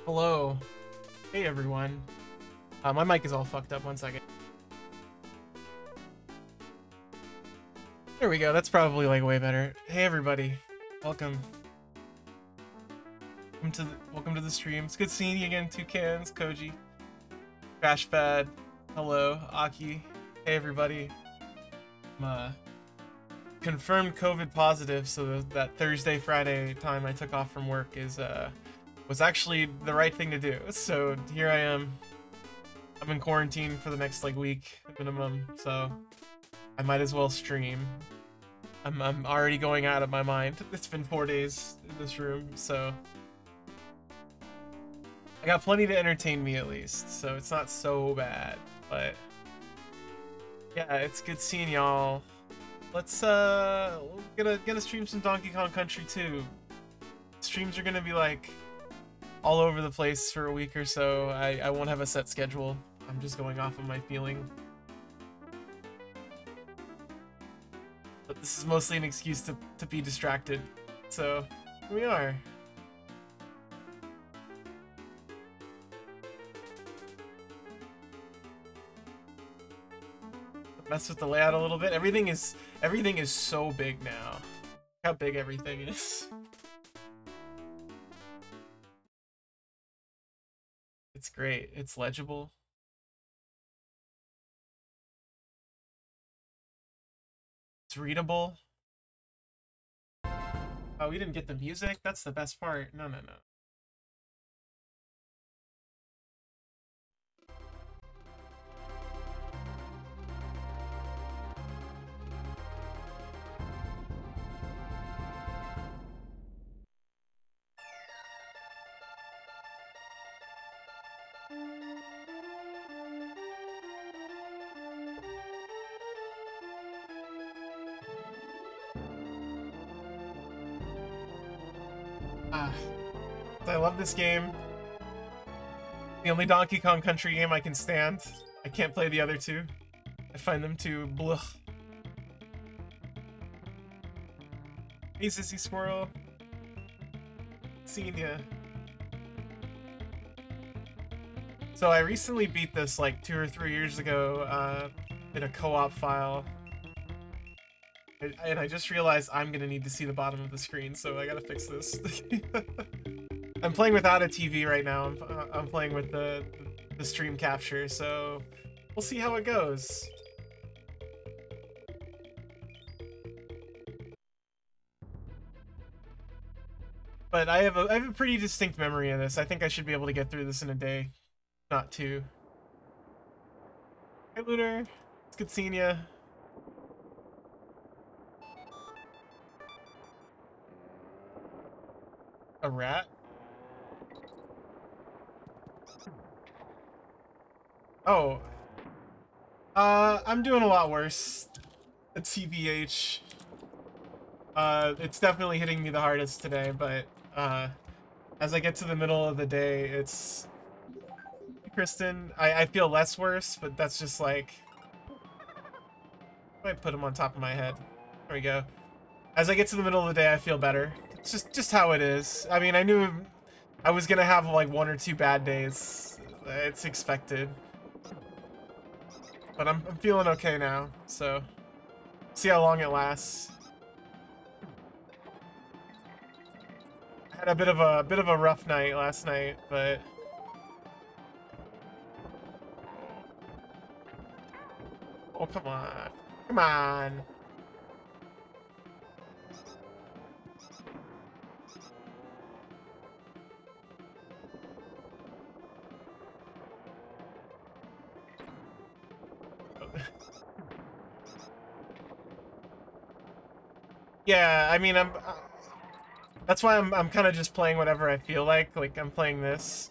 Hello. Hey everyone. My mic is all fucked up. 1 second. There we go. That's probably like way better. Hey everybody. Welcome. Welcome to the stream. It's good seeing you again. Toucans, Koji, Crashpad. Hello, Aki. Hey everybody. I'm confirmed COVID positive, so that Thursday, Friday time I took off from work was actually the right thing to do. So here I am. I'm in quarantine for the next like week minimum, so I might as well stream. I'm already going out of my mind. It's been 4 days in this room, so I got plenty to entertain me at least, so it's not so bad. But yeah, it's good seeing y'all. Let's gonna stream some Donkey Kong Country 2. Streams are gonna be like all over the place for a week or so. I won't have a set schedule. I'm just going off of my feeling. But this is mostly an excuse to be distracted. So, here we are. Mess with the layout a little bit. Everything is so big now. How big everything is. It's great. It's legible. It's readable. Oh, we didn't get the music? That's the best part. No. I love this game. The only Donkey Kong Country game I can stand. I can't play the other two. I find them too blech. Hey Sissy Squirrel. Seeing ya. So I recently beat this like 2 or 3 years ago in a co-op file. And I just realized I'm gonna need to see the bottom of the screen, so I gotta fix this. I'm playing without a TV right now. I'm playing with the stream capture, so we'll see how it goes. But I have a pretty distinct memory of this. I think I should be able to get through this in a day, not 2. Hey Lunar, it's good seeing ya. A rat? Oh. I'm doing a lot worse. At TBH. It's definitely hitting me the hardest today, but, as I get to the middle of the day, it's... Kristen, I feel less worse, but that's just like... I might put him on top of my head. There we go. As I get to the middle of the day, I feel better. It's just how it is. I mean, I knew I was gonna have like 1 or 2 bad days. It's expected. But I'm feeling okay now, so see how long it lasts. I had a bit of a rough night last night, but oh come on. Come on. Yeah, I mean, that's why I'm kind of just playing whatever I feel like. Like, I'm playing this.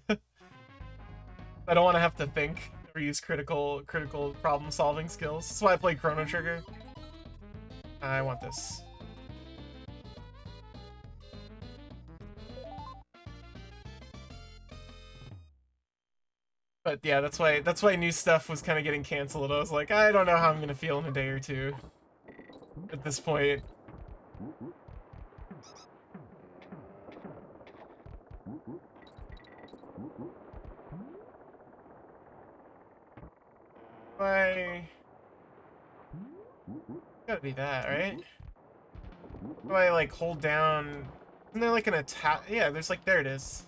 I don't want to have to think or use critical problem-solving skills. That's why I play Chrono Trigger. I want this. But yeah, that's why new stuff was kind of getting canceled. I was like, I don't know how I'm gonna feel in a day or two at this point. Why? Gotta be that, right? Do I like hold down? Isn't there like an attack? Yeah, there's like, there it is.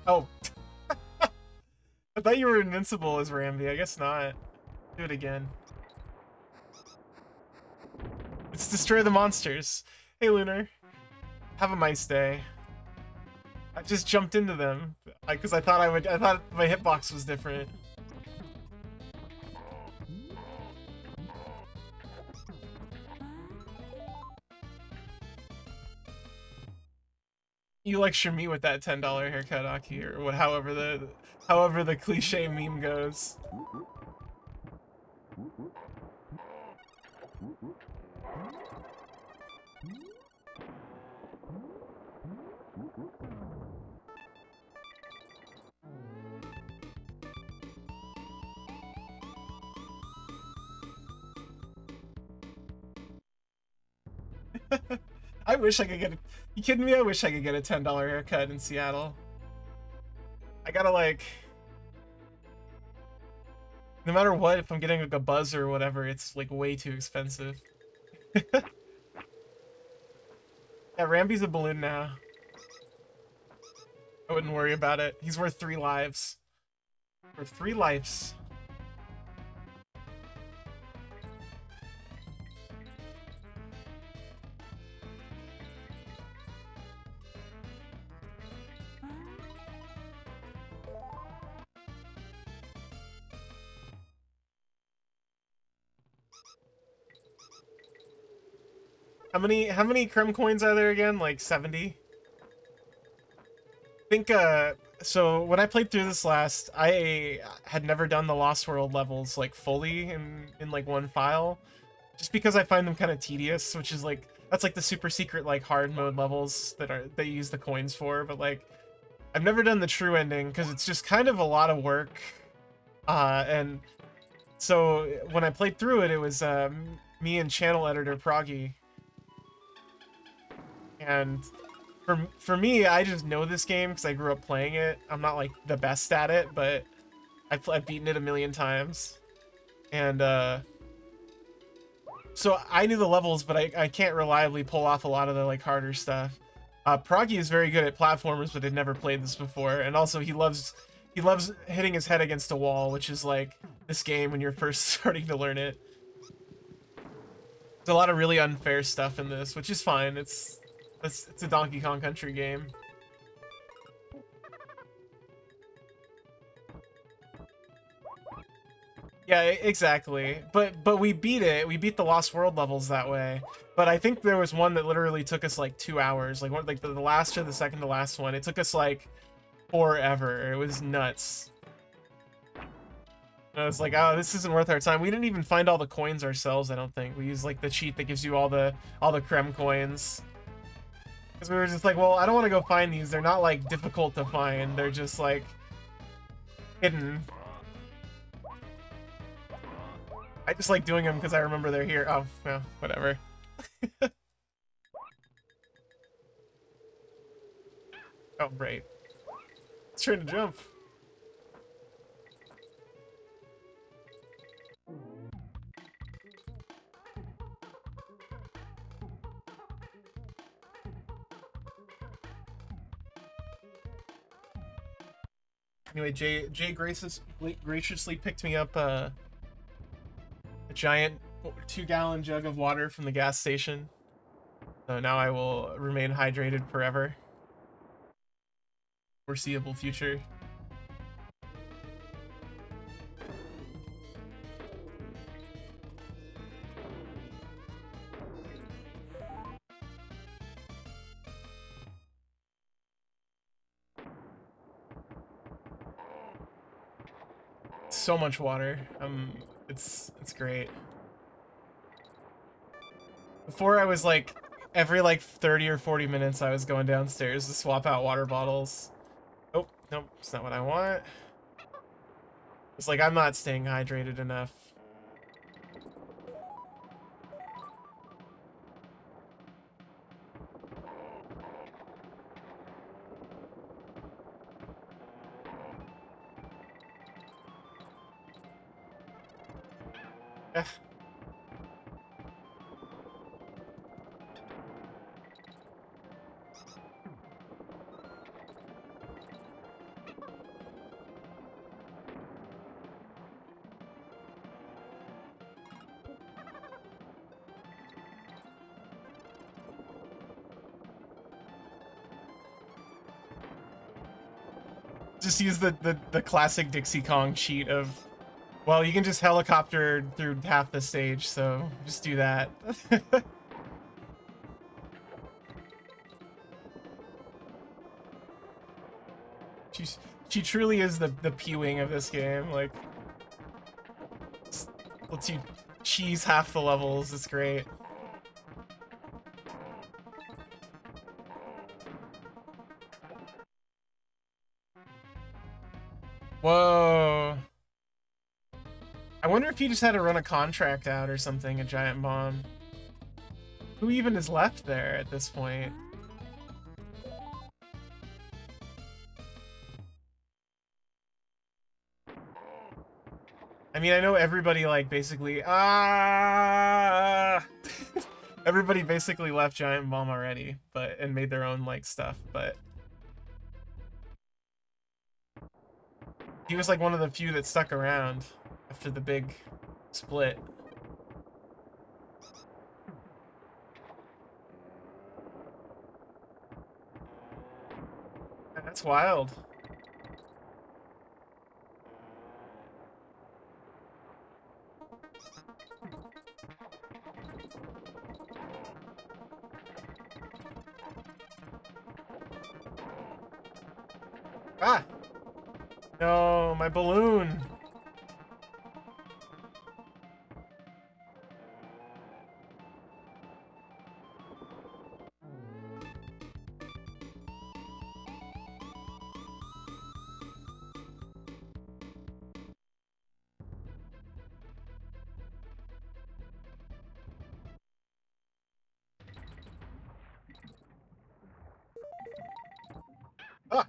Oh. I thought you were invincible as Rambi. I guess not. Do it again. It's destroy the monsters. Hey, Lunar. Have a nice day. I just jumped into them because I thought I thought my hitbox was different. You lecture me with that $10 haircut, Aki, or what, however the cliche meme goes. I wish I could get a... You kidding me? I wish I could get a $10 haircut in Seattle. I gotta, like... No matter what, if I'm getting like a buzz or whatever, it's like way too expensive. Yeah, Rambi's a balloon now. I wouldn't worry about it. He's worth 3 lives. Worth 3 lives. How many creme coins are there again? Like 70? I think so when I played through this last, I had never done the Lost World levels like fully in like one file. Just because I find them kind of tedious, which is like that's like the super secret like hard mode levels that you use the coins for, but like I've never done the true ending because it's just kind of a lot of work. And so when I played through it, it was me and channel editor Proggy. And for me, I just know this game because I grew up playing it. I'm not like the best at it, but I've beaten it a million times. And so I knew the levels, but I can't reliably pull off a lot of the like harder stuff. Proggy is very good at platformers, but had never played this before. And also he loves hitting his head against a wall, which is like this game when you're first starting to learn it. There's a lot of really unfair stuff in this, which is fine. It's a Donkey Kong Country game. Yeah, exactly. But we beat it. We beat the Lost World levels that way. But I think there was one that literally took us like 2 hours. Like one, like the last or the second to last one. It took us like forever. It was nuts. And I was like, oh, this isn't worth our time. We didn't even find all the coins ourselves, I don't think. We used like the cheat that gives you all the creme coins. Because we were just like, well, I don't want to go find these. They're not, like, difficult to find. They're just, like, hidden. I just like doing them because I remember they're here. Oh, well, whatever. Oh, right. It's trying to jump. Anyway, Jay graciously picked me up a giant 2-gallon jug of water from the gas station. So now I will remain hydrated forever. Foreseeable future. So much water. I'm It's great. Before I was like, every like 30 or 40 minutes I was going downstairs to swap out water bottles. Oh, nope, it's not what I want. It's like I'm not staying hydrated enough. Ugh. Just use the classic Dixie Kong cheat of, well, you can just helicopter through half the stage, so just do that. She truly is the P-wing of this game. Like, lets you cheese half the levels. It's great. Whoa. I wonder if he just had to run a contract out or something, a Giant Bomb. Who even is left there at this point? I mean, I know everybody, like, basically... Everybody basically left Giant Bomb already, and made their own, like, stuff, but... He was, like, one of the few that stuck around after the big split. That's wild. Ah! No, my balloon! Ah!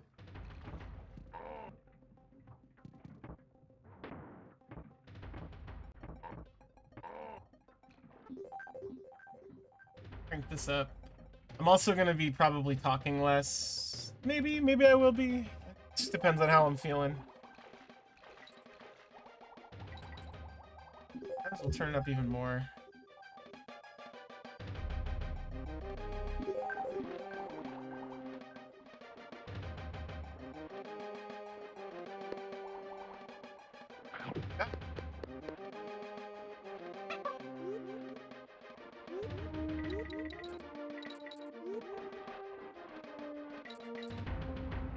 Crank this up. I'm also gonna be probably talking less. Maybe I will be. Just depends on how I'm feeling. Might as well turn it up even more.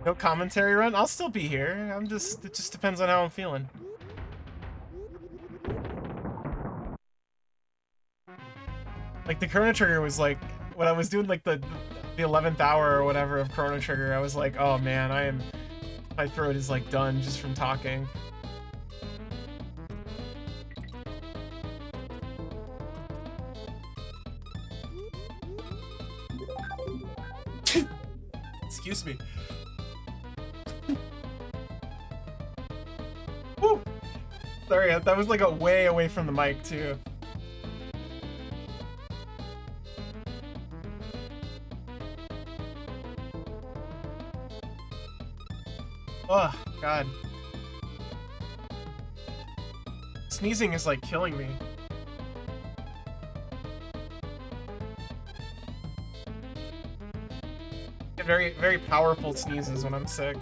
No commentary run? I'll still be here. It just depends on how I'm feeling. Like, the Chrono Trigger was like, when I was doing like the 11th hour or whatever of Chrono Trigger, I was like, oh man, my throat is like done just from talking. Excuse me. Woo! Sorry, that was like a way away from the mic too. Oh, God. Sneezing is like killing me. I get very, very powerful sneezes when I'm sick.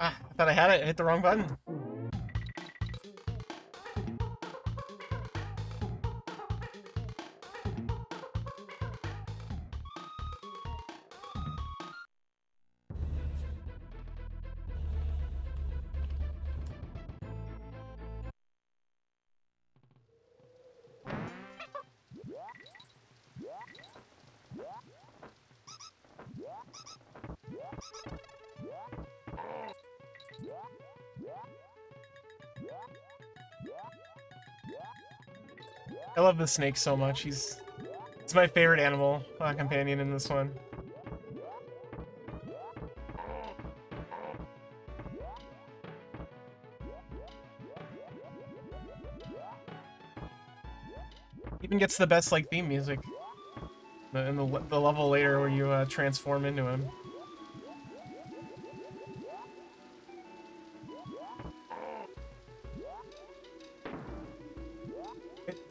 Ah, I thought I had it. I hit the wrong button. I love the snake so much. It's my favorite animal companion in this one. Even gets the best like theme music in the level later where you transform into him.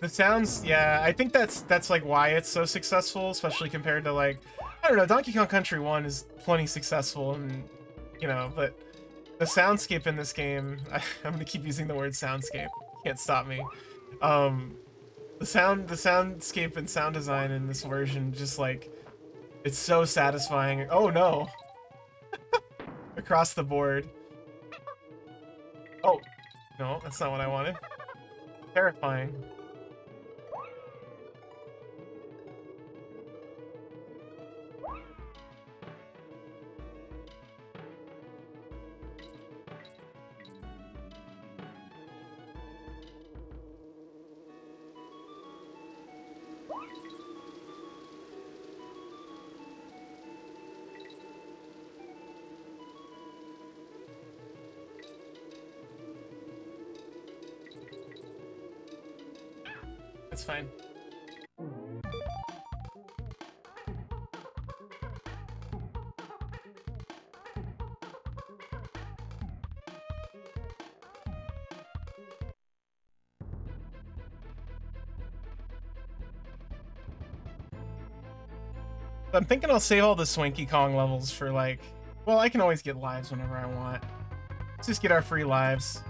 The sounds, yeah, I think that's like why it's so successful, especially compared to like, I don't know, Donkey Kong Country 1 is plenty successful, and you know, but the soundscape in this game, I'm gonna keep using the word soundscape, can't stop me. The soundscape and sound design in this version, just like, it's so satisfying. Oh no! Across the board. Oh, no, that's not what I wanted. Terrifying. It's fine. I'm thinking I'll save all the Swanky Kong levels for like, well, I can always get lives whenever I want. Let's just get our free lives.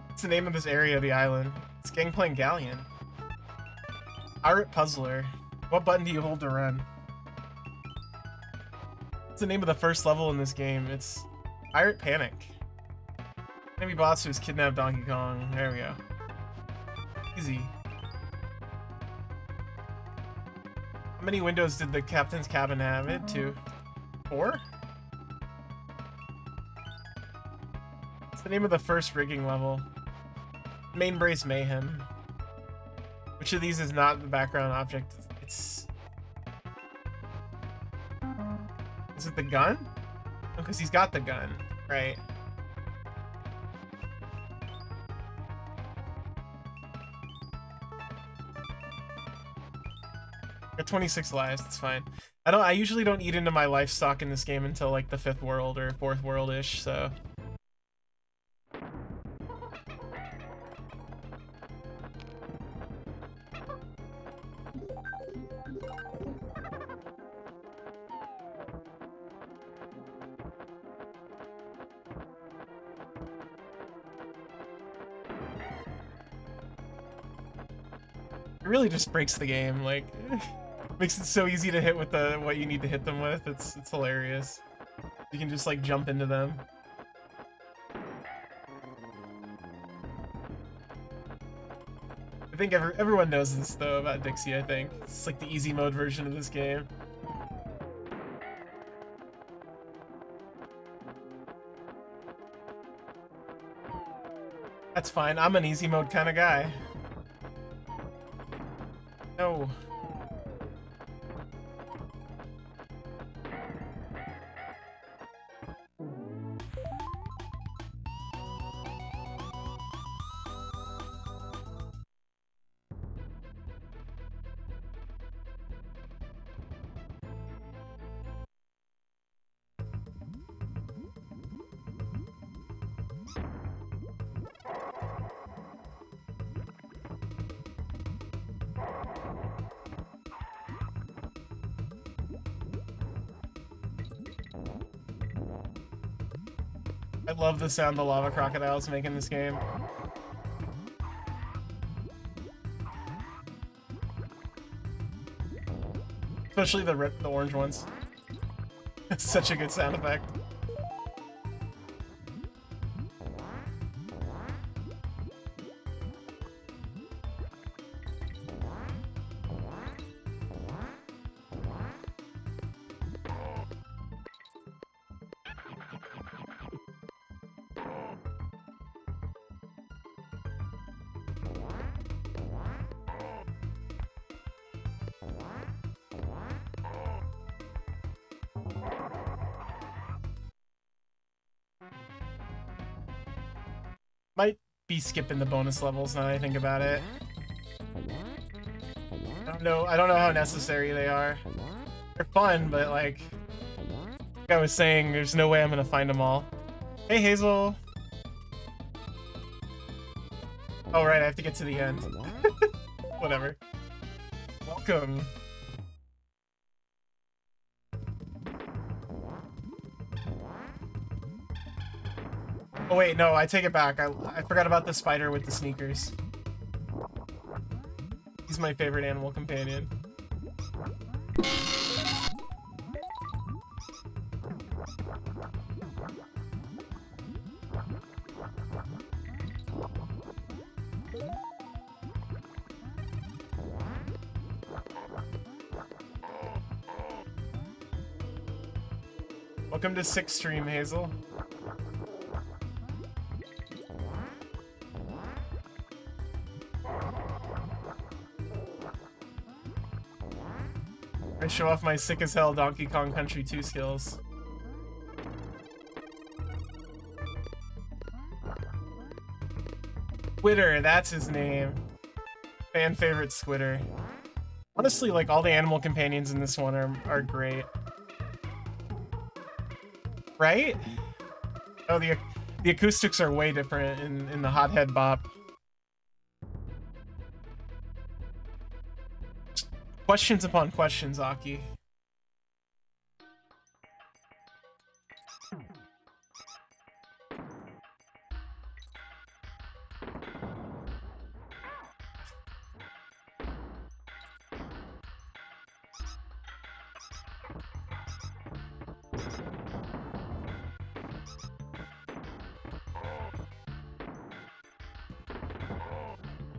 What's the name of this area of the island? It's Gangplank Galleon. Pirate Puzzler. What button do you hold to run? What's the name of the first level in this game? It's Pirate Panic. Enemy boss who's kidnapped Donkey Kong. There we go. Easy. How many windows did the captain's cabin have? It had 2. 4? What's the name of the first rigging level? Main Brace Mayhem. Which of these is not the background object? It's... Is it the gun? Oh, because he's got the gun, right? Got 26 lives, that's fine. I usually don't eat into my life stock in this game until like the 5th world or 4th world-ish, so... It really just breaks the game, like, makes it so easy to hit with what you need to hit them with. It's hilarious. You can just like jump into them. I think everyone knows this though about Dixie, I think. It's like the easy mode version of this game. That's fine, I'm an easy mode kind of guy. No. I love the sound the lava crocodiles make in this game. Especially the orange ones. It's such a good sound effect. Might be skipping the bonus levels now that I think about it. I don't know how necessary they are. They're fun, but like I was saying, there's no way I'm gonna find them all. Hey Hazel! Oh right, I have to get to the end. Whatever. Welcome. Oh wait, no, I take it back. I forgot about the spider with the sneakers. He's my favorite animal companion. Welcome to 6th stream, Hazel. I show off my sick as hell Donkey Kong Country 2 skills. Squitter, that's his name. Fan favorite Squitter. Honestly, like all the animal companions in this one are great. Right? Oh, the acoustics are way different in the Hothead Bop. Questions upon questions, Aki.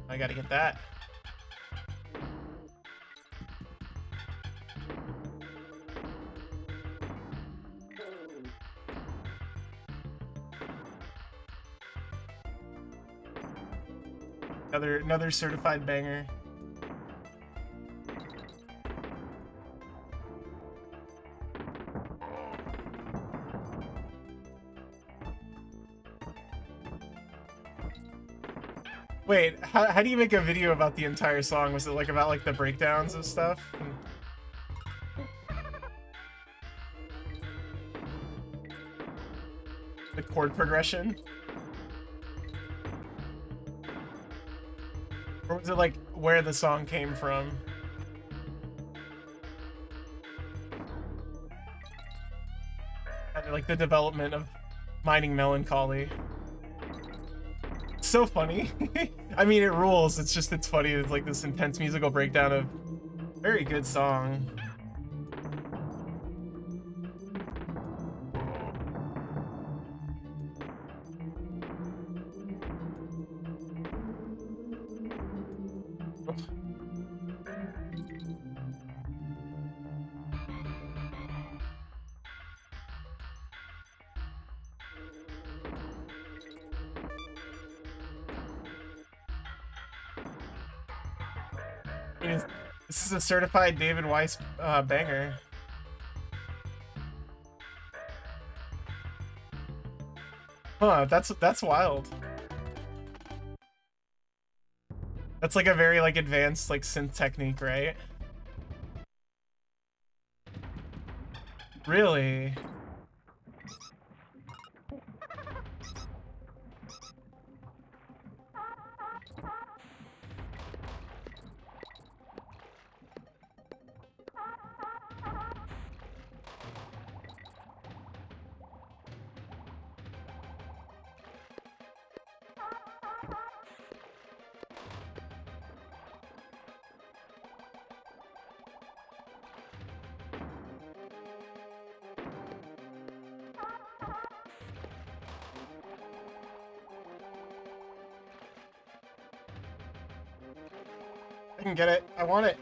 I gotta get that. Another certified banger. Wait, how do you make a video about the entire song? Was it like about like the breakdowns of stuff? The chord progression? Or was it like where the song came from? Like the development of Mining Melancholy. So funny. I mean, it rules. It's just, it's funny. It's like this intense musical breakdown of very good song. This is a certified David Weiss banger. Huh, that's wild. That's like a very like advanced like synth technique, right? Really? can get it. I want it.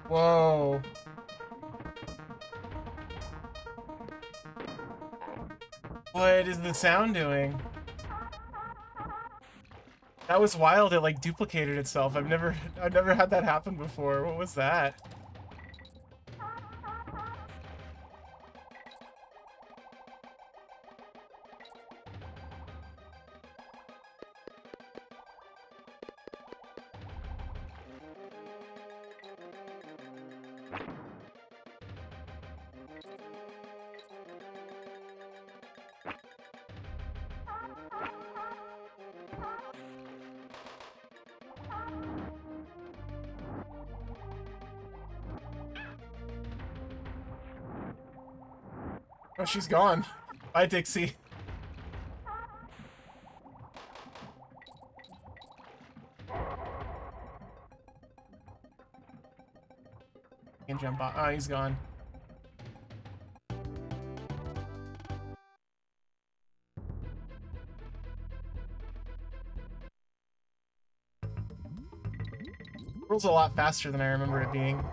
Whoa. What is the sound doing? That was wild. It like duplicated itself. I've never had that happen before. What was that? Oh, she's gone. Bye, Dixie. Can jump off. Oh, he's gone. World's a lot faster than I remember it being.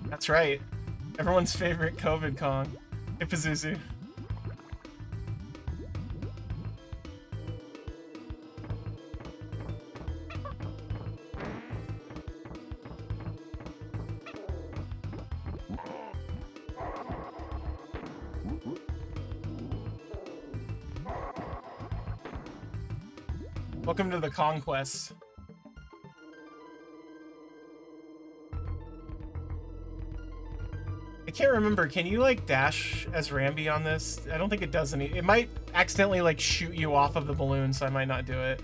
That's right. Everyone's favorite COVID Kong. Ipazuzu. Welcome to the Conquest. I can't remember. Can you like dash as Rambi on this? I don't think it does any. It might accidentally like shoot you off of the balloon, so I might not do it.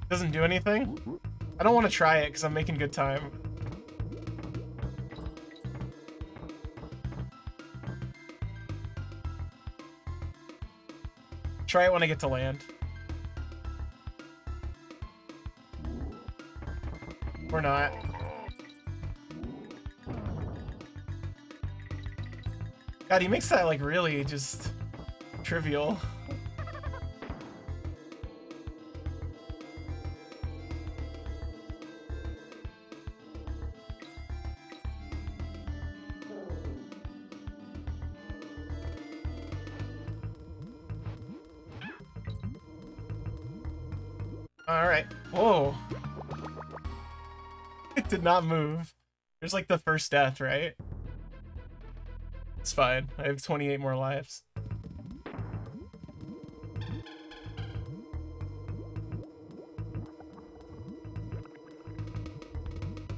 Doesn't do anything? I don't want to try it because I'm making good time. Try it when I get to land. Or not. God, he makes that like really just trivial. Alright. Whoa. It did not move. There's like the first death, right? It's fine. I have 28 more lives.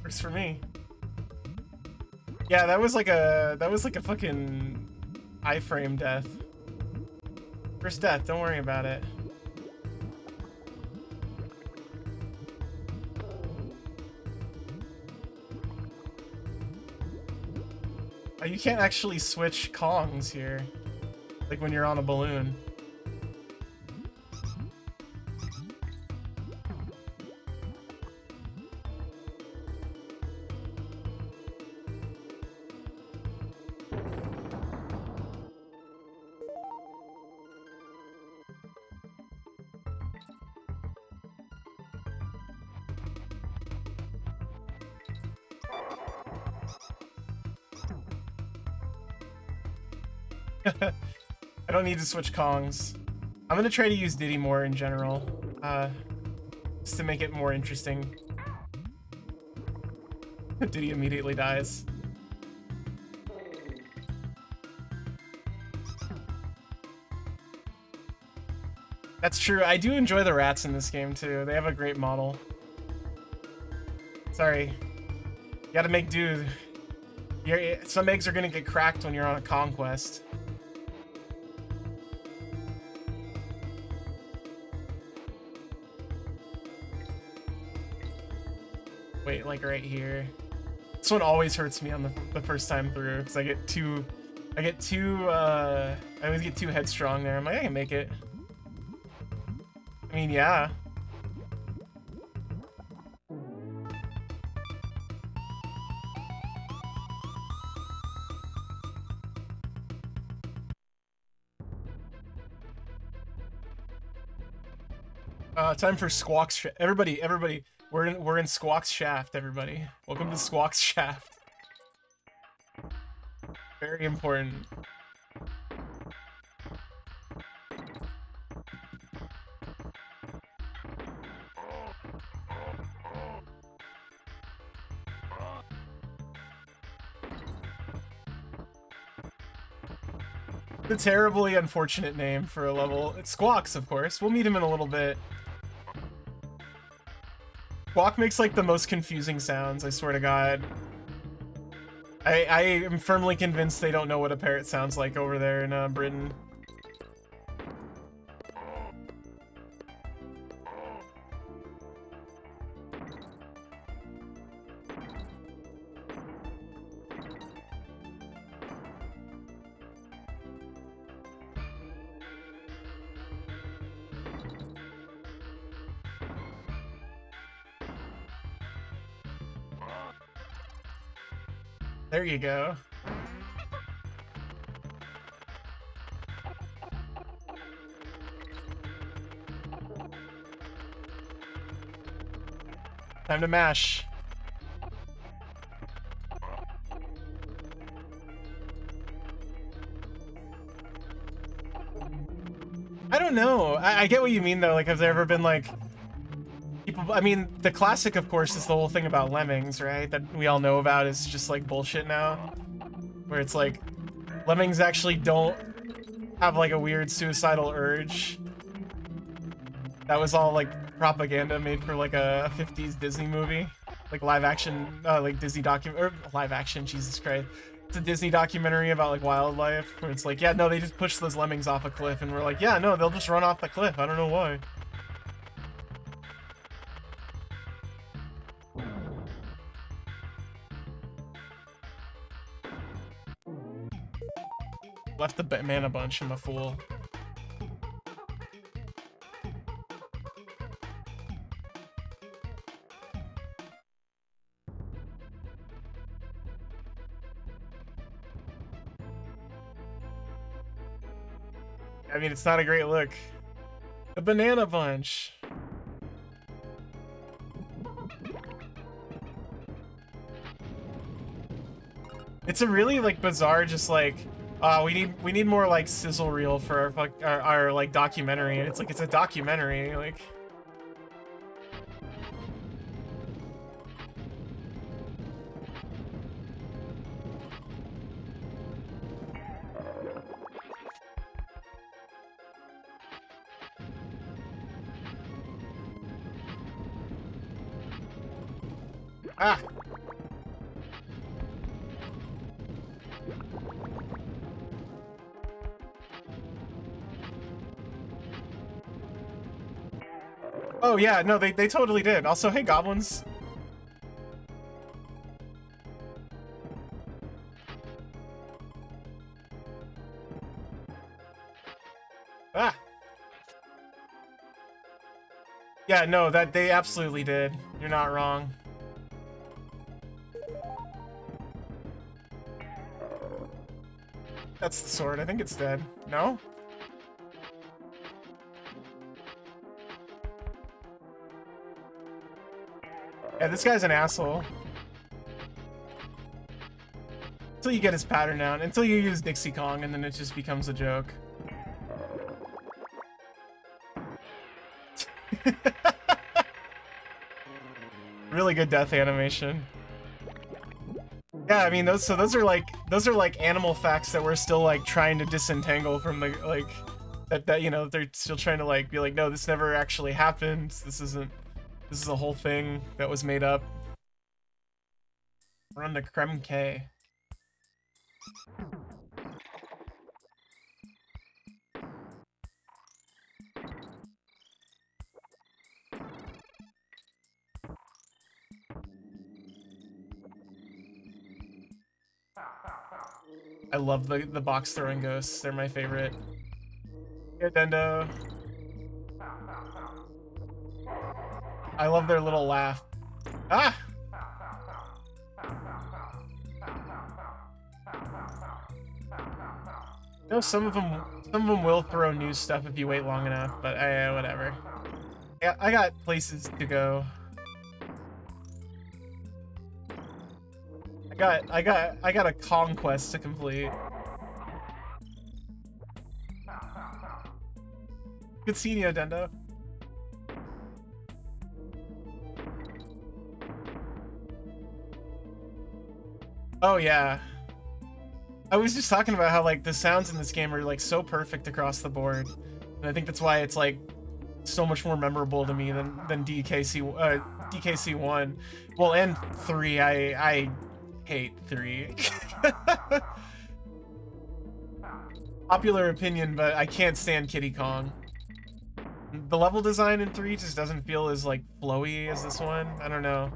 Works for me. Yeah, that was like a fucking iframe death. First death, don't worry about it. You can't actually switch Kongs here, like when you're on a balloon. I don't need to switch Kongs. I'm gonna try to use Diddy more in general, just to make it more interesting. Diddy immediately dies. That's true. I do enjoy the rats in this game too. They have a great model. Sorry. You gotta make do. Some eggs are gonna get cracked when you're on a conquest. Wait, like right here. This one always hurts me on the first time through because I always get too headstrong there. I'm like, I can make it. I mean, yeah. Time for Squawk's everybody, we're in Squawk's shaft, everybody. Welcome to Squawk's shaft. Very important. The terribly unfortunate name for a level. It's Squawks, of course. We'll meet him in a little bit. Squawk makes like the most confusing sounds, I swear to God. I am firmly convinced they don't know what a parrot sounds like over there in Britain. There you go. Time to mash. I don't know. I get what you mean though. Like, has there ever been like people? I mean, the classic, of course, is the whole thing about lemmings, right? That we all know about is just like bullshit now, where it's like lemmings actually don't have like a weird suicidal urge. That was all like propaganda made for like a 50s Disney movie, like live action, like Disney or live action. Jesus Christ. It's a Disney documentary about like wildlife where it's like, yeah, no, they just push those lemmings off a cliff, and we're like, yeah, no, they'll just run off the cliff. I don't know why. Left the mana bunch. I'm a fool. I mean, it's not a great look. The banana bunch. It's a really like bizarre, just like, we need more like sizzle reel for our like documentary, and it's like, it's a documentary, like. Ah! Oh yeah, no, they totally did. Also, hey goblins. Ah! Yeah, no, that they absolutely did. You're not wrong. That's the sword. I think it's dead. No? Yeah, this guy's an asshole. Until you get his pattern down. Until you use Dixie Kong, and then it just becomes a joke. Really good death animation. Yeah, I mean, those are like animal facts that we're still like trying to disentangle from the like that you know, they're still trying to like be like, no, this never actually happened. This is a whole thing that was made up. We're on the Creme K. I love the box throwing ghosts. They're my favorite. Here, Dendo. I love their little laugh. Ah! No, some of them will throw new stuff if you wait long enough, but whatever. Yeah, I got places to go. I got a conquest to complete. Good seeing you, Dendo. Oh yeah. I was just talking about how like the sounds in this game are like so perfect across the board. And I think that's why it's like so much more memorable to me than DKC 1. Well, and 3. I hate 3. Popular opinion, but I can't stand Kiddy Kong. The level design in 3 just doesn't feel as like flowy as this one. I don't know.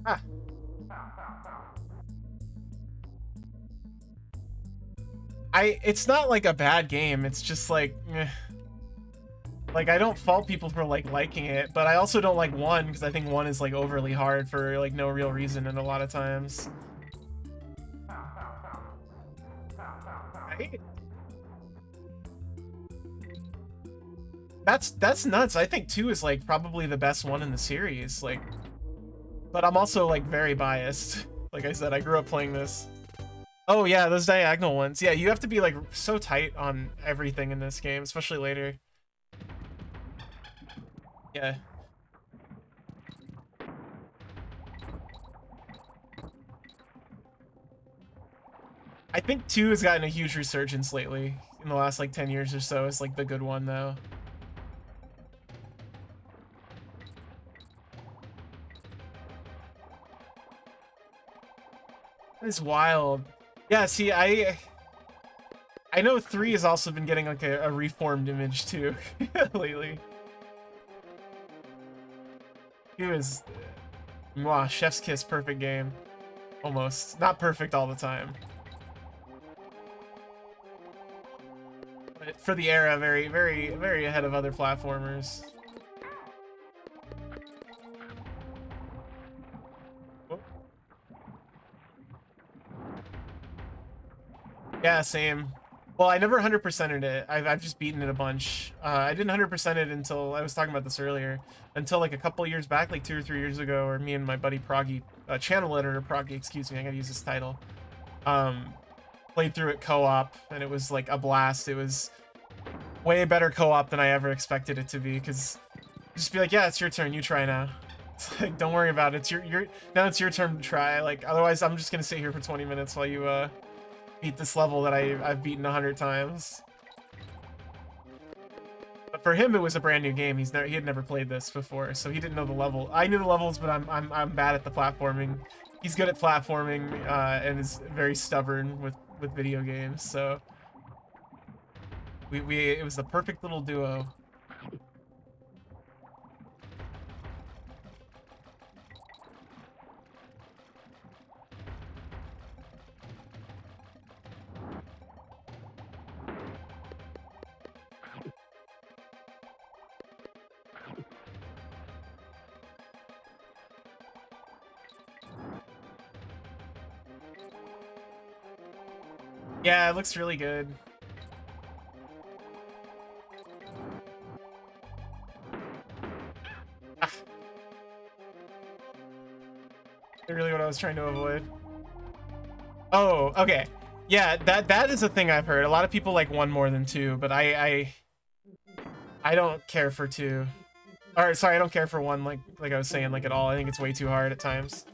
Ah. It's not like a bad game, it's just like, eh. Like, I don't fault people for like liking it, but I also don't like 1 because I think 1 is like overly hard for like no real reason and a lot of times. Right? That's nuts. I think 2 is like probably the best one in the series, like, but I'm also like very biased. Like I said, I grew up playing this. Oh yeah, those diagonal ones. Yeah, you have to be like so tight on everything in this game, especially later. Yeah. I think 2 has gotten a huge resurgence lately in the last like 10 years or so. It's like the good one though. It's wild. Yeah, see, I know 3 has also been getting like a reformed image too lately. It was, wow, chef's kiss, perfect game. Almost. Not perfect all the time. But for the era, very, very, very ahead of other platformers. Oh. Yeah, same. Well, I never 100%ed it. I've just beaten it a bunch. I didn't 100% it until, I was talking about this earlier, until like a couple years back, like 2 or 3 years ago, where me and my buddy Proggy, channel editor Proggy, excuse me, I gotta use this title, played through it co-op, and it was like a blast. It was way better co-op than I ever expected it to be, because just be like, yeah, it's your turn, you try now. It's like, don't worry about it. It's now it's your turn to try. Like, otherwise I'm just gonna sit here for 20 minutes while you beat this level that I've beaten 100 times. But for him, it was a brand new game. He had never played this before, so he didn't know the level. I knew the levels, but I'm bad at the platforming. He's good at platforming and is very stubborn with video games. So it was the perfect little duo. Yeah, it looks really good. Ah. Really what I was trying to avoid. Oh, okay. Yeah, that is a thing I've heard. A lot of people like 1 more than 2, but I don't care for 2. Or sorry, I don't care for 1 like I was saying, like at all. I think it's way too hard at times.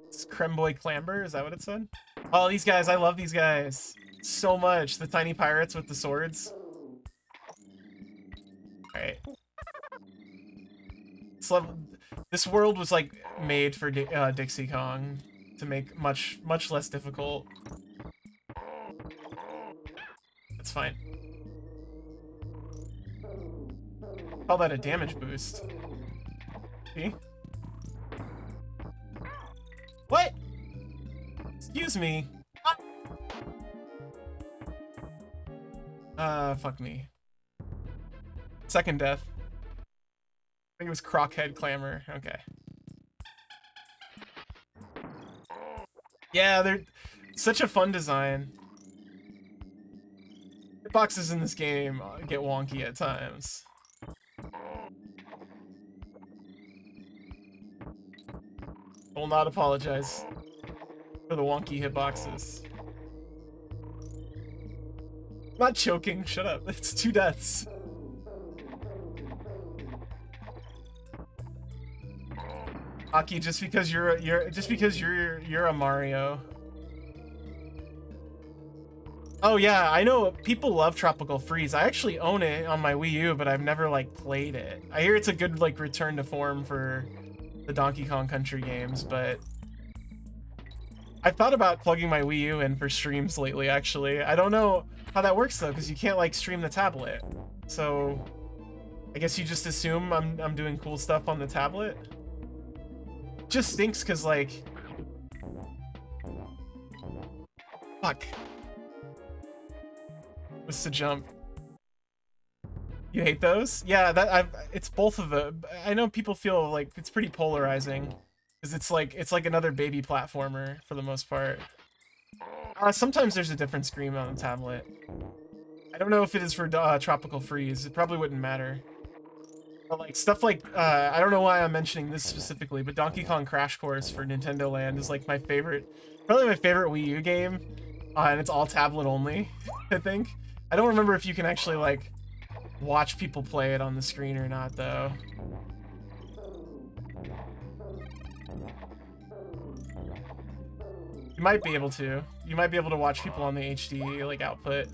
It's Creme Boy Clamber, is that what it said? Oh, these guys, I love these guys so much. The tiny pirates with the swords. Alright. This world was like made for Dixie Kong to make much less difficult. That's fine. Call that a damage boost. See? What? Excuse me. Fuck me. Second death. I think it was Crockhead Clamor. Okay. Yeah, they're such a fun design. Hitboxes in this game get wonky at times. I will not apologize for the wonky hitboxes. I'm not choking, shut up. It's 2 deaths. Aki, just because you're a Mario. Oh yeah, I know people love Tropical Freeze. I actually own it on my Wii U, but I've never like played it. I hear it's a good like return to form for the Donkey Kong Country games, but I've thought about plugging my Wii U in for streams lately, actually. I don't know how that works though, because you can't like stream the tablet. So I guess you just assume I'm doing cool stuff on the tablet. Just stinks because like fuck was to jump. You hate those? Yeah, it's both of them. I know people feel like it's pretty polarizing because it's like another baby platformer for the most part. Sometimes there's a different screen on the tablet. I don't know if it is for Tropical Freeze. It probably wouldn't matter. But like stuff like I don't know why I'm mentioning this specifically, but Donkey Kong Crash Course for Nintendo Land is like my favorite, probably my favorite Wii U game, and it's all tablet only. I think. I don't remember if you can actually like watch people play it on the screen or not though. You might be able to. You might be able to watch people on the HD like output.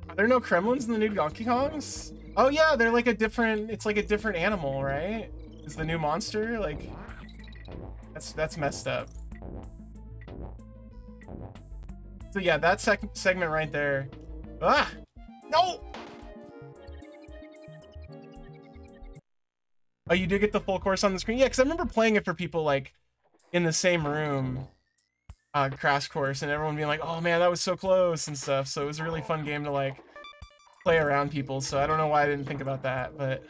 Are there no Kremlins in the new Donkey Kongs? Oh yeah, they're like a different, it's like a different animal, right? Is the new monster, like, that's messed up. So yeah, that segment right there. Ah! No! Oh, you did get the full course on the screen? Yeah, because I remember playing it for people, like, in the same room, Crash Course, and everyone being like, oh man, that was so close and stuff. So it was a really fun game to, like, play around people. So I don't know why I didn't think about that, but...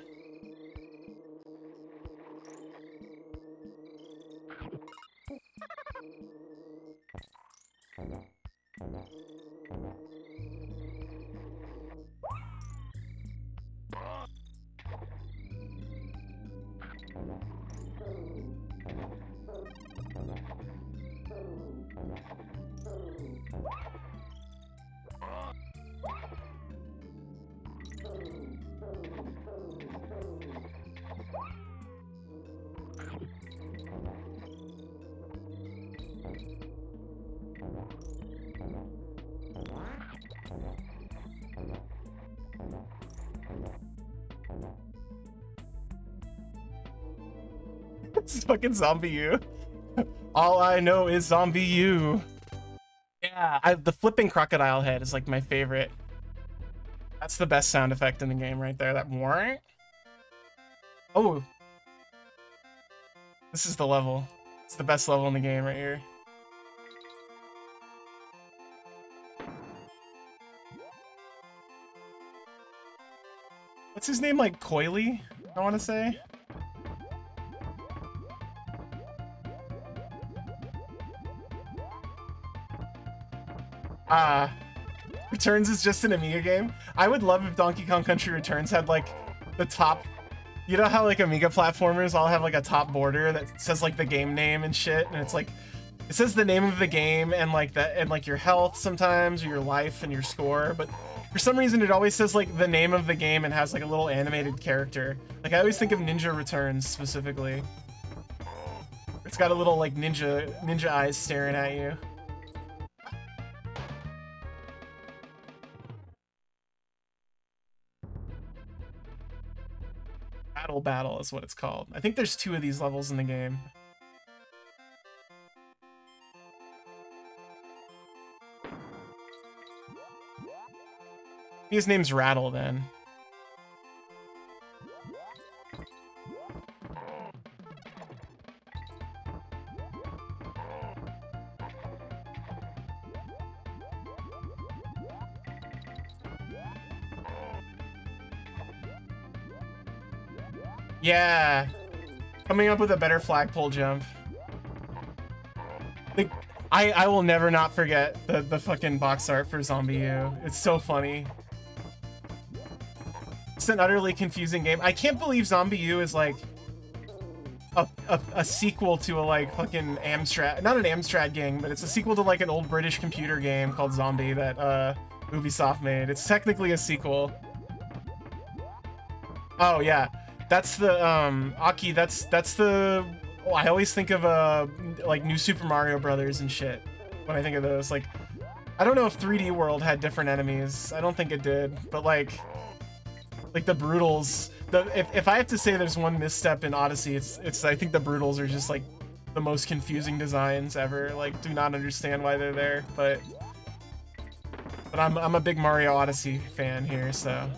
It's fucking Zombie U. All I know is Zombie U. Yeah, the flipping crocodile head is like my favorite. That's the best sound effect in the game right there. That more. Oh. This is the level. It's the best level in the game right here. What's his name, like Coily, I want to say? Returns is just an Amiga game. I would love if Donkey Kong Country Returns had like the top, you know how like Amiga platformers all have like a top border that says like the game name and shit, and it's like it says the name of the game and like that and like your health sometimes or your life and your score, but for some reason it always says like the name of the game and has like a little animated character. Like I always think of Ninja Returns specifically. It's got a little like ninja eyes staring at you. Apple Battle is what it's called. I think there's 2 of these levels in the game. His name's Rattle then. Yeah, coming up with a better flagpole jump. Like, I will never not forget the fucking box art for Zombie U. It's so funny. It's an utterly confusing game. I can't believe Zombie U is like a sequel to a like fucking Amstrad, not an Amstrad game, but it's a sequel to like an old British computer game called Zombie that Ubisoft made. It's technically a sequel. Oh yeah. That's the, Aki, that's the, oh, I always think of, like, New Super Mario Brothers and shit when I think of those. Like, I don't know if 3D World had different enemies. I don't think it did, but, like the Brutals, if I have to say there's one misstep in Odyssey, it's I think the Brutals are just, like, the most confusing designs ever. Like, do not understand why they're there, but I'm a big Mario Odyssey fan here, so.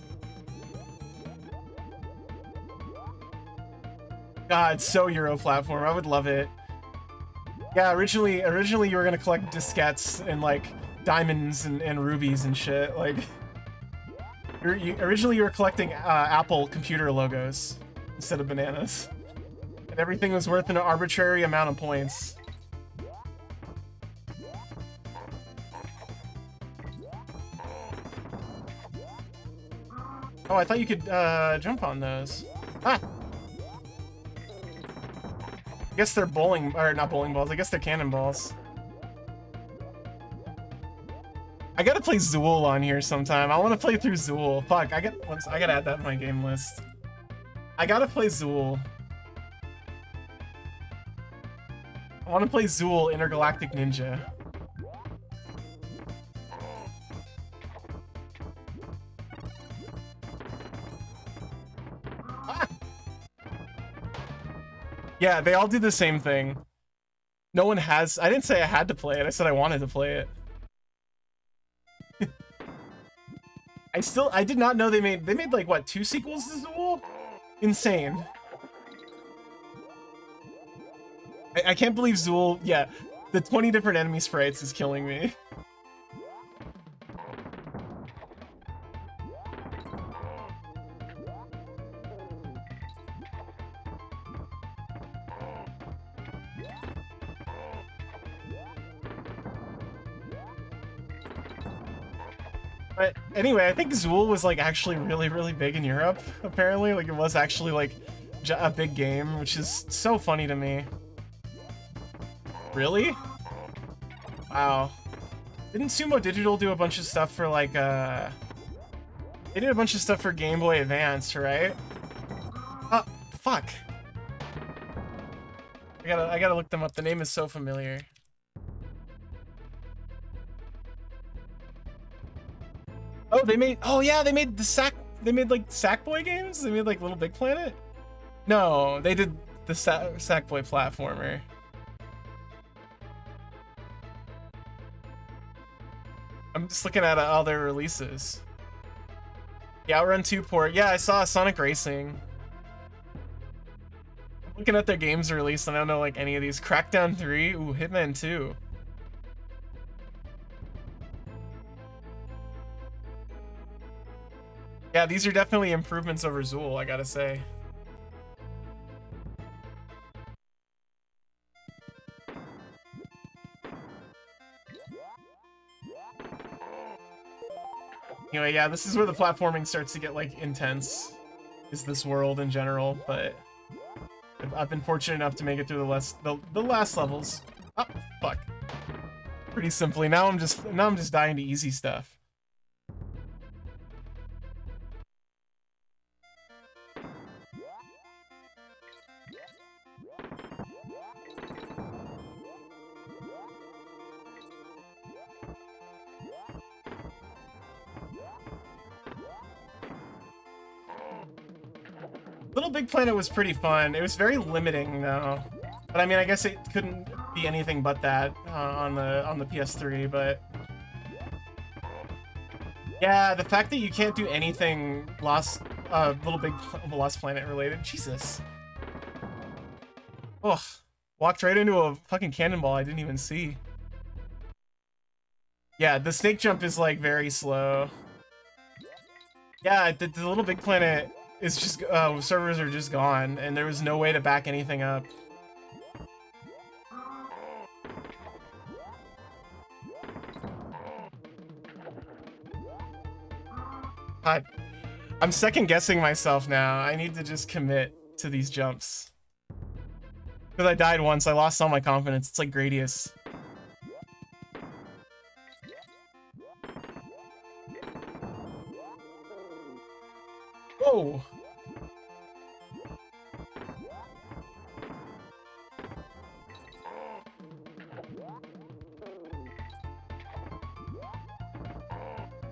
God, it's so Euro platform. I would love it. Yeah, originally you were gonna collect diskettes and like diamonds and rubies and shit. Like, originally you were collecting Apple computer logos instead of bananas, and everything was worth an arbitrary amount of points. Oh, I thought you could jump on those. Ah. I guess they're bowling, or not bowling balls, I guess they're cannonballs. I gotta play Zool on here sometime. I wanna play through Zool. Fuck, I gotta add that to my game list. I gotta play Zool. I wanna play Zool Intergalactic Ninja. Yeah, they all do the same thing. No one has... I didn't say I had to play it, I said I wanted to play it. I did not know they made like, what, 2 sequels to Zool? Insane. I can't believe Zool... Yeah, the 20 different enemy sprites is killing me. But anyway, I think Zool was like actually really, really big in Europe, apparently. Like, it was actually like a big game, which is so funny to me. Really? Wow. Didn't Sumo Digital do a bunch of stuff for like they did a bunch of stuff for Game Boy Advance, right? Oh, fuck. I gotta look them up. The name is so familiar. Oh, they made, oh yeah, they made like Sackboy games? They made like Little Big Planet? No, they did the Sackboy platformer. I'm just looking at all their releases. Yeah, Outrun 2 port. Yeah, I saw Sonic Racing. I'm looking at their games released and I don't know like any of these. Crackdown 3, ooh, Hitman 2. Yeah, these are definitely improvements over Zool, I gotta say. Anyway, yeah, this is where the platforming starts to get, like, intense. Is this world in general, but I've been fortunate enough to make it through the last levels. Oh, fuck. Pretty simply. Now I'm just dying to easy stuff. Big Planet was pretty fun. It was very limiting though. But I mean, I guess it couldn't be anything but that on the PS3, but yeah, the fact that you can't do anything Little Big Lost Planet related. Jesus. Ugh. Walked right into a fucking cannonball I didn't even see. Yeah, the snake jump is like very slow. Yeah, the Little Big Planet is just servers are just gone, and there was no way to back anything up. God, I'm second guessing myself now. I need to just commit to these jumps. Because I died once, I lost all my confidence. It's like Gradius. Whoa!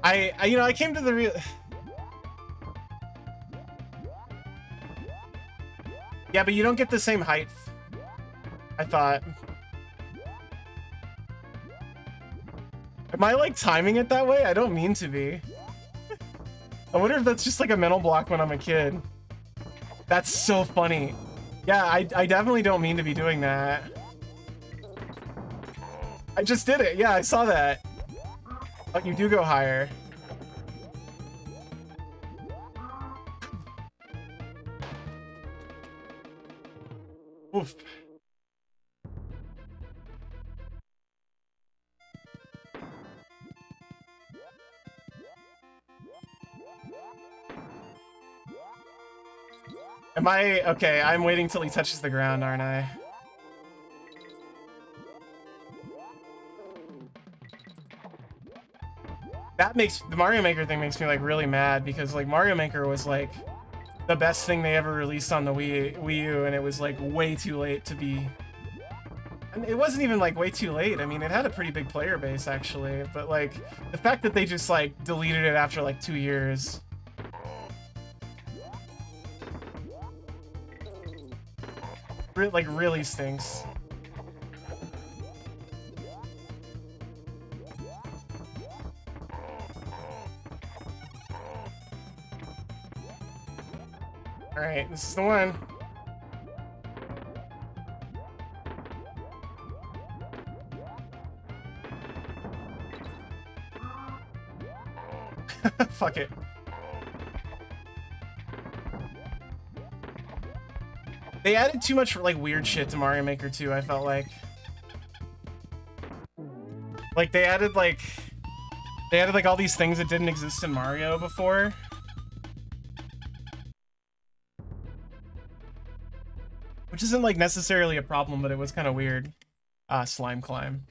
I came to the real... Yeah, but you don't get the same height. I thought. Am I like timing it that way? I don't mean to be. I wonder if that's just like a mental block when I'm a kid. That's so funny. Yeah, I definitely don't mean to be doing that. I just did it. Yeah, I saw that. But you do go higher. Oof. Am I... Okay, I'm waiting till he touches the ground, aren't I? That makes... The Mario Maker thing makes me, like, really mad, because, like, Mario Maker was, like, the best thing they ever released on the Wii U, and it was, like, way too late to be... And it wasn't even, like, way too late. I mean, it had a pretty big player base, actually, but, like, the fact that they just, like, deleted it after, like, 2 years... like really stinks. All right, this is the one. Fuck it. They added too much, like, weird shit to Mario Maker 2, I felt like. Like, they added, like, all these things that didn't exist in Mario before. Which isn't, like, necessarily a problem, but it was kind of weird. Slime Climb.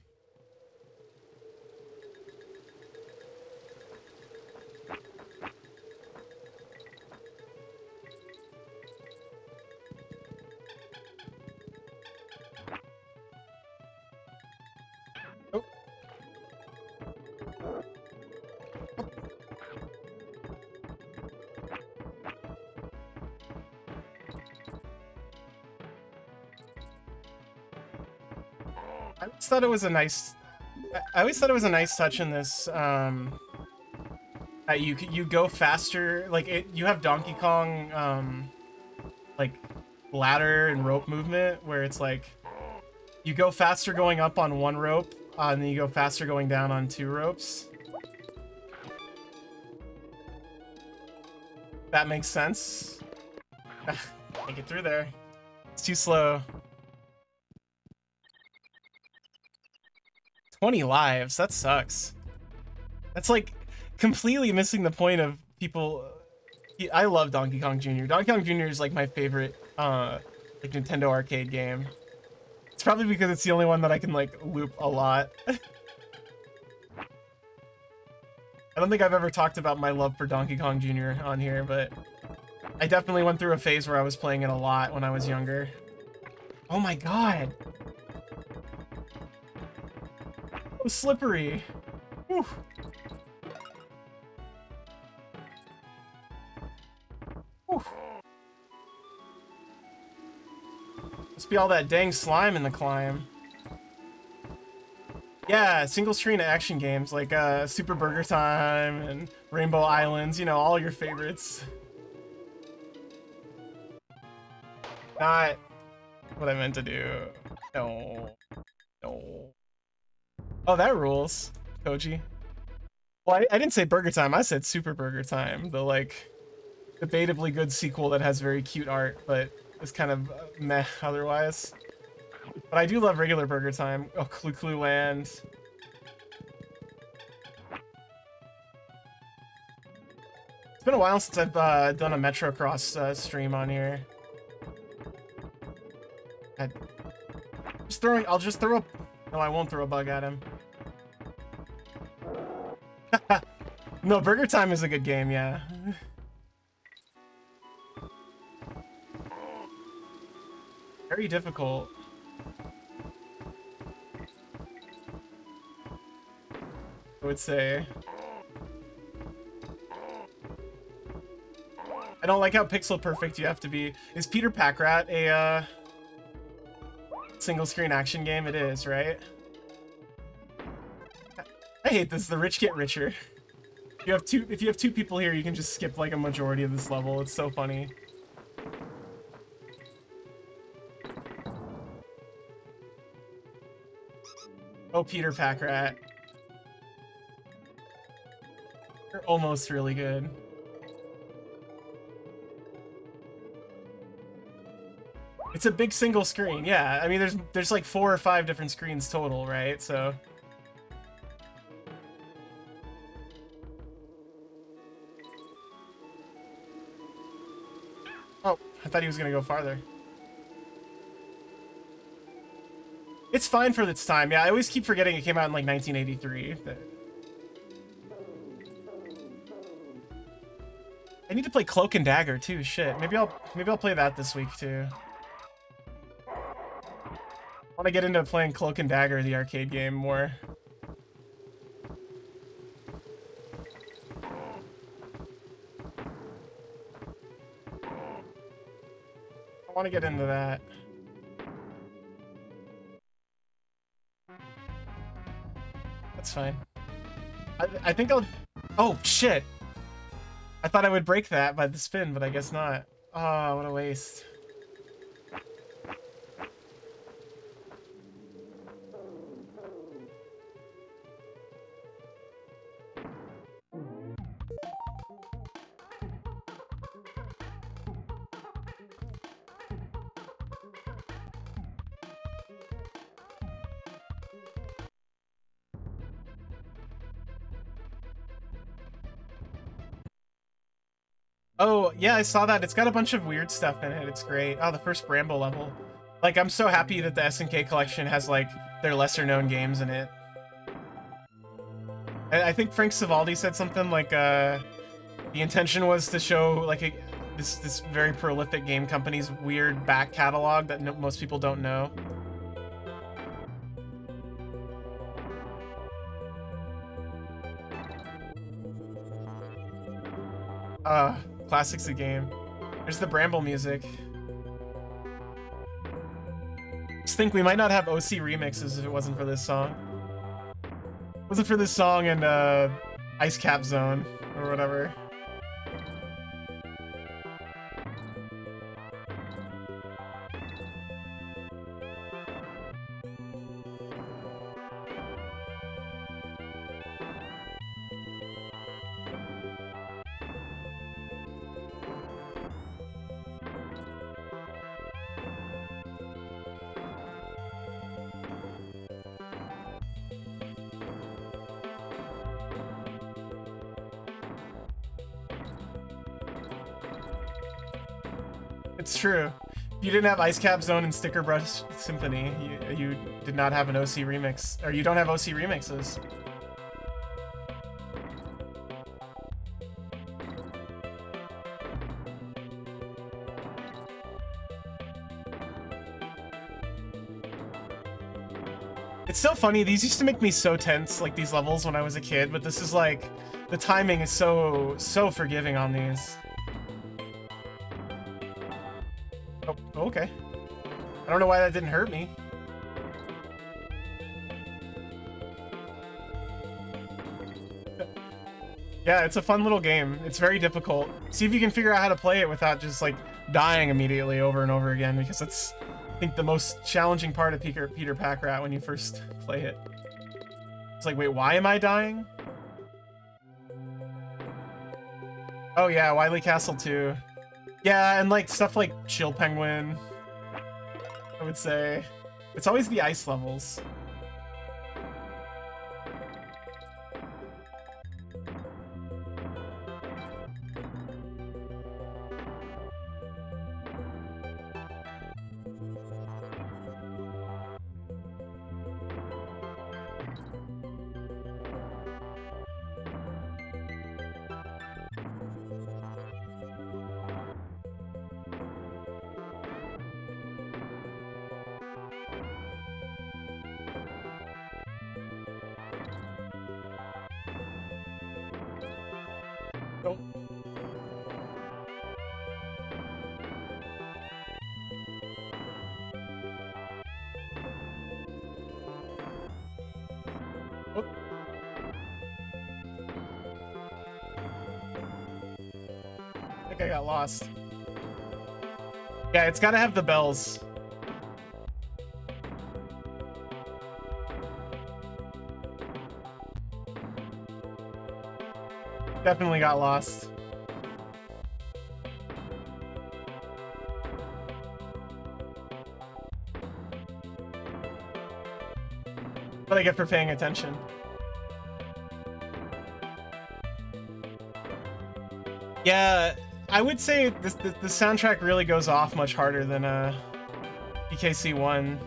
I always thought it was a nice... I always thought it was a nice touch in this, that you go faster, like, you have Donkey Kong, like, ladder and rope movement, where it's like, you go faster going up on one rope, and then you go faster going down on 2 ropes. That makes sense. Can't get through there. It's too slow. 20 lives, that sucks. That's like completely missing the point of people. I love Donkey Kong Jr. Donkey Kong Jr. is like my favorite like Nintendo arcade game. It's probably because it's the only one that I can like loop a lot. I don't think I've ever talked about my love for Donkey Kong Jr. on here, but I definitely went through a phase where I was playing it a lot when I was younger. Oh my god. Oh, slippery. Whew. Whew. Must be all that dang slime in the climb. Yeah, single screen action games like Super Burger Time and Rainbow Islands, you know, all your favorites. Not what I meant to do. No. No. Oh, that rules, Koji. Well, I didn't say Burger Time, I said Super Burger Time. The, like, debatably good sequel that has very cute art, but is kind of meh otherwise. But I do love regular Burger Time. Oh, Clue Clue Land. It's been a while since I've done a Metro Cross stream on here. I'll just throw a... No, I won't throw a bug at him. No, Burger Time is a good game, yeah. Very difficult. I would say. I don't like how pixel perfect you have to be. Is Peter Packrat a single screen action game? It is, right? I hate this. The rich get richer. If you have two people here, you can just skip like a majority of this level. It's so funny. Oh, Peter Packrat. You're almost really good. It's a big single screen, yeah. I mean, there's like 4 or 5 different screens total, right? So. Oh, I thought he was gonna go farther. It's fine for its time. Yeah, I always keep forgetting it came out in like 1983. I need to play Cloak and Dagger too. Shit, maybe I'll play that this week too. I want to get into playing Cloak and Dagger, the arcade game, more. I want to get into that. That's fine. I think I'll... Oh, shit! I thought I would break that by the spin, but I guess not. Oh, what a waste. Oh, yeah, I saw that. It's got a bunch of weird stuff in it. It's great. Oh, the first Bramble level. Like, I'm so happy that the SNK collection has, like, their lesser-known games in it. I think Frank Savaldi said something like, the intention was to show, like, this very prolific game company's weird back catalog that most people don't know. Classics of game. There's the Bramble music. Just think we might not have OC remixes if it wasn't for this song. If it wasn't for this song and Ice Cap Zone or whatever. It's true. If you didn't have Ice Cap Zone and Sticker Brush Symphony, you did not have an OC remix. Or you don't have OC remixes. It's so funny, these used to make me so tense, like these levels when I was a kid, but this is like, the timing is so forgiving on these. Oh, okay. I don't know why that didn't hurt me. Yeah, it's a fun little game. It's very difficult. See if you can figure out how to play it without just like dying immediately over and over again, because that's, I think, the most challenging part of Peter Pack Rat when you first play it. It's like, wait, why am I dying? Oh yeah, Wily Castle 2. Yeah, and like stuff like Chill Penguin, I would say. It's always the ice levels. I got lost. Yeah, it's gotta have the bells. Definitely got lost. What I get for paying attention. Yeah, I would say the soundtrack really goes off much harder than DKC 1.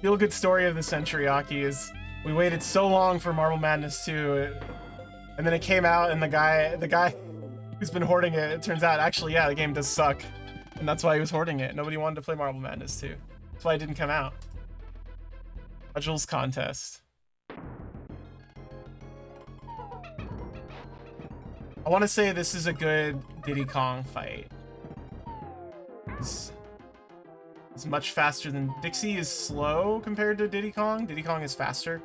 Feel good story of the century, Aki, is we waited so long for Marble Madness 2, and then it came out, and the guy who's been hoarding it, it turns out, actually, yeah, the game does suck. And that's why he was hoarding it. Nobody wanted to play Marble Madness 2. That's why it didn't come out. Modules contest. I want to say this is a good Diddy Kong fight. It's much faster than... Dixie is slow compared to Diddy Kong. Diddy Kong is faster.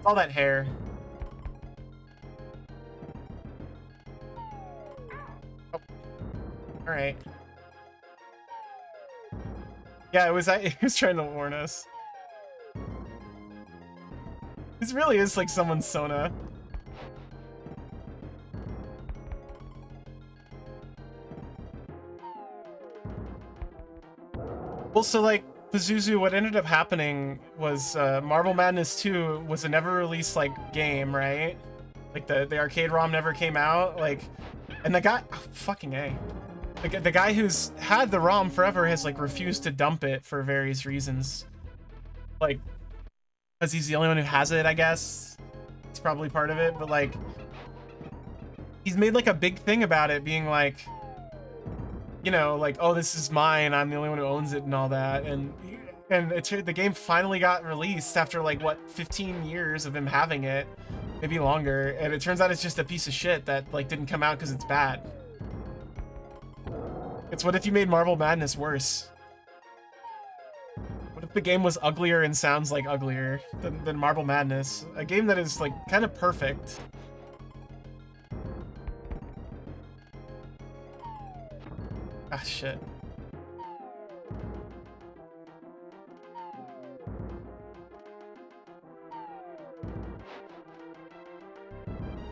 All that hair. All right. Yeah, it was trying to warn us. This really is like someone's Sona. Well, so like Pazuzu, what ended up happening was Marble Madness 2 was a never released like game, right? Like the arcade ROM never came out, like, and the guy, oh, fucking A. The guy who's had the ROM forever has like refused to dump it for various reasons. Like, because he's the only one who has it, I guess. It's probably part of it, but like, he's made like a big thing about it being like, you know, like, oh, this is mine, I'm the only one who owns it and all that. And the game finally got released after like, what, 15 years of him having it, maybe longer. And it turns out it's just a piece of shit that like didn't come out because it's bad. It's what if you made Marble Madness worse? What if the game was uglier and sounds like uglier than Marble Madness? A game that is like kind of perfect. Ah, shit.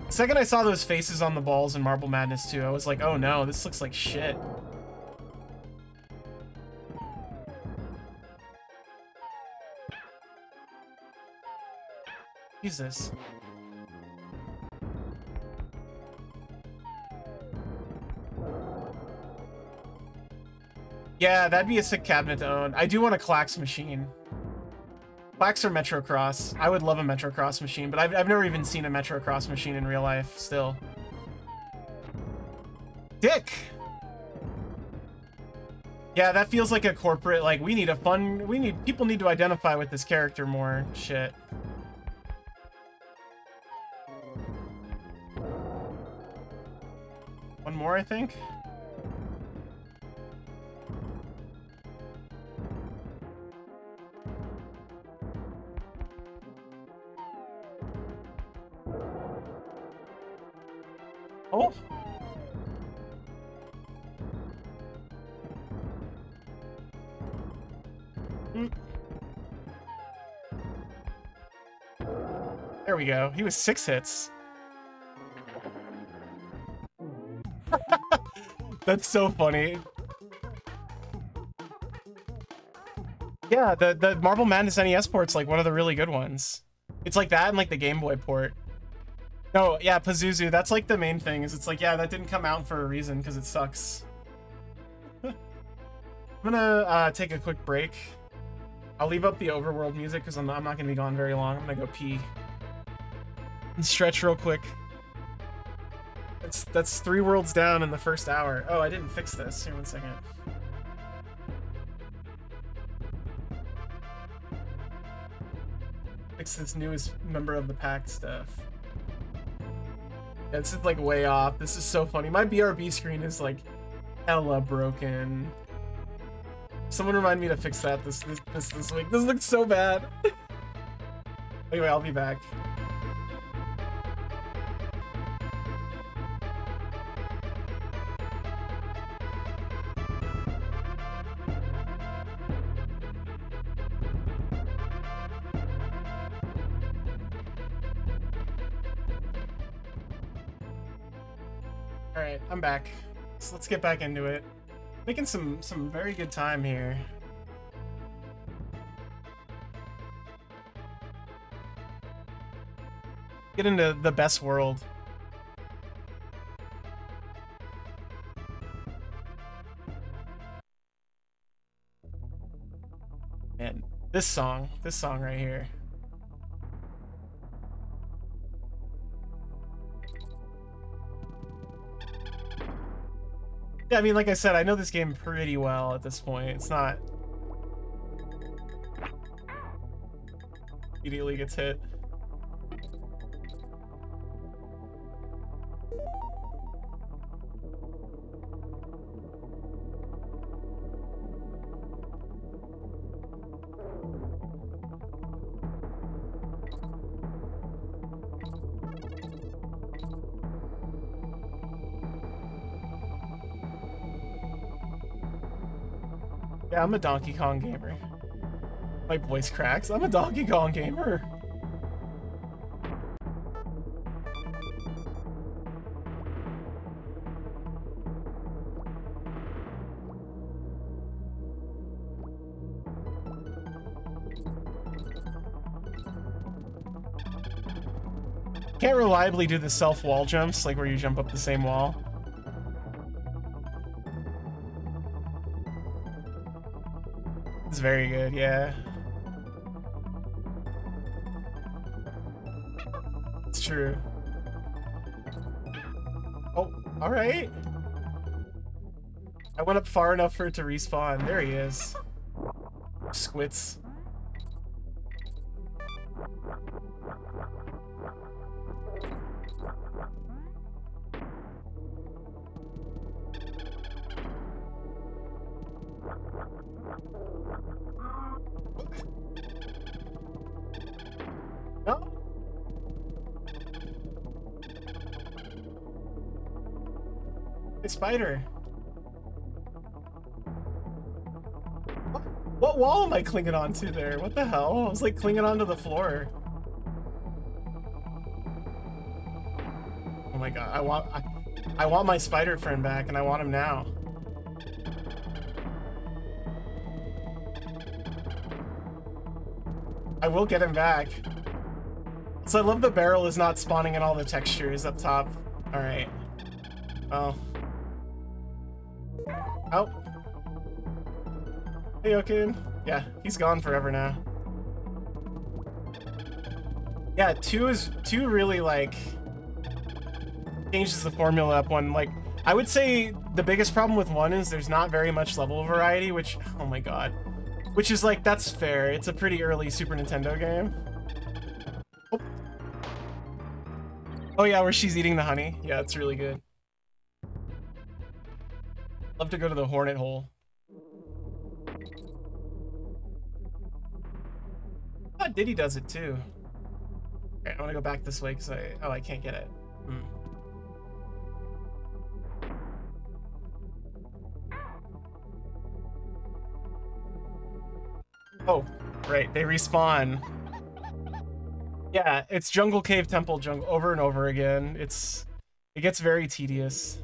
The second I saw those faces on the balls in Marble Madness 2, I was like, oh no, this looks like shit. Jesus. Yeah, that'd be a sick cabinet to own. I do want a Clax machine. Clax or Metrocross. I would love a Metrocross machine, but I've never even seen a Metrocross machine in real life, still. Dick! Yeah, that feels like a corporate, like, people need to identify with this character more. Shit. One more, I think? Oh. There we go. He was 6 hits. That's so funny. Yeah, the Marble Madness NES port's like one of the really good ones. It's like that and like the Game Boy port. No, yeah, Pazuzu, that's like the main thing, is it's like, yeah, that didn't come out for a reason because it sucks. I'm gonna take a quick break. I'll leave up the overworld music because I'm not gonna be gone very long. I'm gonna go pee and stretch real quick. That's 3 worlds down in the first hour. Oh, I didn't fix this. Here, 1 second. Fix this newest member of the pack stuff. Yeah, this is like way off. This is so funny. My BRB screen is like hella broken. Someone remind me to fix that this week. This looks so bad. Anyway, I'll be back. Alright, I'm back. So let's get back into it. Making some very good time here. Get into the best world. And this song right here. Yeah, I mean, like I said, I know this game pretty well at this point. It's not... Immediately gets hit. Yeah, I'm a Donkey Kong gamer. My voice cracks. I'm a Donkey Kong gamer. Can't reliably do the self-wall jumps, like where you jump up the same wall. It's very good, yeah. It's true. Oh, alright. I went up far enough for it to respawn. There he is. Squits. No. Hey, spider. What wall am I clinging onto there? What the hell? I was like clinging onto the floor. Oh my god, I want my spider friend back, and I want him now. I will get him back. So I love the barrel is not spawning in all the textures up top. Alright. Oh. Oh. Hey, Okin. Yeah, he's gone forever now. Yeah, 2 really, like, changes the formula up one. Like, I would say the biggest problem with 1 is there's not very much level variety, which, oh my god. Which is like, that's fair. It's a pretty early Super Nintendo game. Oh, oh yeah, where she's eating the honey. Yeah, it's really good. Love to go to the hornet hole. I thought Diddy does it too. Okay, I want to go back this way because I can't get it. Oh, right, they respawn. Yeah, it's jungle, cave, temple, jungle, over and over again. It gets very tedious.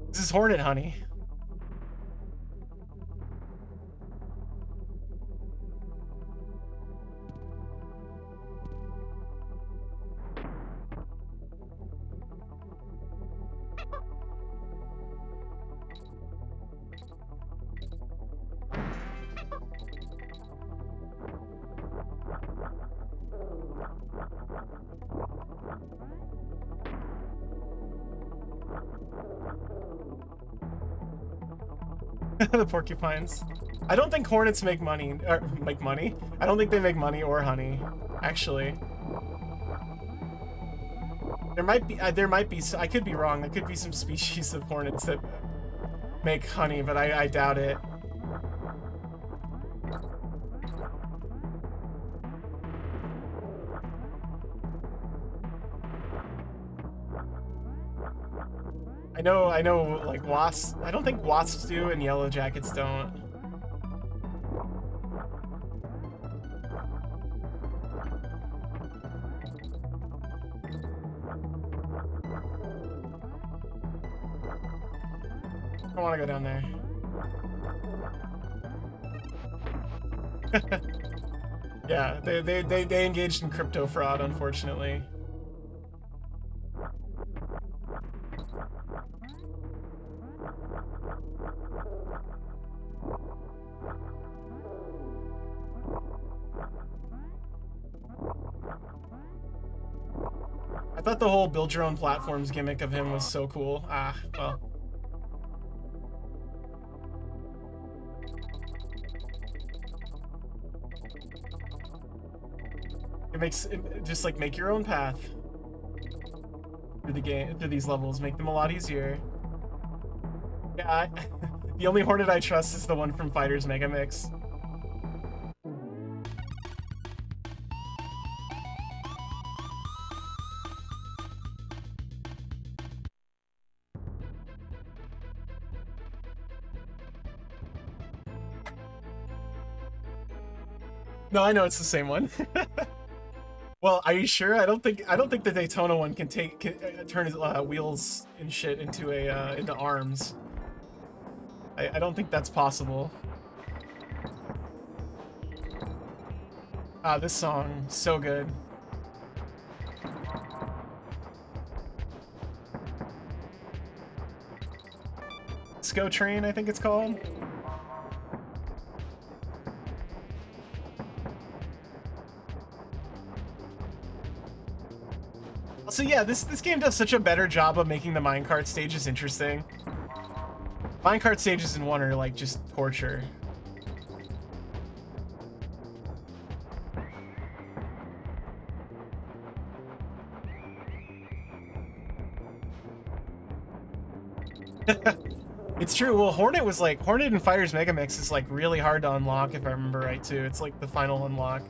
This is hornet honey. The porcupines. I don't think hornets make money, or make money. I don't think they make money or honey, actually. There might be, I could be wrong. There could be some species of hornets that make honey, but I doubt it. I know, like, wasps. I don't think wasps do, and yellow jackets don't. I don't want to go down there. Yeah, they engaged in crypto fraud, unfortunately. I thought the whole build your own platforms gimmick of him was so cool. Ah, well. It makes it just like make your own path through the game, through these levels, make them a lot easier. Yeah, the only hornet I trust is the one from Fighters Mega Mix. No, I know it's the same one. Well, are you sure? I don't think the Daytona one can turn his wheels and shit into into arms. I don't think that's possible. Ah, this song, so good. Disco Train, I think it's called. So yeah, this game does such a better job of making the minecart stages interesting. Minecart stages in 1 are like just torture. It's true. Well, Hornet in Fighters Mega Mix is like really hard to unlock if I remember right too. It's like the final unlock.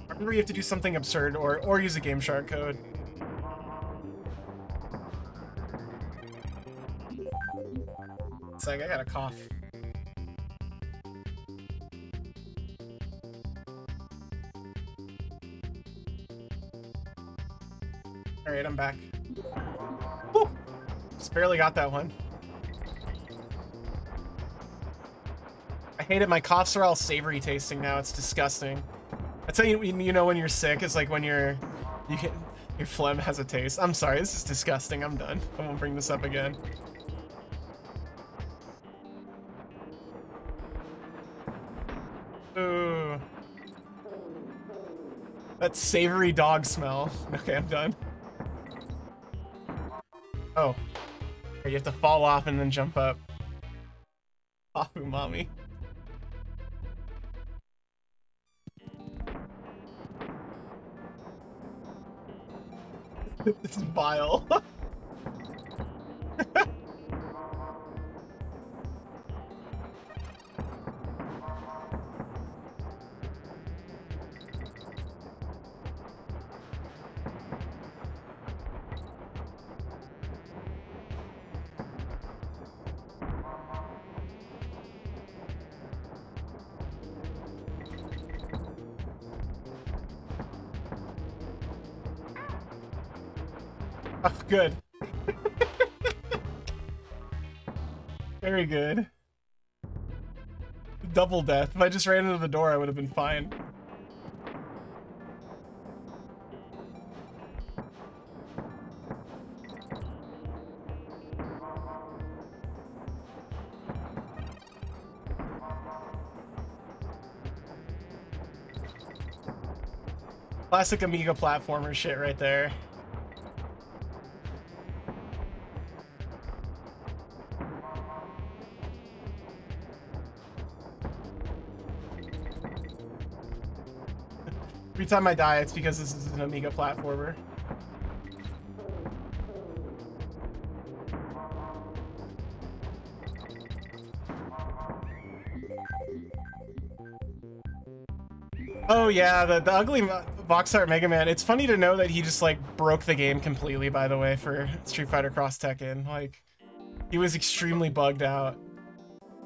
I remember you have to do something absurd or use a Game Shark code. It's like I got a cough. All right, I'm back. Woo! Just barely got that one. I hate it. My coughs are all savory tasting now. It's disgusting. That's how you know when you're sick. It's like when your phlegm has a taste. I'm sorry. This is disgusting. I'm done. I won't bring this up again. Ooh. That savory dog smell. Okay, I'm done. You have to fall off and then jump up. Afu mommy. This is vile. Oh, good. Very good. Double death. If I just ran into the door, I would have been fine. Classic Amiga platformer shit right there. Every time I die, it's because this is an Amiga platformer. Oh yeah, the ugly box art Mega Man. It's funny to know that he just like broke the game completely, by the way, for Street Fighter Cross Tekken. Like, he was extremely bugged out.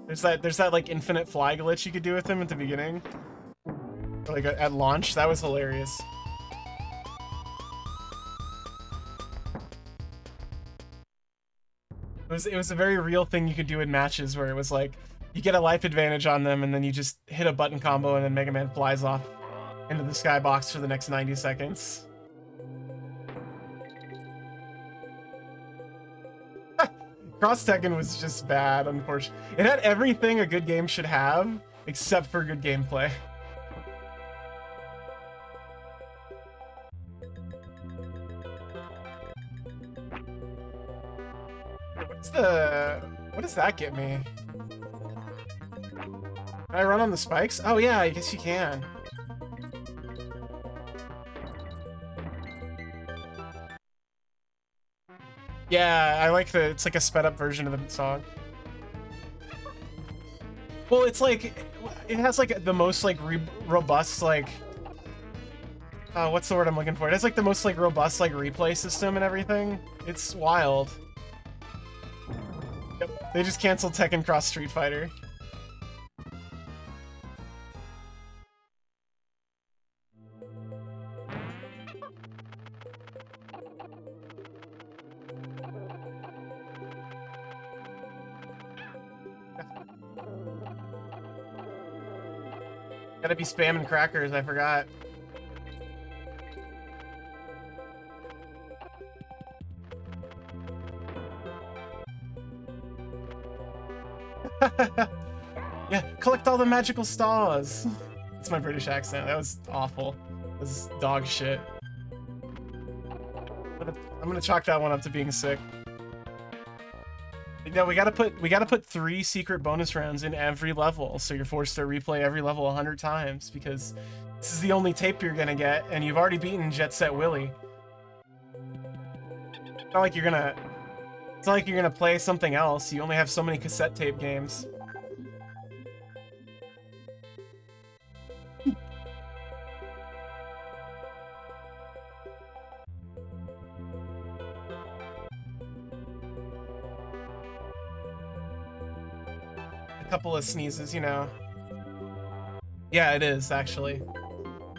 There's that like infinite fly glitch you could do with him at the beginning. Like at launch, that was hilarious. It was a very real thing you could do in matches where it was like you get a life advantage on them and then you just hit a button combo and then Mega Man flies off into the skybox for the next 90 seconds. Cross Tekken was just bad, unfortunately. It had everything a good game should have, except for good gameplay. What does that get me? Can I run on the spikes? Oh yeah, I guess you can. Yeah, I like it's like a sped up version of the song. Well, it's like, it has like the most like robust like, what's the word I'm looking for? It has like the most like robust like replay system and everything. It's wild. Yep, they just canceled Tekken Cross Street Fighter. Gotta be spamming crackers, I forgot. Yeah, collect all the magical stars. That's my British accent. That was awful. This is dog shit. I'm gonna chalk that one up to being sick. You know, we gotta put 3 secret bonus rounds in every level, so you're forced to replay every level 100 times because this is the only tape you're gonna get, and you've already beaten Jet Set Willie. It's not like you're gonna play something else. You only have so many cassette tape games. Couple of sneezes, you know. Yeah, it is, actually.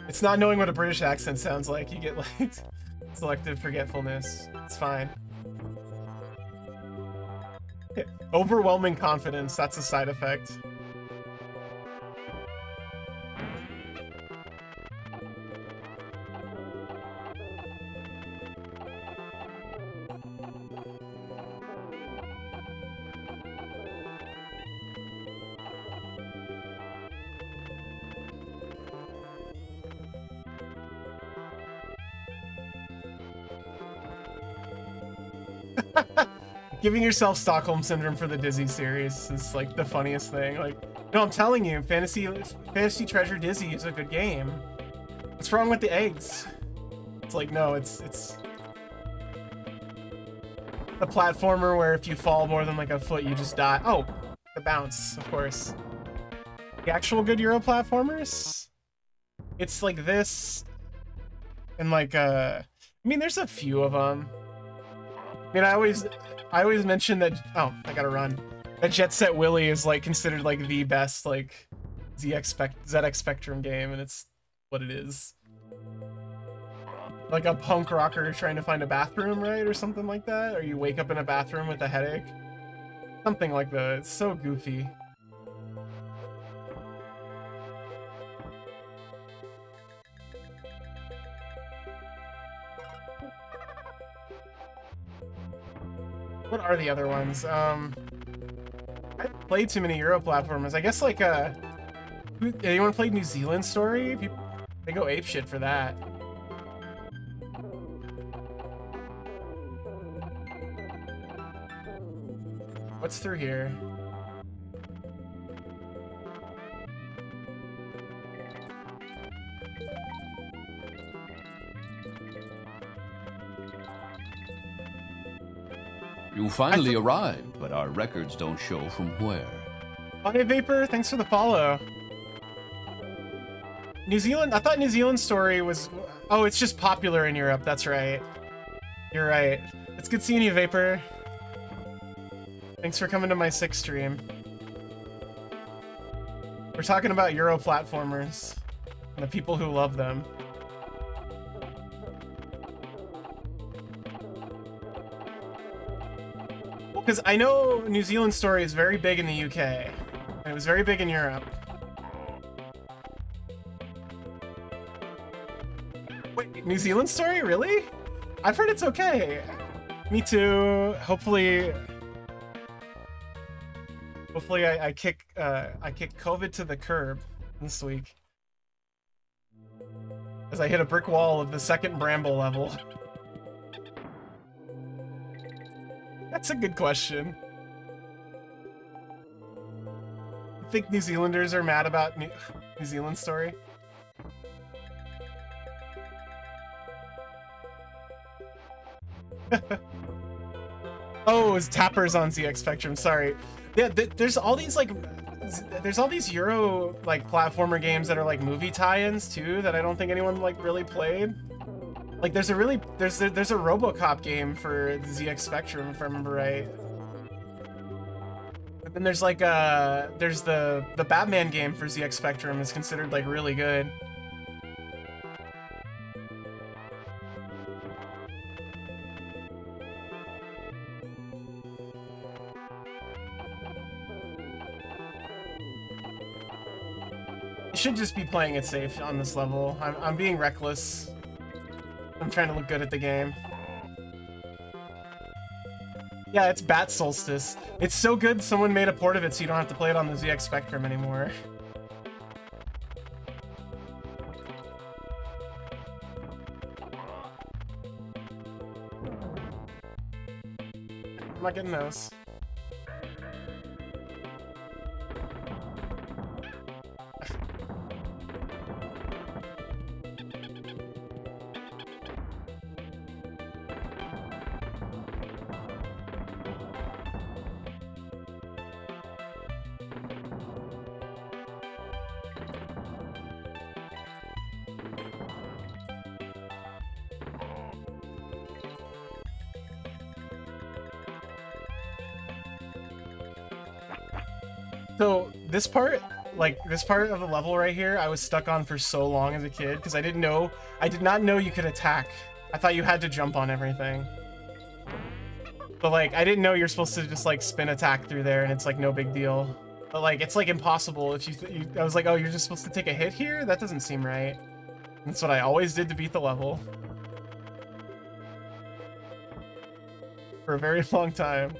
It's not knowing what a British accent sounds like. You get, like, selective forgetfulness. It's fine. Overwhelming confidence, that's a side effect. Giving yourself Stockholm Syndrome for the Dizzy series is like the funniest thing. Like, no, I'm telling you, Fantasy Treasure Dizzy is a good game. What's wrong with the eggs? It's like, no, it's a platformer where if you fall more than like a foot, you just die. Oh, the bounce, of course. The actual good Euro platformers? It's like this, and like, I mean, there's a few of them. I mean, I always mention that, oh, I gotta run. That Jet Set Willy is like considered like the best like ZX Spectrum game, and it's what it is. Like a punk rocker trying to find a bathroom, right? Or something like that? Or you wake up in a bathroom with a headache? Something like that. It's so goofy. What are the other ones? I played too many Euro platformers. I guess like anyone played New Zealand Story? They go apeshit for that. What's through here? You finally arrived, but our records don't show from where. Body Vapor, thanks for the follow. New Zealand, I thought New Zealand Story was... Oh, it's just popular in Europe, that's right. You're right. It's good seeing you, Vapor. Thanks for coming to my 6th stream. We're talking about Euro platformers and the people who love them. Because I know New Zealand Story is very big in the UK, and it was very big in Europe. Wait, New Zealand Story? Really? I've heard it's okay. Me too. Hopefully I kick COVID to the curb this week. As I hit a brick wall of the 2nd Bramble level. That's a good question. You think New Zealanders are mad about New Zealand Story? Oh, it was Tappers on ZX Spectrum, sorry. Yeah, there's all these like... There's all these Euro like platformer games that are like movie tie-ins too that I don't think anyone like really played. Like there's a RoboCop game for the ZX Spectrum if I remember right. But then there's like there's the Batman game for ZX Spectrum is considered like really good. You should just be playing it safe on this level. I'm being reckless. I'm trying to look good at the game. Yeah, it's Bat Solstice. It's so good someone made a port of it so you don't have to play it on the ZX Spectrum anymore. I'm not getting those. So this part of the level right here, I was stuck on for so long as a kid because I did not know you could attack. I thought you had to jump on everything. But like, I didn't know you're supposed to just like spin attack through there and it's like no big deal. But like, it's like impossible if I was like, oh, you're just supposed to take a hit here? That doesn't seem right. That's what I always did to beat the level. For a very long time.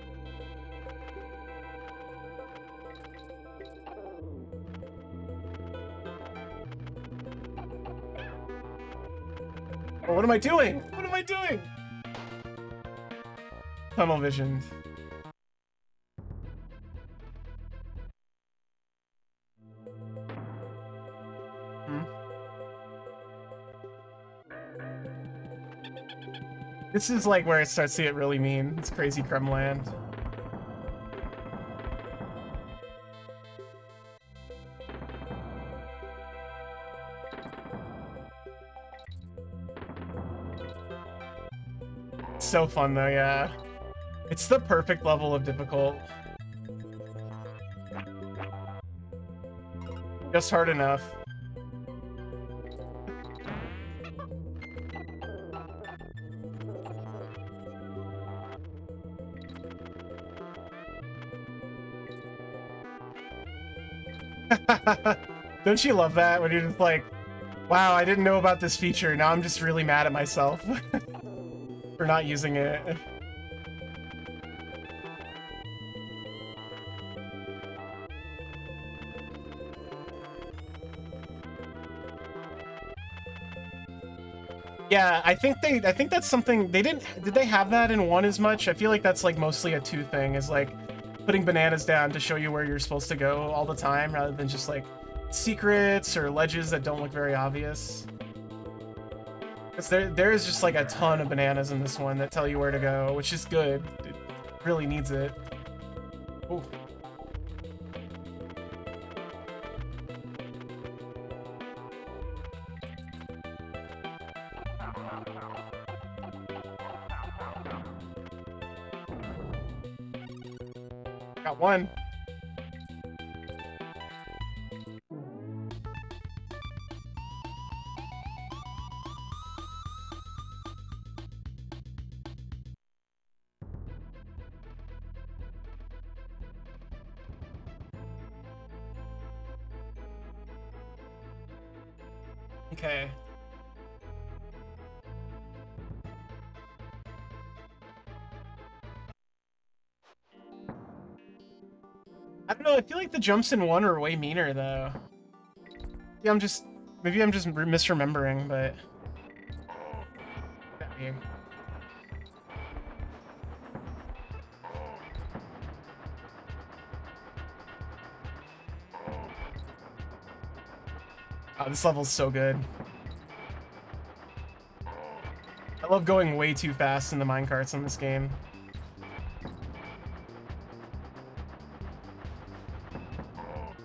Oh, what am I doing? What am I doing? Tunnel vision. This is like where it starts to get really mean. It's crazy Kremland. It's so fun though, yeah. It's the perfect level of difficult. Just hard enough. Don't you love that when you're just like, wow, I didn't know about this feature. Now I'm just really mad at myself for not using it. Yeah, I think that's something they did they have that in 1 as much? I feel like that's like mostly a 2 thing, is like putting bananas down to show you where you're supposed to go all the time rather than just like secrets or ledges that don't look very obvious. Because there is just like a ton of bananas in this one that tell you where to go, which is good. It really needs it. Ooh. Got one. Okay. I don't know, I feel like the jumps in 1 are way meaner, though. Yeah, maybe I'm just misremembering, but... Get out of here. Oh, this level's so good. I love going way too fast in the minecarts in this game.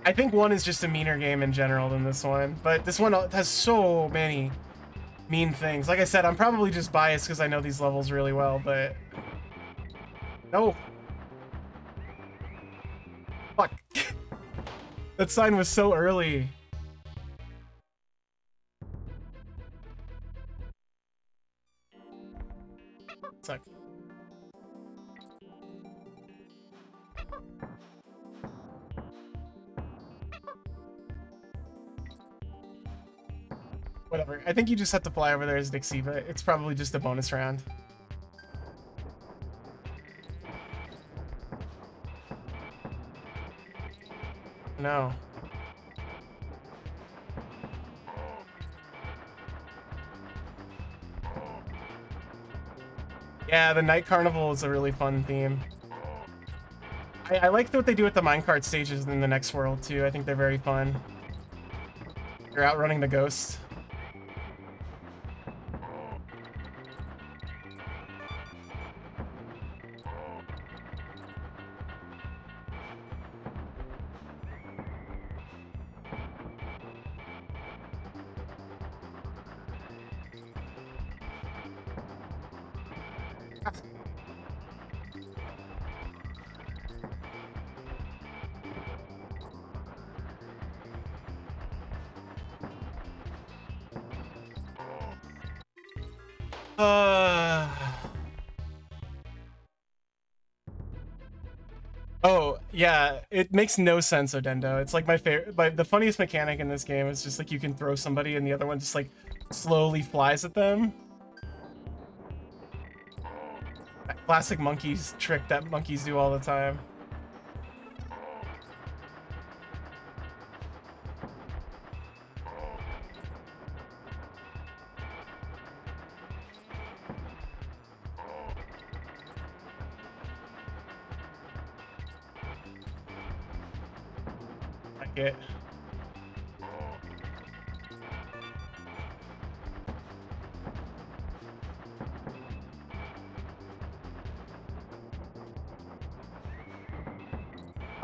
I think 1 is just a meaner game in general than this one, but this one has so many mean things. Like I said, I'm probably just biased because I know these levels really well, but... No! Fuck. That sign was so early. Suck. Whatever. I think you just have to fly over there as Dixie, but it's probably just a bonus round. No. Yeah, the Night Carnival is a really fun theme. I like what they do with the minecart stages in the next world, too. I think they're very fun. You're outrunning the ghost. Oh, yeah, it makes no sense, Odendo. It's like my favorite, the funniest mechanic in this game is just like you can throw somebody and the other one just like slowly flies at them. That classic monkeys trick that monkeys do all the time. It.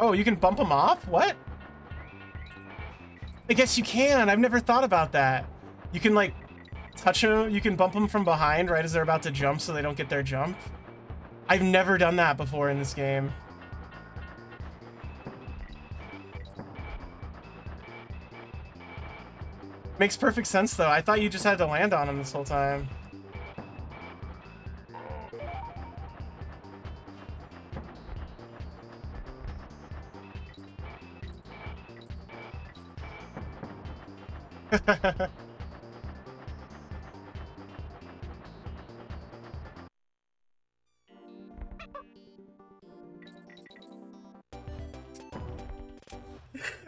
Oh, you can bump them off? What? I guess you can. I've never thought about that. You can, like, touch them. You can bump them from behind right as they're about to jump so they don't get their jump. I've never done that before in this game. Makes perfect sense, though. I thought you just had to land on them this whole time.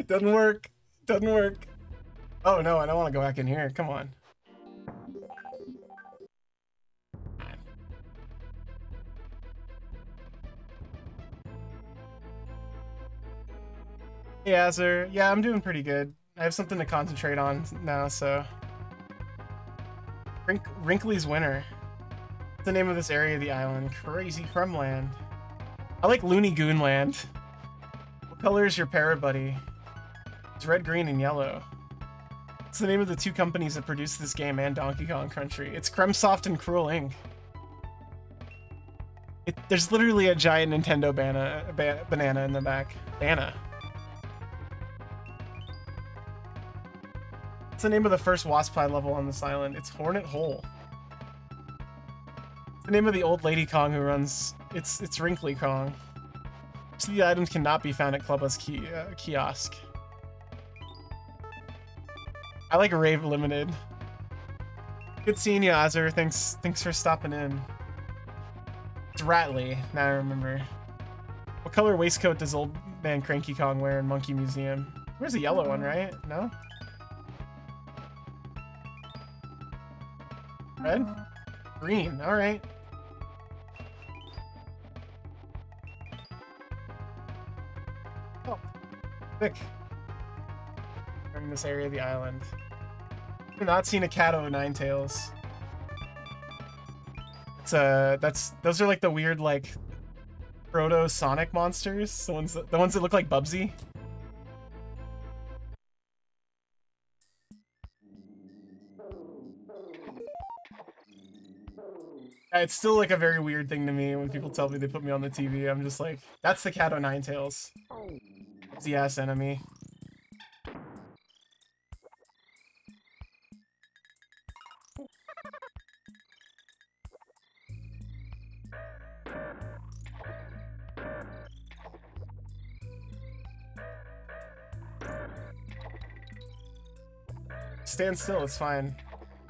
Doesn't work. Doesn't work. Oh no, I don't want to go back in here. Come on. Yeah, sir. Yeah, I'm doing pretty good. I have something to concentrate on now, so. Wrinkly's Winter. What's the name of this area of the island? Crazy Crumland. I like Looney Goonland. What color is your parrot buddy? It's red, green, and yellow. What's the name of the two companies that produce this game and Donkey Kong Country? It's Crumsoft and Cruel Inc. There's literally a giant Nintendo banana in the back. Banana. What's the name of the first Wasp Pie level on this island? It's Hornet Hole. What's the name of the old lady Kong who runs... It's Wrinkly Kong. Most of the items cannot be found at Clubba's kiosk. I like Rave Limited. Good seeing you, Azur. Thanks for stopping in. It's Ratley. Now I remember. What color waistcoat does old man Cranky Kong wear in Monkey Museum? Where's the yellow one, right? No? Red? Green. All right. Oh, thick. In this area of the island. I've not seen a cat o' nine tails. It's those are like the weird like proto Sonic monsters, the ones that look like Bubsy. It's still like a very weird thing to me when people tell me they put me on the TV. I'm just like, that's the cat o' nine tails. Bubsy ass enemy. Stand still, it's fine.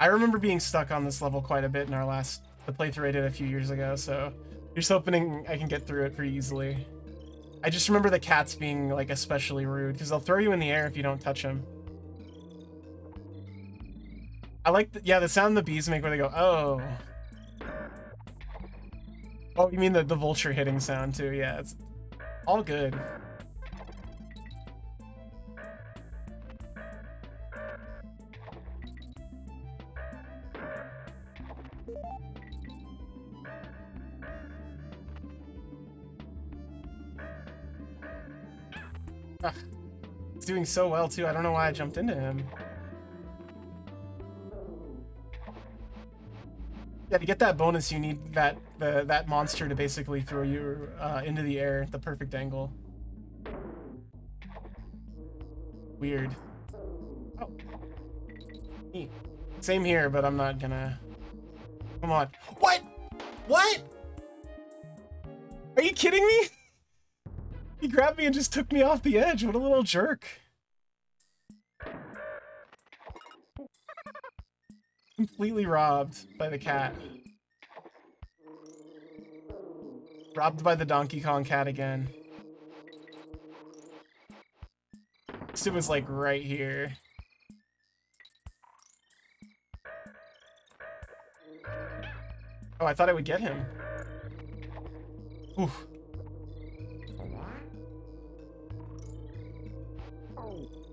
I remember being stuck on this level quite a bit in the playthrough I did a few years ago, so here's hoping I can get through it pretty easily. I just remember the cats being like especially rude, because they'll throw you in the air if you don't touch them. I like the sound the bees make where they go, oh. Oh, you mean the vulture hitting sound too, yeah, it's all good. Ugh. He's doing so well too. I don't know why I jumped into him. Yeah, to get that bonus, you need that monster to basically throw you into the air at the perfect angle. Weird. Oh. Neat. Same here, but I'm not gonna. Come on. What? What? Are you kidding me? He grabbed me and just took me off the edge. What a little jerk. Completely robbed by the cat. Robbed by the Donkey Kong cat again. It was like right here. Oh, I thought I would get him. Oof.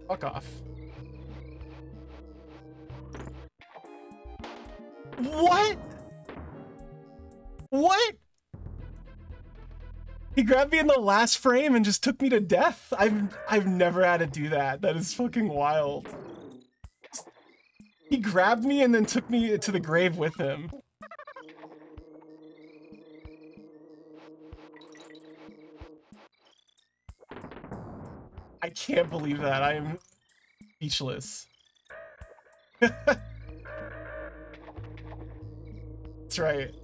Fuck off. What? What? He grabbed me in the last frame and just took me to death. I've never had to do that. That is fucking wild. He grabbed me and then took me to the grave with him. I can't believe that. I am speechless. That's right.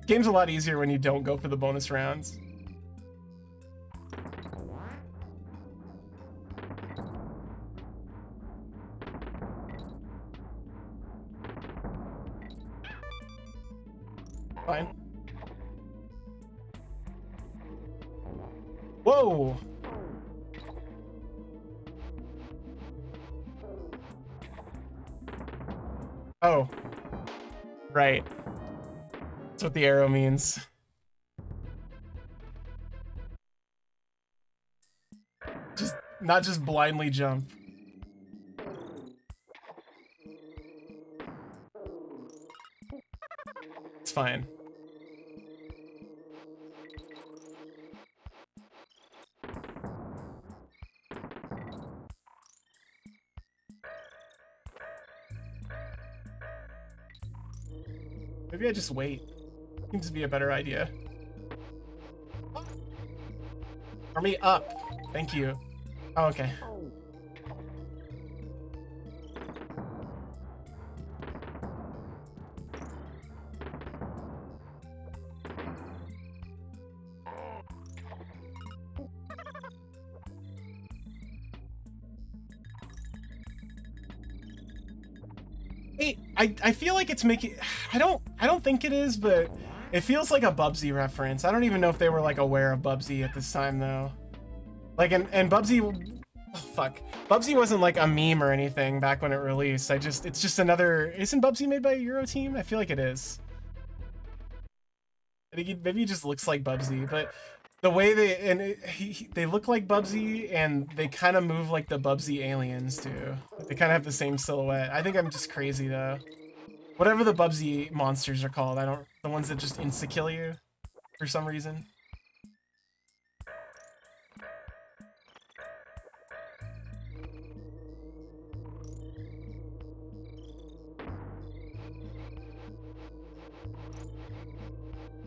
Game's a lot easier when you don't go for the bonus rounds. Fine. Whoa! Oh. Right. That's what the arrow means. Not just blindly jump. It's fine. Maybe I just wait. Seems to be a better idea. Or me up. Thank you. Oh, okay. Hey, I feel like it's making... I don't think it is, but it feels like a Bubsy reference. I don't even know if they were like aware of Bubsy at this time though. Like, and Bubsy... Oh, fuck. Bubsy wasn't like a meme or anything back when it released. It's just another... Isn't Bubsy made by a Euro team? I feel like it is. I think maybe he just looks like Bubsy, but the way they look like Bubsy and they kind of move like the Bubsy aliens too. They kind of have the same silhouette. I think I'm just crazy though. Whatever the Bubsy monsters are called, the ones that just insta-kill you for some reason.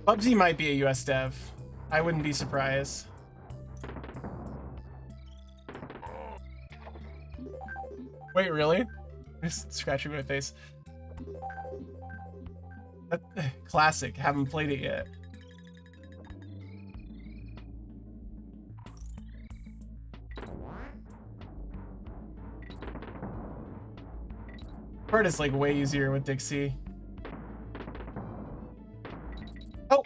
Bubsy might be a US dev. I wouldn't be surprised. Wait, really? Just scratching my face. Classic. Haven't played it yet. Part is like way easier with DKC. Oh,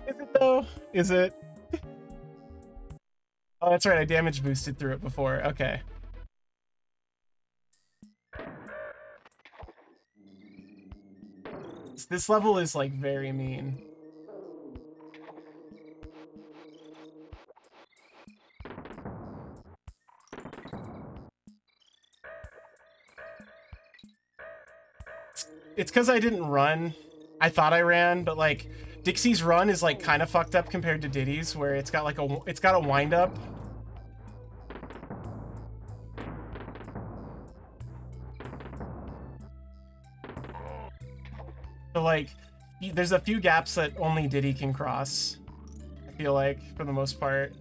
is it though? Is it? Oh, that's right. I damage boosted through it before. Okay. This level is like very mean. It's because I didn't run. I thought I ran, but like DKC's run is like kind of fucked up compared to Diddy's, where it's got like a wind up. So like, there's a few gaps that only Diddy can cross, I feel like, for the most part.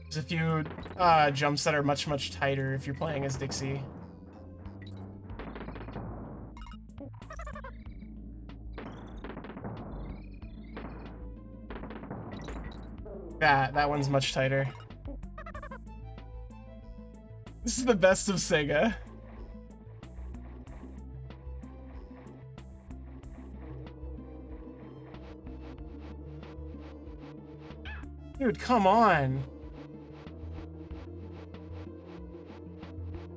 There's a few jumps that are much, much tighter if you're playing as DKC. That one's much tighter. This is the best of Sega. Dude, come on.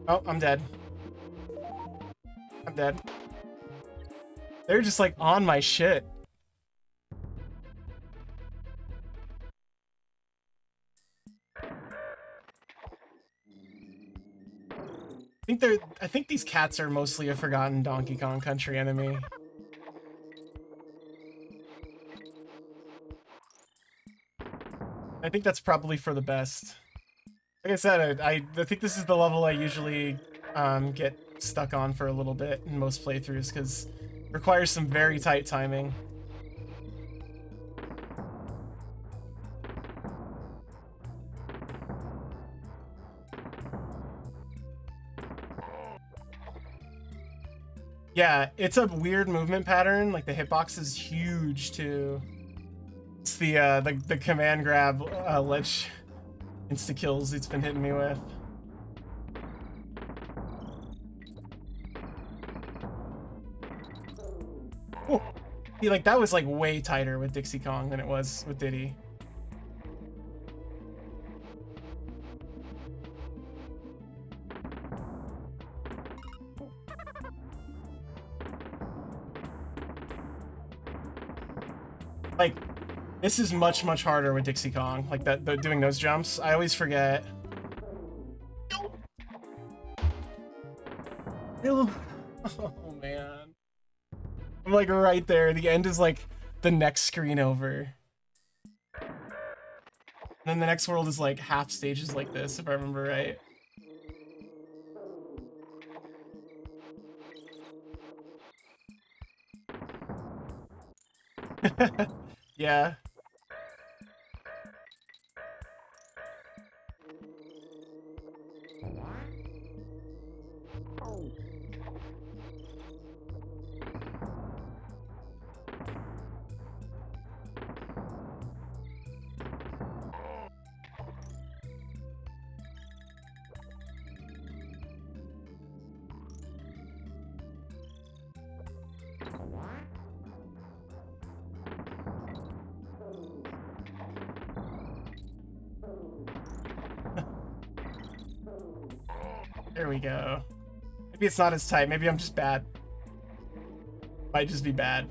Oh, I'm dead. I'm dead. They're just like on my shit. I think these cats are mostly a forgotten Donkey Kong Country enemy. I think that's probably for the best. Like I said, I think this is the level I usually get stuck on for a little bit in most playthroughs because it requires some very tight timing. Yeah, it's a weird movement pattern. Like the hitbox is huge too. It's the command grab ledge insta kills it's been hitting me with. Ooh. See, like that was like way tighter with Dixie Kong than it was with Diddy. Like, this is much harder with Dixie Kong. Like doing those jumps. I always forget. Oh man. I'm like right there. The end is like the next screen over. And then the next world is like half stages like this, if I remember right. Yeah. There we go. Maybe it's not as tight. Maybe I'm just bad. Might just be bad.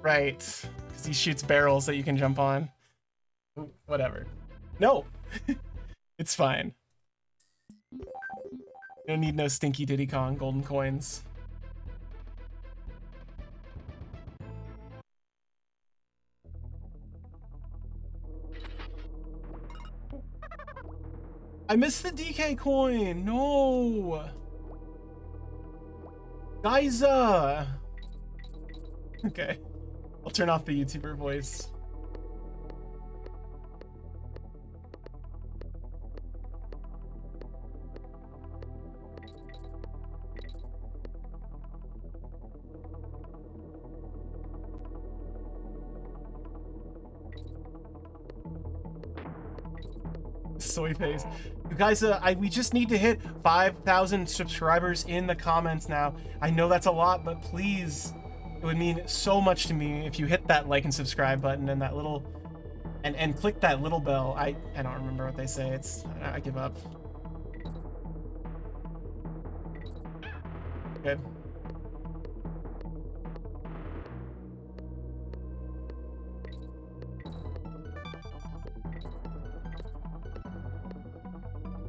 Right. Because he shoots barrels that you can jump on. Ooh, whatever. No! It's fine. You don't need no stinky Diddy Kong golden coins. I missed the DK coin! No! Guys, okay. I'll turn off the YouTuber voice. Soy face. You guys, we just need to hit 5,000 subscribers in the comments now. I know that's a lot, but please, it would mean so much to me if you hit that like and subscribe button and that little, and click that little bell. I don't remember what they say. I give up. Good.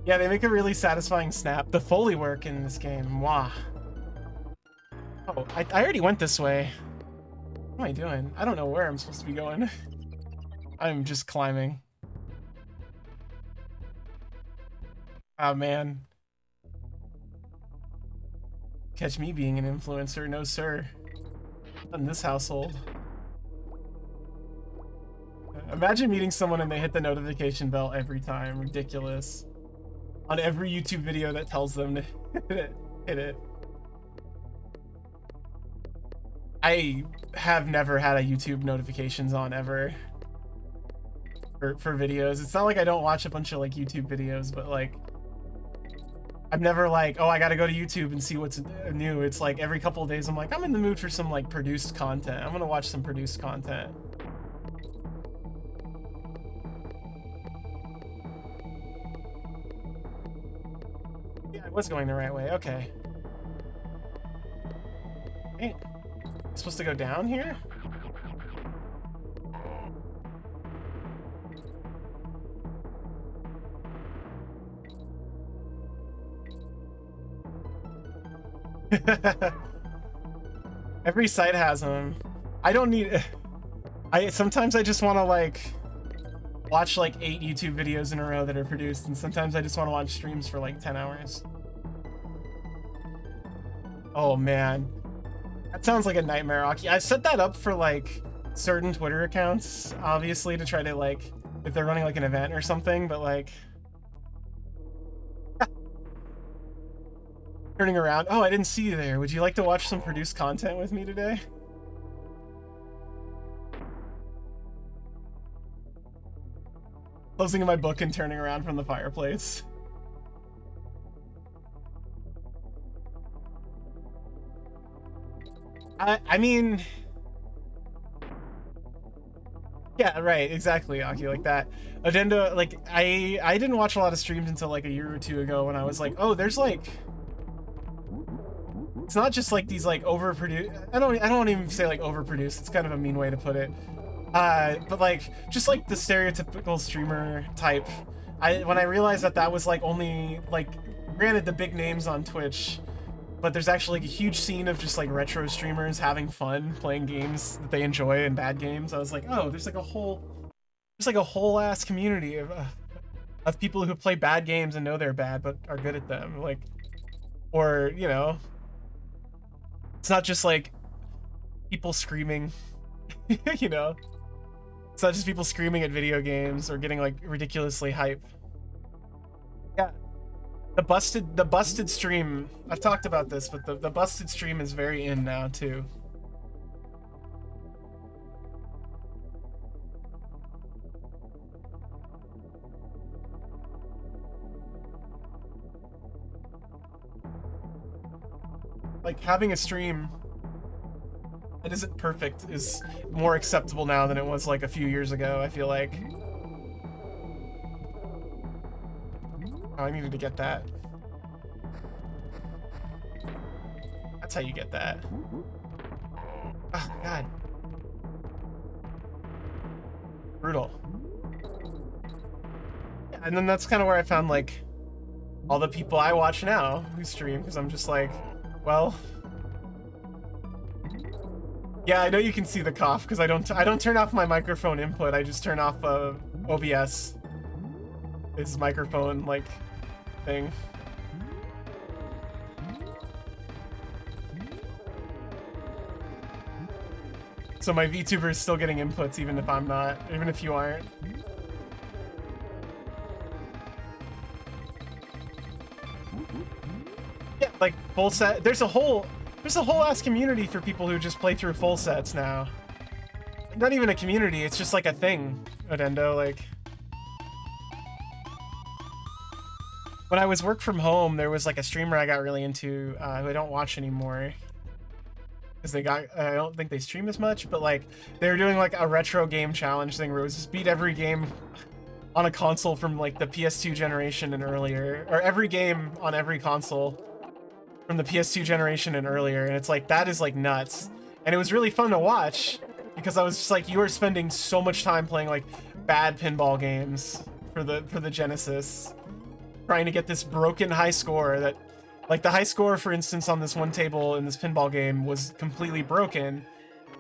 Yeah, they make a really satisfying snap. The Foley work in this game, wow. Oh, I already went this way. What am I doing? I don't know where I'm supposed to be going. I'm just climbing. Oh, man. Catch me being an influencer, no sir. Not in this household. Imagine meeting someone and they hit the notification bell every time. Ridiculous. On every YouTube video that tells them to hit it. I have never had a YouTube notifications on ever for videos. It's not like I don't watch a bunch of like YouTube videos, but like I'm never like, oh, I gotta go to YouTube and see what's new. It's like every couple of days I'm like, I'm in the mood for some like produced content. I'm gonna watch some produced content. Yeah, I was going the right way. Okay. Hey, supposed to go down here? Every site has them. I don't need... sometimes I just want to, like, watch, like, 8 YouTube videos in a row that are produced, and sometimes I just want to watch streams for, like, 10 hours. Oh, man. That sounds like a nightmare, Aki. I set that up for, like, certain Twitter accounts, obviously, to try to, like, if they're running, like, an event or something, but, like... Turning around. Oh, I didn't see you there. Would you like to watch some produced content with me today? Closing my book and turning around from the fireplace. I mean... Yeah, right, exactly, Aki, like that. Addenda, like, I didn't watch a lot of streams until, like, a year or two ago when I was like, oh, there's, like... It's not just like these like overproduced. I don't even say like overproduced. It's kind of a mean way to put it. But like just like the stereotypical streamer type. When I realized that was like only like, granted the big names on Twitch, but there's actually like a huge scene of just like retro streamers having fun playing games that they enjoy and bad games. I was like, oh, there's like a whole ass community of people who play bad games and know they're bad but are good at them. Like, or you know. It's not just like people screaming, you know? It's not just people screaming at video games or getting like ridiculously hype. Yeah. The busted stream, I've talked about this, but the busted stream is very in now too. Like, having a stream that isn't perfect is more acceptable now than it was, like, a few years ago, I feel like. Oh, I needed to get that. That's how you get that. Oh, God. Brutal. Yeah, and then that's kind of where I found, like, all the people I watch now who stream, because I'm just like... Well, yeah, I know you can see the cough because I don't turn off my microphone input. I just turn off OBS. This microphone like thing. So my VTuber is still getting inputs even if I'm not, even if you aren't. Yeah, like full set. There's a whole ass community for people who just play through full sets now. Not even a community, it's just like a thing, Odendo, like. When I was work from home, there was like a streamer I got really into, who I don't watch anymore. Because I don't think they stream as much, but like, they were doing like a retro game challenge thing where it was just beat every game on a console from like the PS2 generation and earlier, or every game on every console from the PS2 generation and earlier, and it's like, that is like nuts. And it was really fun to watch, because I was just like, you are spending so much time playing like bad pinball games for the Genesis, trying to get this broken high score that, like the high score for instance on this one table in this pinball game was completely broken,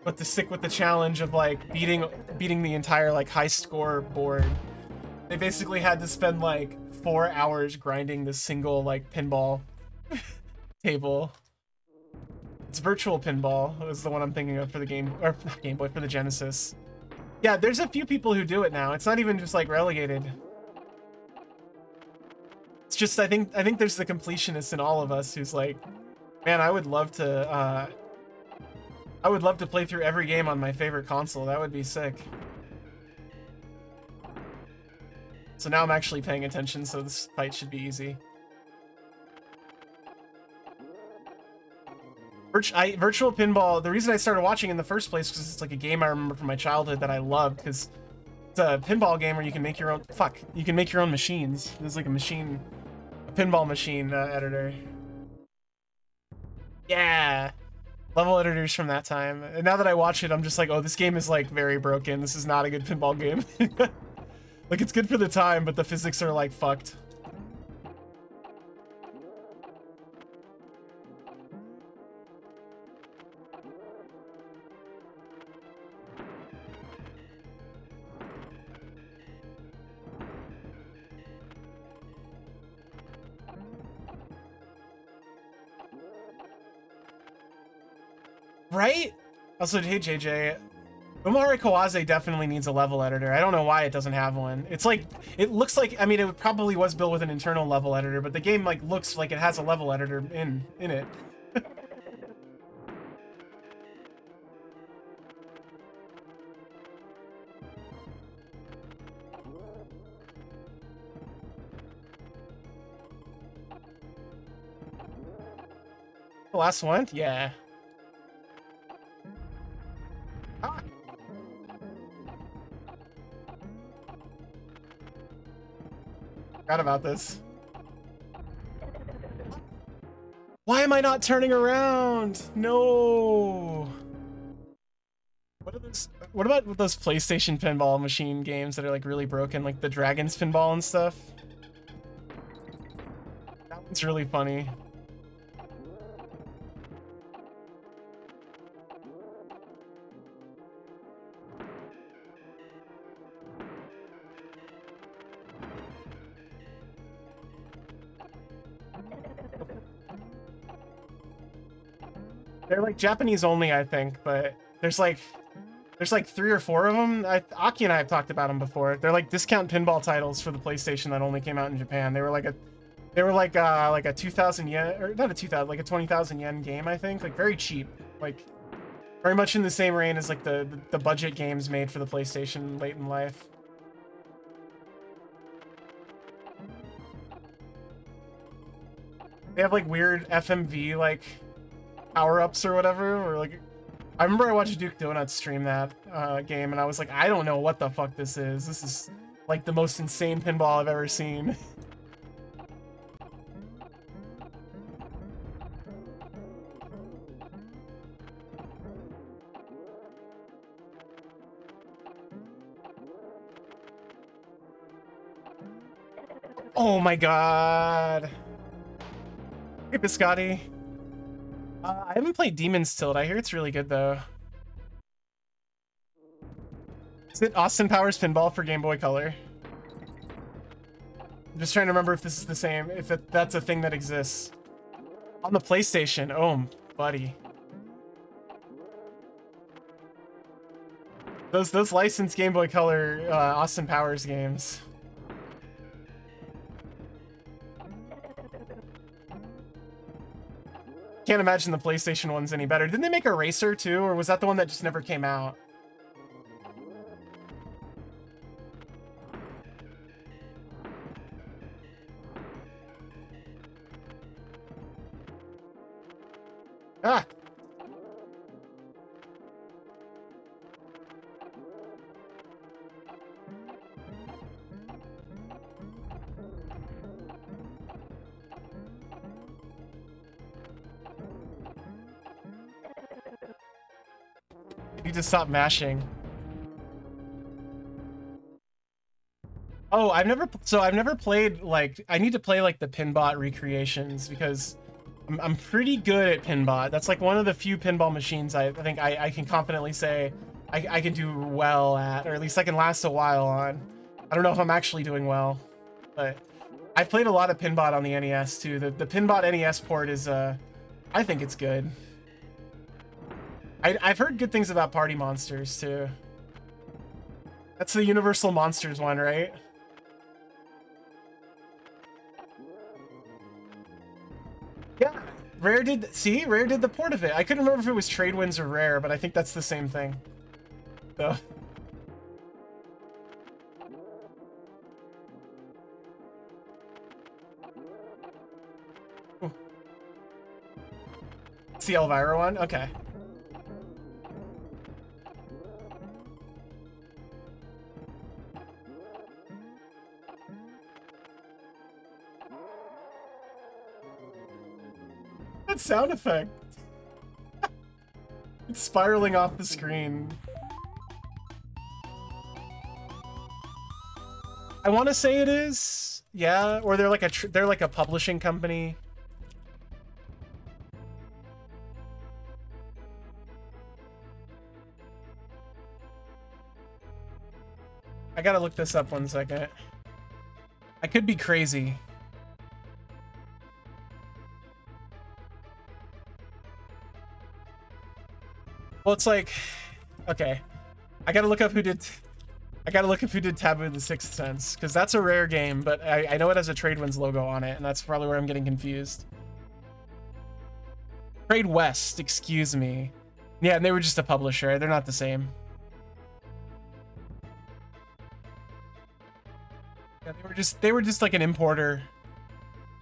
but to stick with the challenge of like beating the entire like high score board, they basically had to spend like 4 hours grinding this single like pinball table. It's virtual pinball was the one I'm thinking of for the game, or not Game Boy, for the Genesis. Yeah, there's a few people who do it now. It's not even just like relegated. It's just I think there's the completionist in all of us who's like, man, I would love to play through every game on my favorite console. That would be sick. So now I'm actually paying attention, so this fight should be easy. Virtual pinball, the reason I started watching in the first place because it's like a game I remember from my childhood that I loved, because it's a pinball game where you can make your own machines. There's like a pinball machine editor. Yeah. Level editors from that time. And now that I watch it, I'm just like, oh, this game is like very broken. This is not a good pinball game. Like, it's good for the time, but the physics are like fucked. Right? Also, hey JJ, Umari Kawase definitely needs a level editor. I don't know why it doesn't have one. It's like, it looks like, I mean, it probably was built with an internal level editor, but the game like looks like it has a level editor in it. The last one? Yeah. Ah. Forgot about this. Why am I not turning around? No. What are those? What about those PlayStation pinball machine games that are like really broken, like the Dragon's Pinball and stuff? That one's really funny. They're like Japanese only, I think, but there's like 3 or 4 of them. Aki and I have talked about them before. They're like discount pinball titles for the PlayStation that only came out in Japan. They were like a 2,000 yen, or not a 2,000, like a 20,000 yen game, I think. Like very cheap, like very much in the same reign as like the budget games made for the PlayStation late in life. They have like weird FMV like power-ups or whatever, or like I remember I watched Duke Donuts stream that game and I was like, I don't know what the fuck this is. This is like the most insane pinball I've ever seen. Oh my god. Hey Biscotti. I haven't played Demon's Tilt. I hear it's really good though. Is it Austin Powers Pinball for Game Boy Color? I'm just trying to remember if this is the same, if that's a thing that exists. On the PlayStation. Oh, buddy. Those licensed Game Boy Color Austin Powers games. Can't imagine the PlayStation one's any better. Didn't they make a Racer too, or was that the one that just never came out? Ah! You just stop mashing. Oh, I've never played, like, I need to play like the Pinbot recreations because I'm pretty good at Pinbot. That's like one of the few pinball machines I think I can confidently say I can do well at, or at least I can last a while on. I don't know if I'm actually doing well, but I've played a lot of Pinbot on the NES too. The Pinbot NES port is, I think it's good. I've heard good things about Party Monsters too. That's the Universal Monsters one, right? Yeah, Rare did the port of it. I couldn't remember if it was Tradewinds or Rare, but I think that's the same thing. So. Ooh. It's the Elvira one? Okay. That sound effect. It's spiraling off the screen. I want to say it is. Yeah, or they're like a publishing company. I gotta look this up 1 second. I could be crazy. Well, it's like, okay, I gotta look up who did Taboo the Sixth Sense, because that's a rare game, but I know it has a Tradewinds logo on it, and that's probably where I'm getting confused. Trade West, excuse me. Yeah, and they were just a publisher. They're not the same. Yeah, they were just like an importer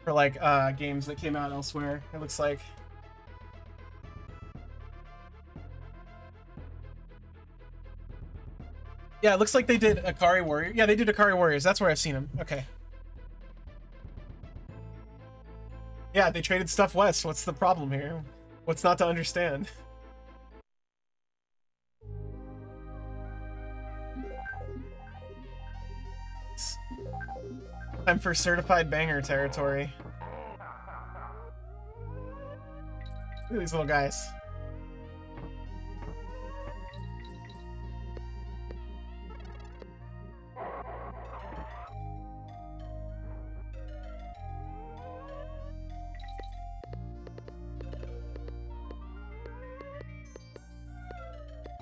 for like games that came out elsewhere. It looks like. Yeah, it looks like they did Akari Warrior. Yeah, they did Akari Warriors. That's where I've seen them. Okay. Yeah, they traded stuff west. What's the problem here? What's not to understand? Time for certified banger territory. Look at these little guys.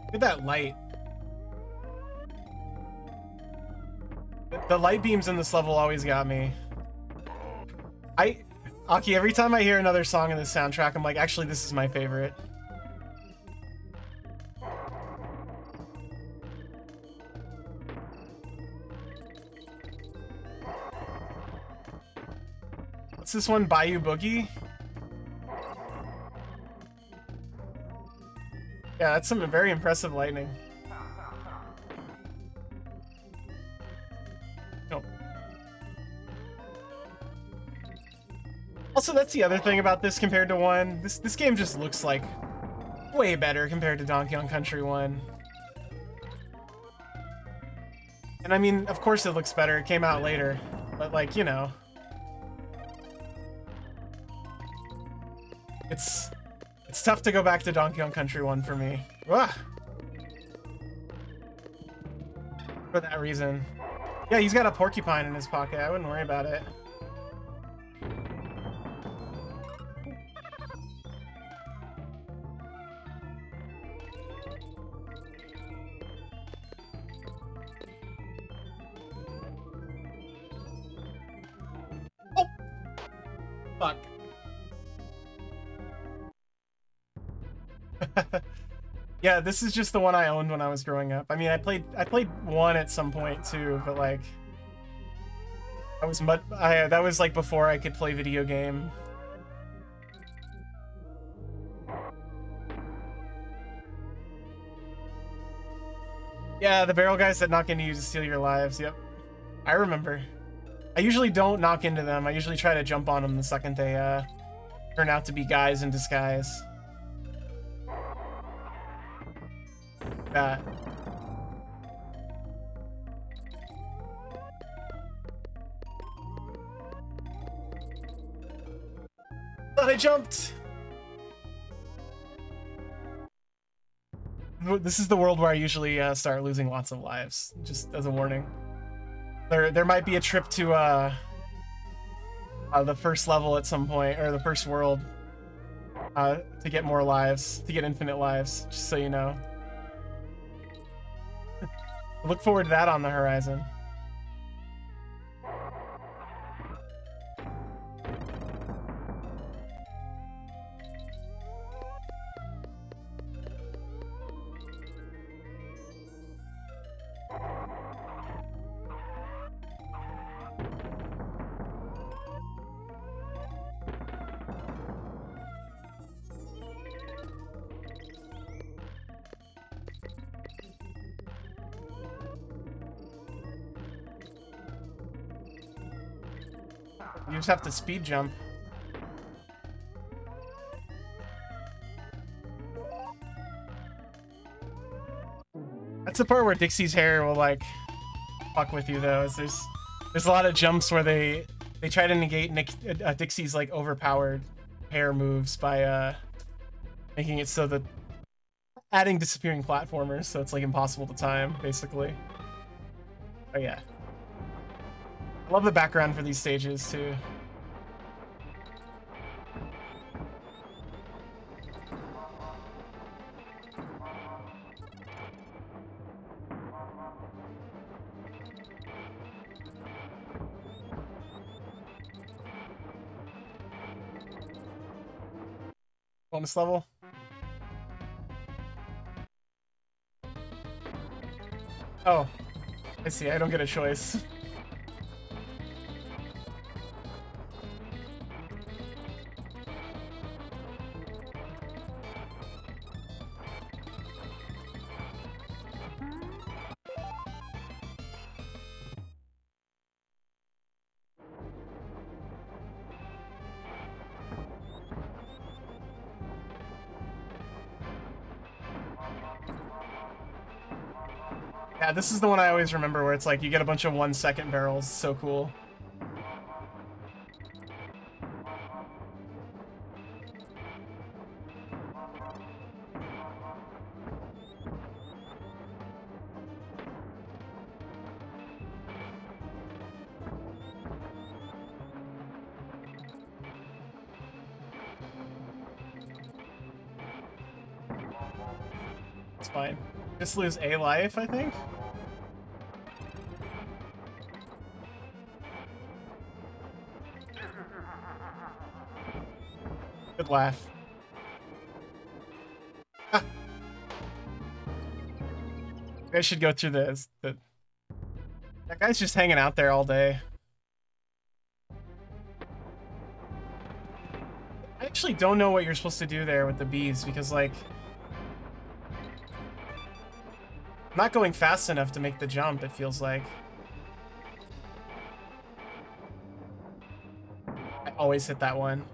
Look at that light. The light beams in this level always got me. Aki, every time I hear another song in this soundtrack, I'm like, actually, this is my favorite. What's this one, Bayou Boogie? Yeah, that's some very impressive lightning. Oh. Also, that's the other thing about this compared to 1. This game just looks like way better compared to Donkey Kong Country 1. And I mean, of course it looks better. It came out later. But like, you know. It's tough to go back to Donkey Kong Country 1 for me. Ah! For that reason. Yeah, he's got a porcupine in his pocket. I wouldn't worry about it. Oh! Fuck. Yeah, this is just the one I owned when I was growing up. I mean, I played 1 at some point too, but like that was like before I could play video game. Yeah, the barrel guys that knock into you to steal your lives. Yep, I remember. I usually don't knock into them. I usually try to jump on them the second they turn out to be guys in disguise. That. Thought I jumped. This is the world where I usually start losing lots of lives, just as a warning. There might be a trip to the first level at some point, or the first world, to get more lives, to get infinite lives, just so you know. Look forward to that on the horizon. You just have to speed jump. That's the part where Dixie's hair will like fuck with you though. Is there's a lot of jumps where they try to negate Dixie's like overpowered hair moves by making it so that adding disappearing platformers, so it's like impossible to time basically. Oh yeah. I love the background for these stages too. Bonus level. Oh, I see. I don't get a choice. Yeah, this is the one I always remember where it's like you get a bunch of 1 second barrels. So cool. It's fine. Just lose a life, I think. Good laugh. Ah. I should go through this. That guy's just hanging out there all day. I actually don't know what you're supposed to do there with the bees because, like, I'm not going fast enough to make the jump, it feels like. I always hit that one.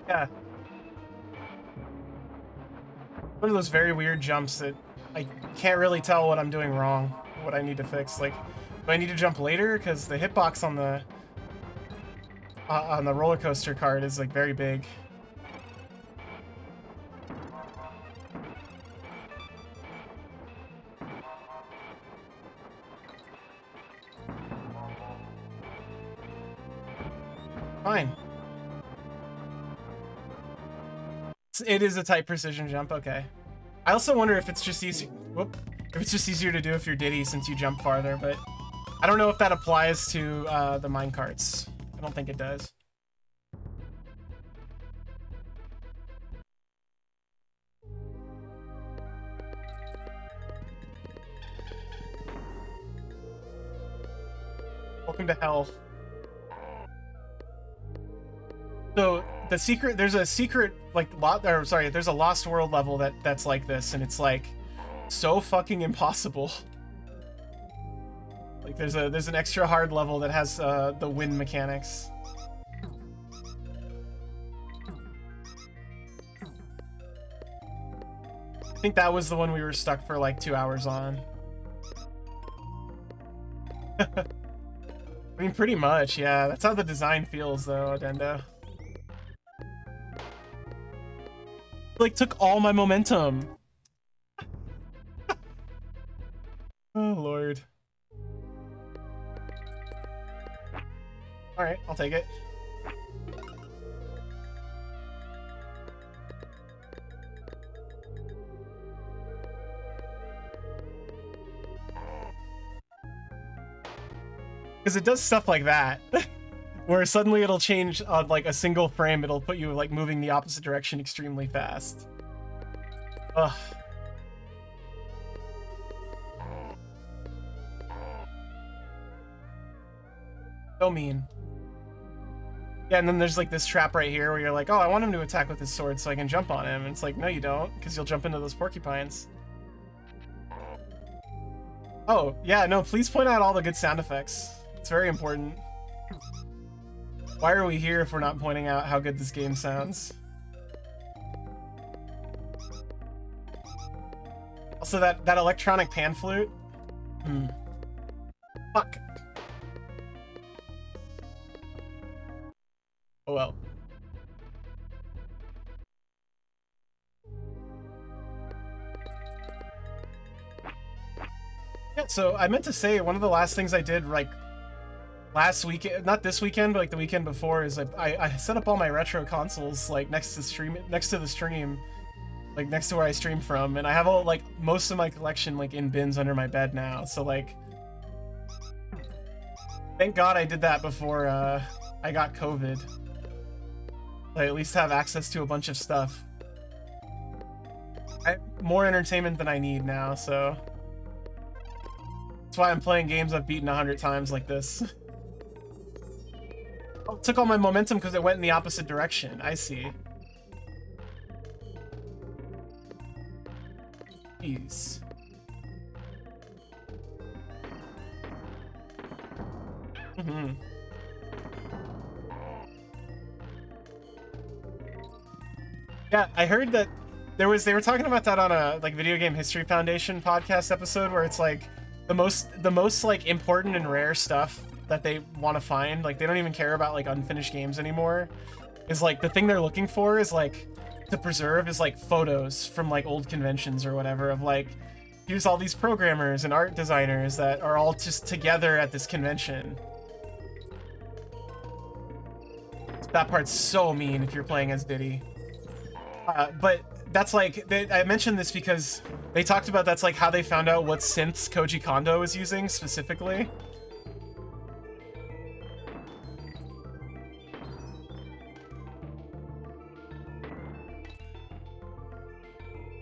Yeah. One of those very weird jumps that I can't really tell what I'm doing wrong, what I need to fix. Like, do I need to jump later? Because the hitbox on the roller coaster card is like very big. Fine. It is a tight precision jump, okay. I also wonder if it's just easy. Whoop. If it's just easier to do if you're Diddy since you jump farther, but I don't know if that applies to the minecarts. I don't think it does. Welcome to hell. So the secret, there's a secret like there's a Lost World level that's like this, and it's like so fucking impossible. Like there's an extra hard level that has the wind mechanics. I think that was the one we were stuck for like 2 hours on. I mean, pretty much, yeah. That's how the design feels, though, Adendo. Like, took all my momentum. Oh, Lord. Alright, I'll take it. Because it does stuff like that. Where suddenly it'll change on like a single frame, it'll put you like moving the opposite direction extremely fast. Ugh. So mean. Yeah, and then there's like this trap right here where you're like, oh, I want him to attack with his sword so I can jump on him. And it's like, no, you don't, because you'll jump into those porcupines. Oh, yeah, no, please point out all the good sound effects. It's very important. Why are we here if we're not pointing out how good this game sounds? Also, that electronic pan flute. Fuck. Oh well. Yeah, so I meant to say one of the last things I did like last weekend, not this weekend, but like the weekend before, is I set up all my retro consoles like next to the stream, like next to where I stream from, and I have all like most of my collection like in bins under my bed now. So like, thank God I did that before I got COVID. I at least have access to a bunch of stuff. More entertainment than I need now, so that's why I'm playing games I've beaten 100 times like this. Oh, it took all my momentum because it went in the opposite direction. I see. Jeez. Yeah, I heard that they were talking about that on a like Video Game History Foundation podcast episode where it's like the most like important and rare stuff that they want to find, like they don't even care about like unfinished games anymore, is like the thing they're looking for is like to preserve is like photos from like old conventions or whatever of like here's all these programmers and art designers that are all just together at this convention. That part's so mean if you're playing as Diddy. But that's like, I mentioned this because they talked about that's like how they found out what synths Koji Kondo was using specifically.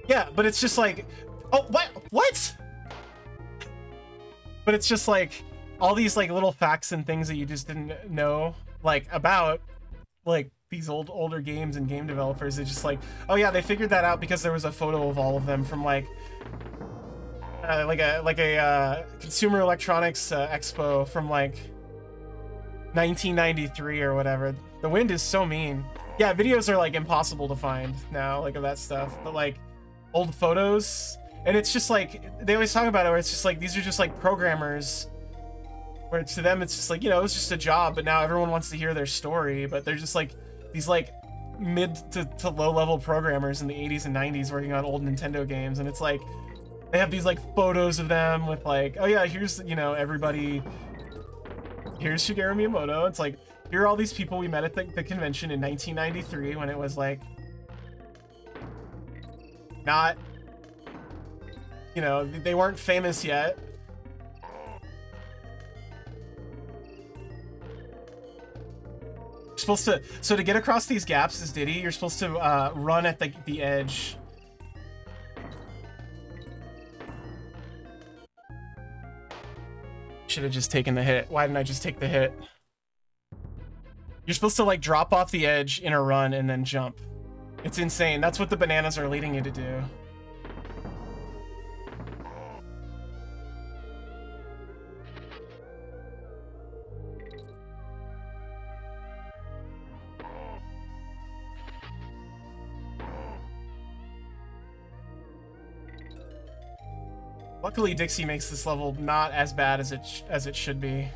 Yeah, but it's just like, oh, what? But it's just like all these like little facts and things that you just didn't know like about like these older games and game developers. It's just like, oh yeah, they figured that out because there was a photo of all of them from like a Consumer Electronics Expo from like 1993 or whatever. The wind is so mean. Yeah, videos are like impossible to find now, like of that stuff, but like old photos, and it's just like they always talk about it where it's just like these are just like programmers where to them it's just like, you know, it's just a job, but now everyone wants to hear their story, but they're just like these like mid to low level programmers in the 80s and 90s working on old Nintendo games, and it's like they have these like photos of them with like, oh yeah, here's, you know, everybody, here's Shigeru Miyamoto. It's like, here are all these people we met at the convention in 1993 when it was like not, you know, they weren't famous yet. Supposed to, so to get across these gaps as Diddy, you're supposed to run at the edge. Should have just taken the hit. Why didn't I just take the hit? You're supposed to like drop off the edge in a run and then jump. It's insane. That's what the bananas are leading you to do. Luckily, Dixie makes this level not as bad as it should be.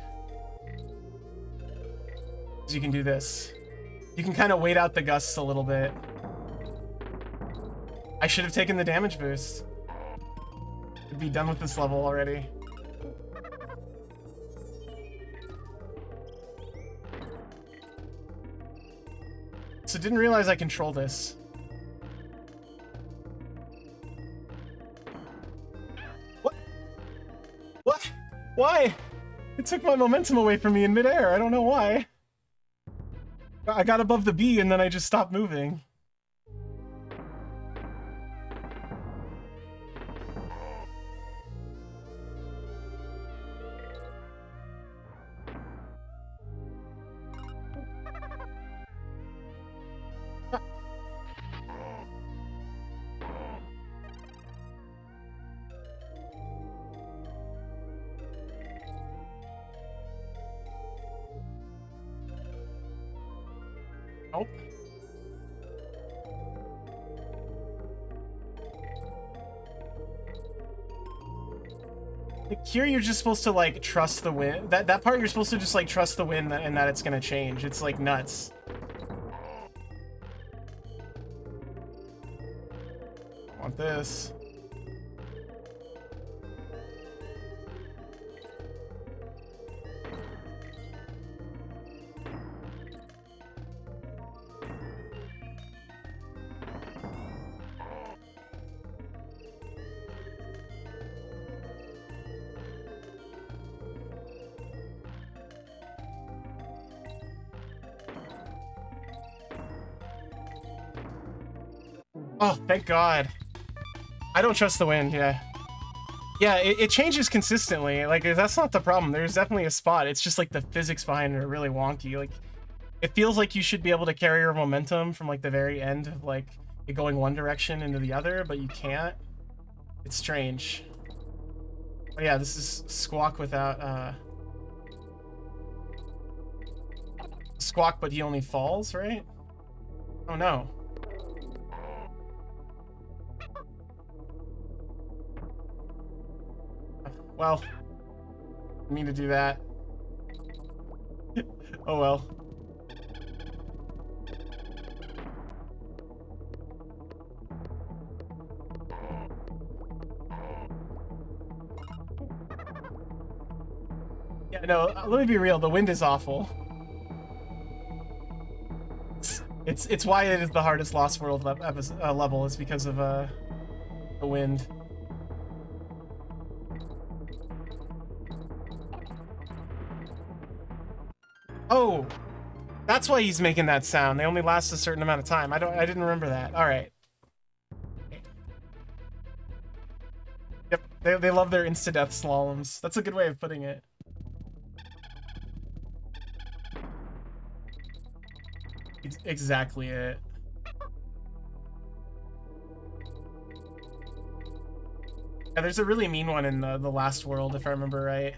So you can do this. You can kind of wait out the gusts a little bit. I should have taken the damage boost. I'd be done with this level already. So didn't realize I control this. What? Why? It took my momentum away from me in midair. I don't know why. I got above the B and then I just stopped moving. Oh. Like here you're just supposed to like trust the wind. That part you're supposed to just like trust the wind and that it's gonna change. It's like nuts. I want this. Oh, thank God. I don't trust the wind, yeah. Yeah, it changes consistently. Like, that's not the problem. There's definitely a spot. It's just, like, the physics behind it are really wonky. Like, it feels like you should be able to carry your momentum from, like, the very end of, like, it going one direction into the other, but you can't. It's strange. Oh, yeah, this is Squawk without, Squawk, but he only falls, right? Oh, no. Well, I mean to do that. Oh well. Yeah, no, let me be real, the wind is awful. It's why it is the hardest Lost World level, is because of the wind. Oh, that's why he's making that sound. They only last a certain amount of time. I didn't remember that. All right. Yep, they love their insta-death slaloms. That's a good way of putting it. It's exactly it. Yeah, there's a really mean one in the last world, if I remember right.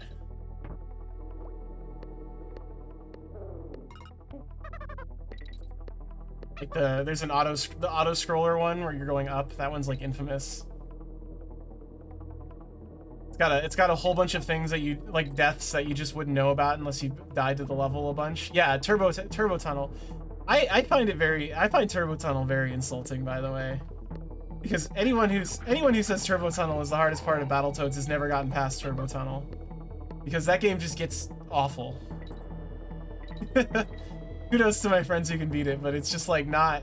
Like there's an auto scroller one where you're going up. That one's like infamous. It's got a whole bunch of things that you like, deaths that you just wouldn't know about unless you died to the level a bunch. Yeah, turbo tunnel. I find turbo tunnel very insulting, by the way, because anyone who says turbo tunnel is the hardest part of Battletoads has never gotten past turbo tunnel, because that game just gets awful. Kudos to my friends who can beat it, but it's just like not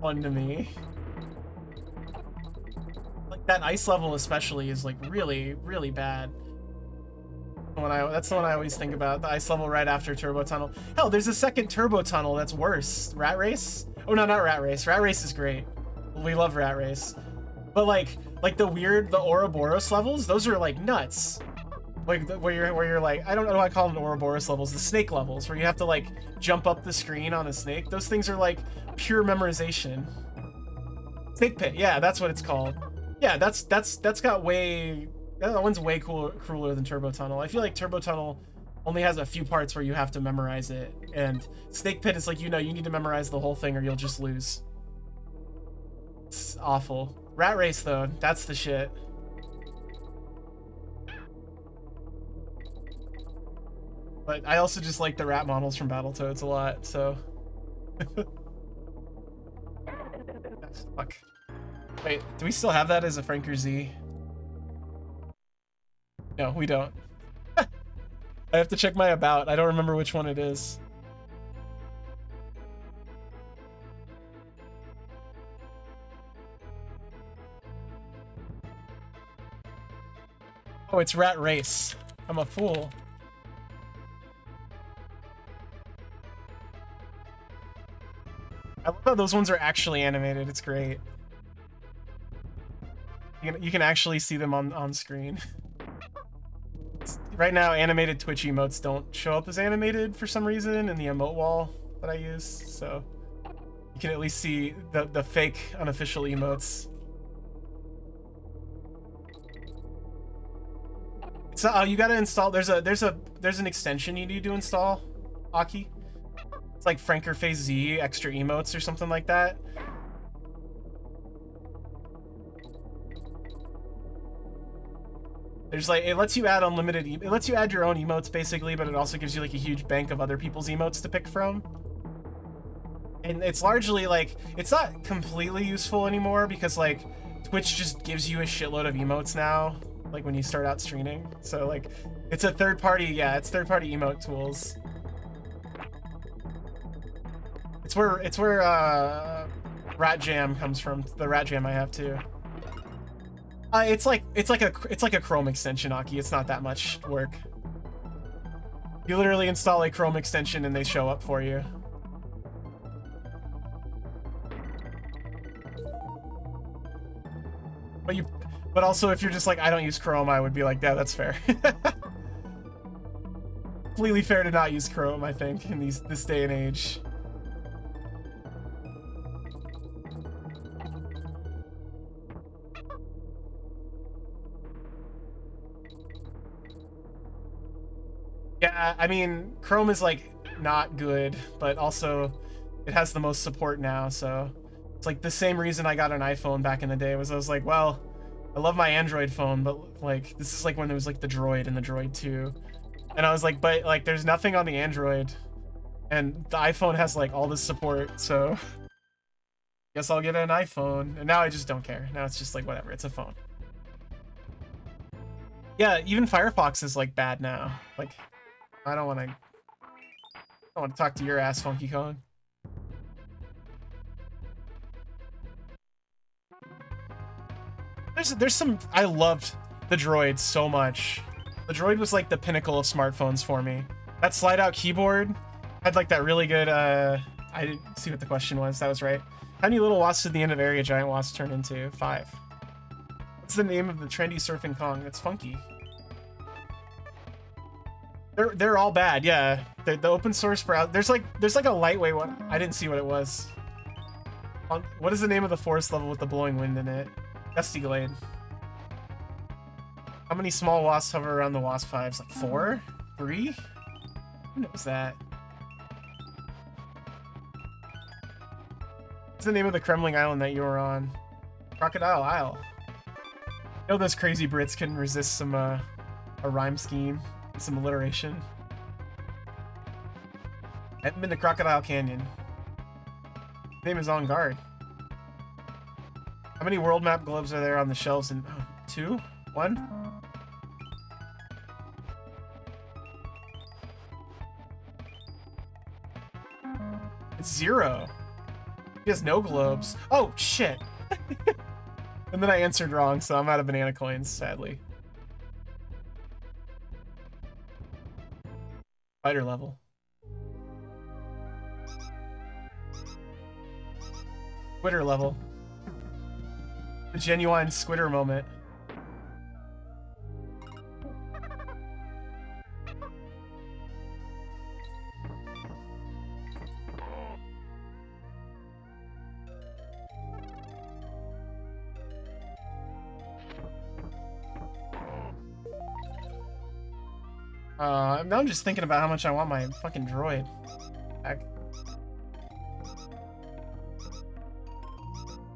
fun to me. Like that ice level especially is like really, really bad. That's the one I always think about, the ice level right after Turbo Tunnel. Hell, there's a second Turbo Tunnel that's worse. Rat Race? Oh no, not Rat Race. Rat Race is great. We love Rat Race. But like the Ouroboros levels, those are like nuts. Like where you're like, I don't know why I call them Ouroboros levels, the snake levels, where you have to like jump up the screen on a snake. Those things are like pure memorization. Snake Pit, yeah, that's what it's called. Yeah, that's got way, that one's way crueler than Turbo Tunnel. I feel like Turbo Tunnel only has a few parts where you have to memorize it, and Snake Pit is like, you need to memorize the whole thing or you'll just lose. It's awful. Rat Race though, that's the shit. But I also just like the rat models from Battletoads a lot, so... Fuck. Wait, do we still have that as a Franker Z? No, we don't. I have to check my about. I don't remember which one it is. Oh, it's Rat Race. I'm a fool. I love how those ones are actually animated. It's great. You can actually see them on screen. Right now, animated Twitch emotes don't show up as animated for some reason in the emote wall that I use, so you can at least see the fake unofficial emotes. So you gotta install. There's an extension you need to install, Aki. It's like Franker Phase Z extra emotes or something like that. There's like, it lets you add unlimited, it lets you add your own emotes basically, but it also gives you like a huge bank of other people's emotes to pick from. And it's largely like, it's not completely useful anymore because like Twitch just gives you a shitload of emotes now, like when you start out streaming. So like, it's a third party, yeah, it's third party emote tools. It's where Rat Jam comes from, the Rat Jam I have too. It's like a Chrome extension, Aki. It's not that much work. You literally install a Chrome extension and they show up for you. But also if you're just like, I don't use Chrome, I would be like, yeah, that's fair. Completely fair to not use Chrome, I think, in this day and age. Yeah, I mean, Chrome is like not good, but also it has the most support now, so it's like the same reason I got an iPhone back in the day was I was like, well, I love my Android phone, but like this is like when there was like the Droid and the Droid 2. And I was like, but like there's nothing on the Android and the iPhone has like all this support, so guess I'll get an iPhone. And now I just don't care. Now it's just like whatever, it's a phone. Yeah, even Firefox is like bad now. Like I don't want to talk to your ass, Funky Kong. There's some, I loved the Droid so much. The Droid was like the pinnacle of smartphones for me. That slide out keyboard had like that really good, I didn't see what the question was, that was right. How many little wasps did the end of area giant wasps turn into? 5. What's the name of the trendy surfing Kong? It's Funky. They're all bad, yeah. The open source browser. There's like a lightweight one. I didn't see what it was. What is the name of the forest level with the blowing wind in it? Gusty Glade. How many small wasps hover around the wasp hives? Like 4? 3? Who knows that? What's the name of the Kremling Island that you were on? Crocodile Isle. You know those crazy Brits can resist some a rhyme scheme. Some alliteration. I haven't been to Crocodile Canyon. His name is On Guard. How many world map globes are there on the shelves? In 2? 1? It's 0. He has no globes. Oh shit! And then I answered wrong, so I'm out of banana coins, sadly. Spider level. Twitter level. The genuine Squitter moment. Now I'm just thinking about how much I want my fucking droid back.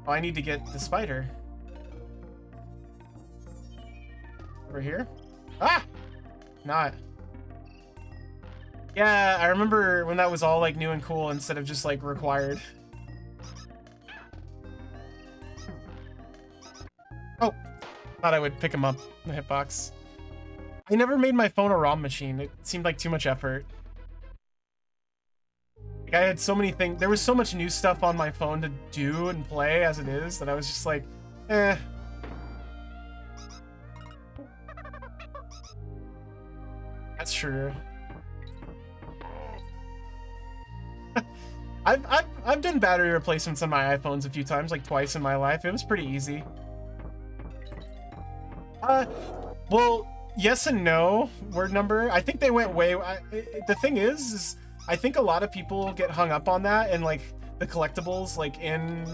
Oh, I need to get the spider. Over here? Ah! Not. Yeah, I remember when that was all like new and cool instead of just like required. Oh! Thought I would pick him up in the hitbox. I never made my phone a ROM machine. It seemed like too much effort. Like I had so many things. There was so much new stuff on my phone to do and play as it is that I was just like, eh. That's true. I've done battery replacements on my iPhones a few times, like twice in my life. It was pretty easy. Well, yes and no, word number. I think they went way... the thing is I think a lot of people get hung up on that and like the collectibles like in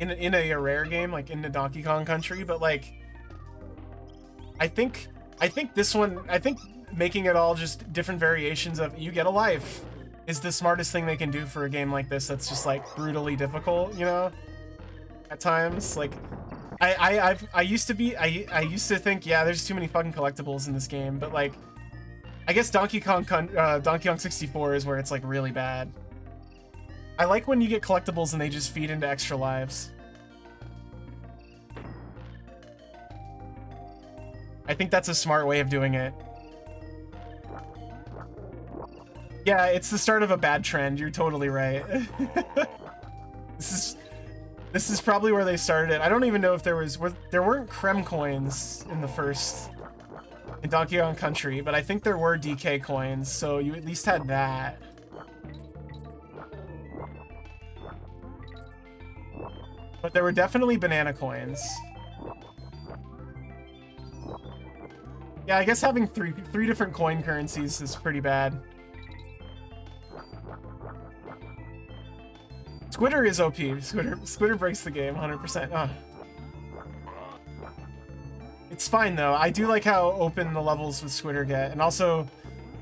a rare game, like in the Donkey Kong Country, but like I think this one, making it all just different variations of you get a life is the smartest thing they can do for a game like this that's just like brutally difficult, you know? At times, like I used to think, yeah, there's too many fucking collectibles in this game, but like I guess Donkey Kong 64 is where it's like really bad. I like when you get collectibles and they just feed into extra lives. I think that's a smart way of doing it. Yeah, it's the start of a bad trend. You're totally right. This is probably where they started it. I don't even know if there weren't Creme coins in the first in Donkey Kong Country, but I think there were DK coins, so you at least had that. But there were definitely banana coins. Yeah, I guess having three different coin currencies is pretty bad. Squitter is OP. Squitter breaks the game 100%. Oh. It's fine though. I do like how open the levels with Squitter get, and also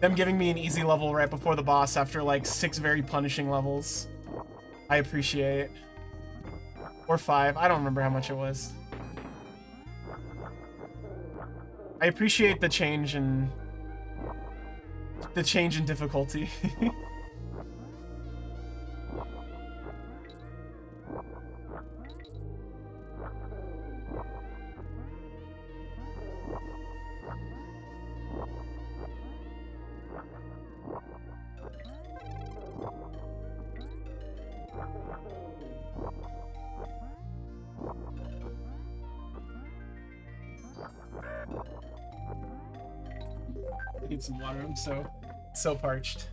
them giving me an easy level right before the boss after like 6 very punishing levels. I appreciate. Or 5. I don't remember how much it was. I appreciate the change in difficulty. I need some water. I'm so parched.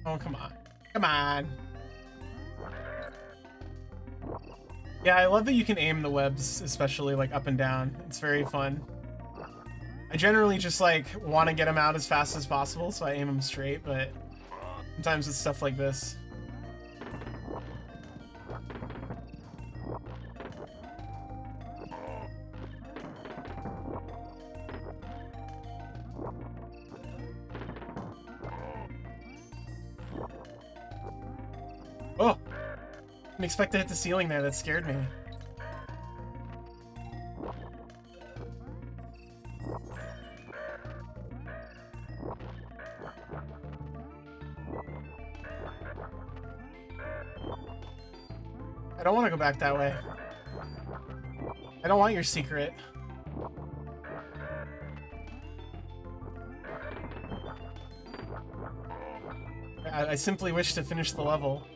Oh, come on. Come on. Yeah, I love that you can aim the webs, especially like up and down. It's very fun. I generally just like want to get them out as fast as possible, so I aim them straight, but sometimes with stuff like this. Oh! I didn't expect to hit the ceiling there, that scared me. I don't want to go back that way. I don't want your secret. I simply wish to finish the level.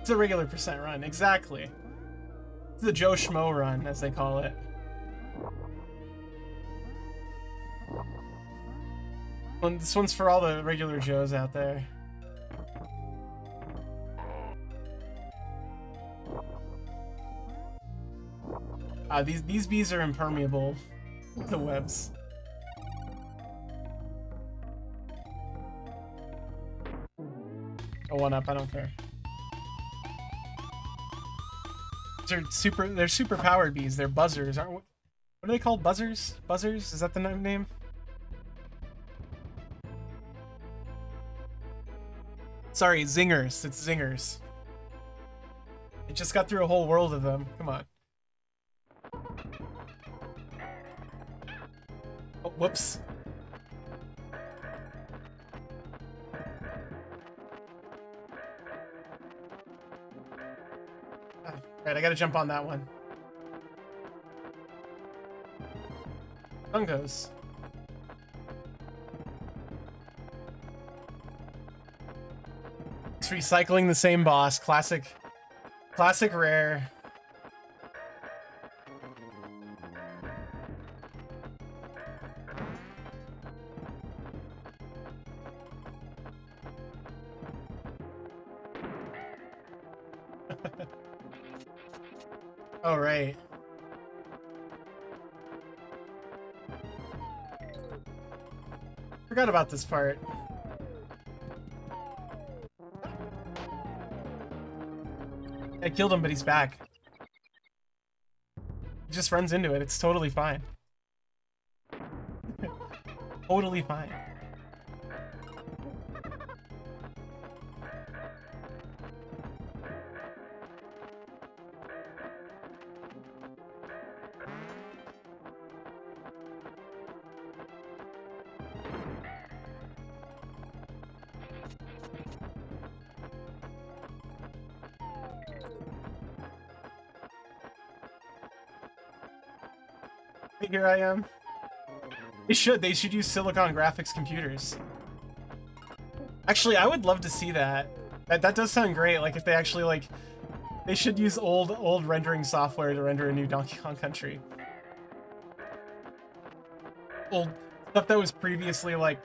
It's a regular percent run, exactly. It's the Joe Schmo run, as they call it. And this one's for all the regular Joes out there. These bees are impermeable to webs. A 1-up, I don't care. They're super powered bees. They're buzzers. What are they called? Buzzers? Buzzers? Is that the name? Sorry, zingers. It's zingers. It just got through a whole world of them. Come on. Oh, whoops. Right, I gotta jump on that one. Fungos. recycling the same boss. Classic Rare. Oh, right. Forgot about this part. I killed him, but he's back. He just runs into it. It's totally fine. Totally fine. Here I am. They should use silicon graphics computers. Actually, I would love to see that. That does sound great. Like if they actually like, they should use old rendering software to render a new Donkey Kong Country. Old stuff that was previously like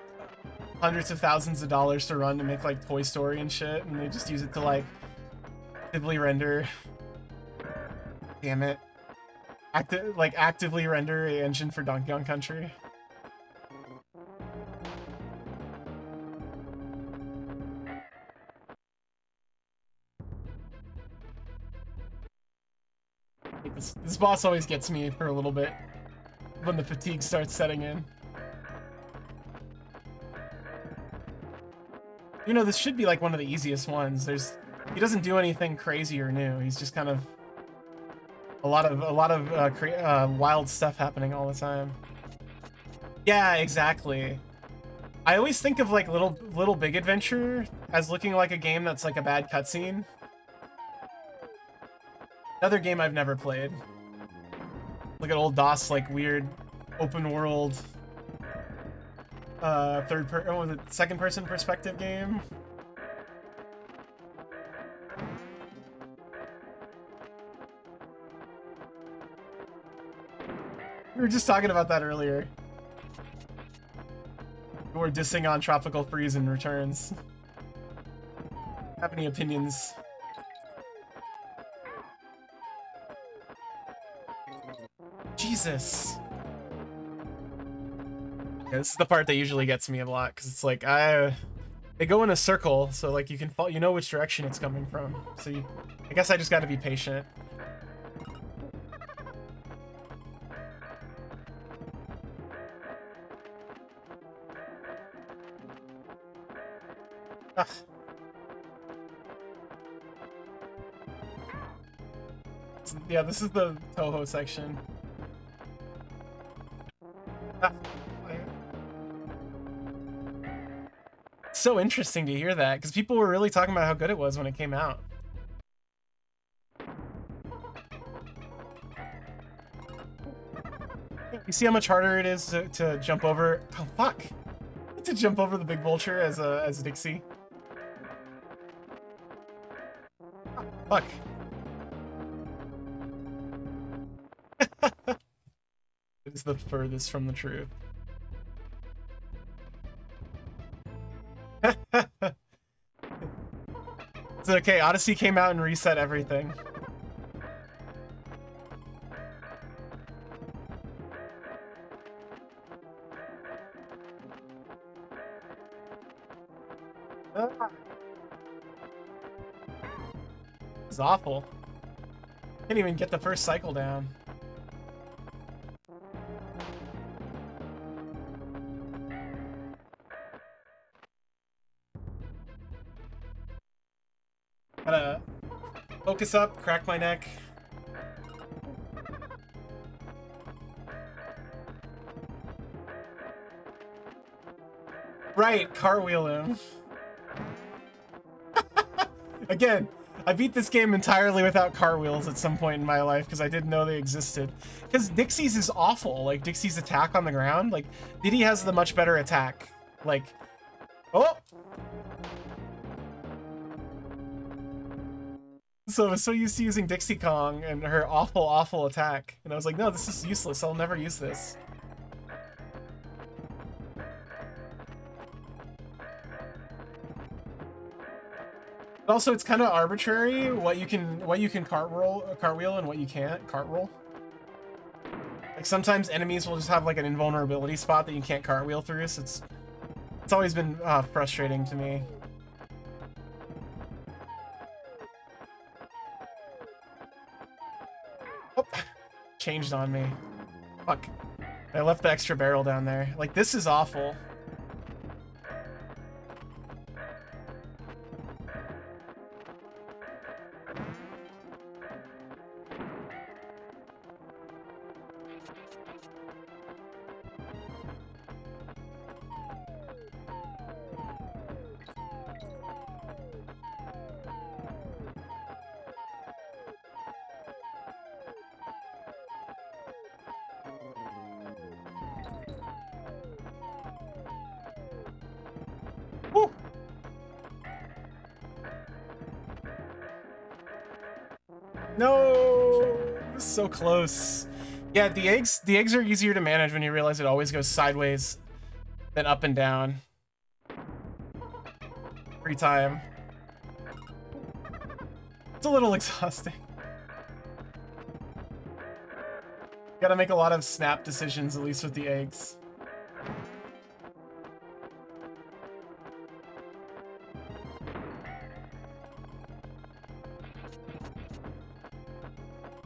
hundreds of thousands of dollars to run to make like Toy Story and shit, and they just use it to like actively render. Damn it. Actively render a engine for Donkey Kong Country. This boss always gets me for a little bit when the fatigue starts setting in. You know, this should be like one of the easiest ones. He doesn't do anything crazy or new. He's just kind of a lot of wild stuff happening all the time. Yeah, exactly. I always think of like Little Big Adventure as looking like a game that's like a bad cutscene. Another game I've never played. Look at old DOS, like weird open world second person perspective game. We were just talking about that earlier. We were dissing on Tropical Freeze and Returns. Have any opinions? Jesus. Yeah, this is the part that usually gets me a lot, because it's like, they go in a circle, so like you can fall, you know which direction it's coming from. So I guess I just gotta be patient. Ugh. Yeah, this is the Toho section. Ah, it's so interesting to hear that, because people were really talking about how good it was when it came out. You see how much harder it is to jump over? Oh fuck! To jump over the big vulture as Dixie. Oh, fuck. It is the furthest from the truth. It's okay, Odyssey came out and reset everything. This is awful. Can't even get the first cycle down. Gotta focus up, crack my neck. Right, cartwheel him. Again, I beat this game entirely without cartwheels at some point in my life because I didn't know they existed. Because Dixie's is awful, like Dixie's attack on the ground. Like, Diddy has the much better attack. Like, oh! So I was so used to using Dixie Kong and her awful, awful attack. And I was like, no, this is useless. I'll never use this. But also, it's kind of arbitrary what you can cartwheel and what you can't cartwheel. Like sometimes enemies will just have like an invulnerability spot that you can't cartwheel through. So it's always been frustrating to me. Oh, changed on me. Fuck. I left the extra barrel down there. Like, this is awful. Woo! No, this is so close. Yeah, the eggs are easier to manage when you realize it always goes sideways than up and down. Every time. It's a little exhausting. Gotta make a lot of snap decisions, at least with the eggs.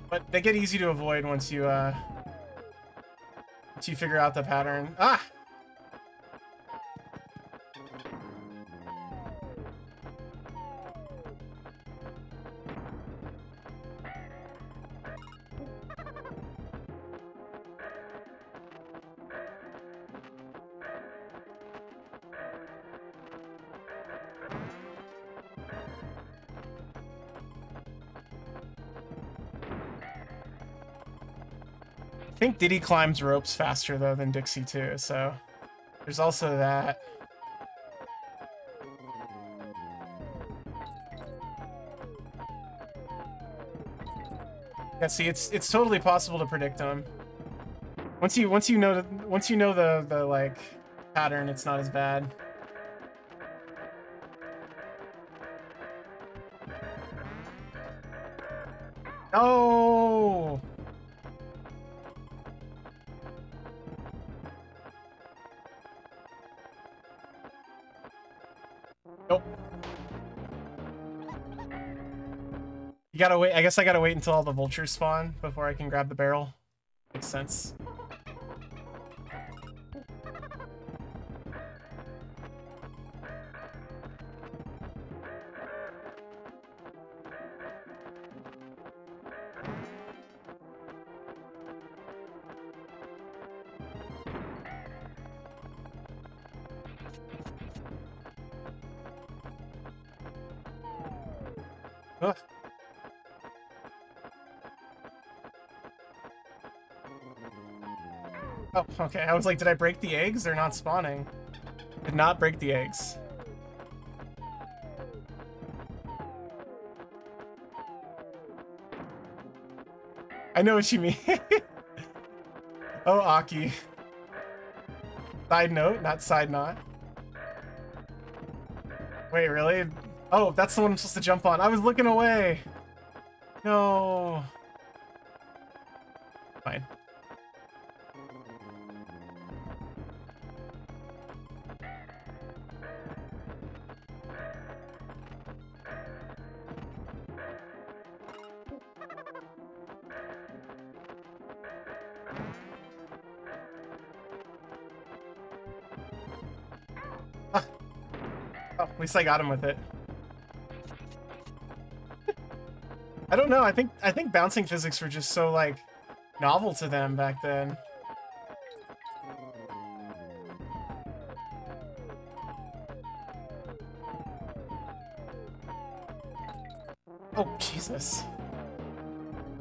But they get easy to avoid once you figure out the pattern. Ah! I think Diddy climbs ropes faster though than Dixie too, so there's also that. Yeah, see, it's totally possible to predict them. Once you know the like pattern, it's not as bad. No. Nope. You gotta wait. I guess I gotta wait until all the vultures spawn before I can grab the barrel. Makes sense. Ugh. Oh, okay. I was like, did I break the eggs? They're not spawning. Did not break the eggs. I know what you mean. Oh, Aki. Side note, not side knot. Wait, really? Oh, that's the one I'm supposed to jump on. I was looking away. No. Fine. Ah. Oh, at least I got him with it. I don't know. I think bouncing physics were just so like novel to them back then. Oh, Jesus.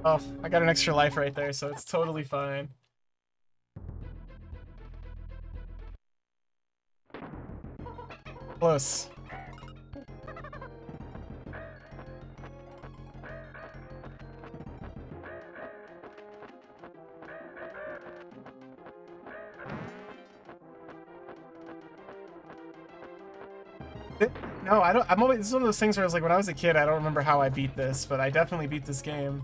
Oh, I got an extra life right there, so it's totally fine. Close. No, I don't. I'm always. This is one of those things where I was like, when I was a kid, I don't remember how I beat this, but I definitely beat this game.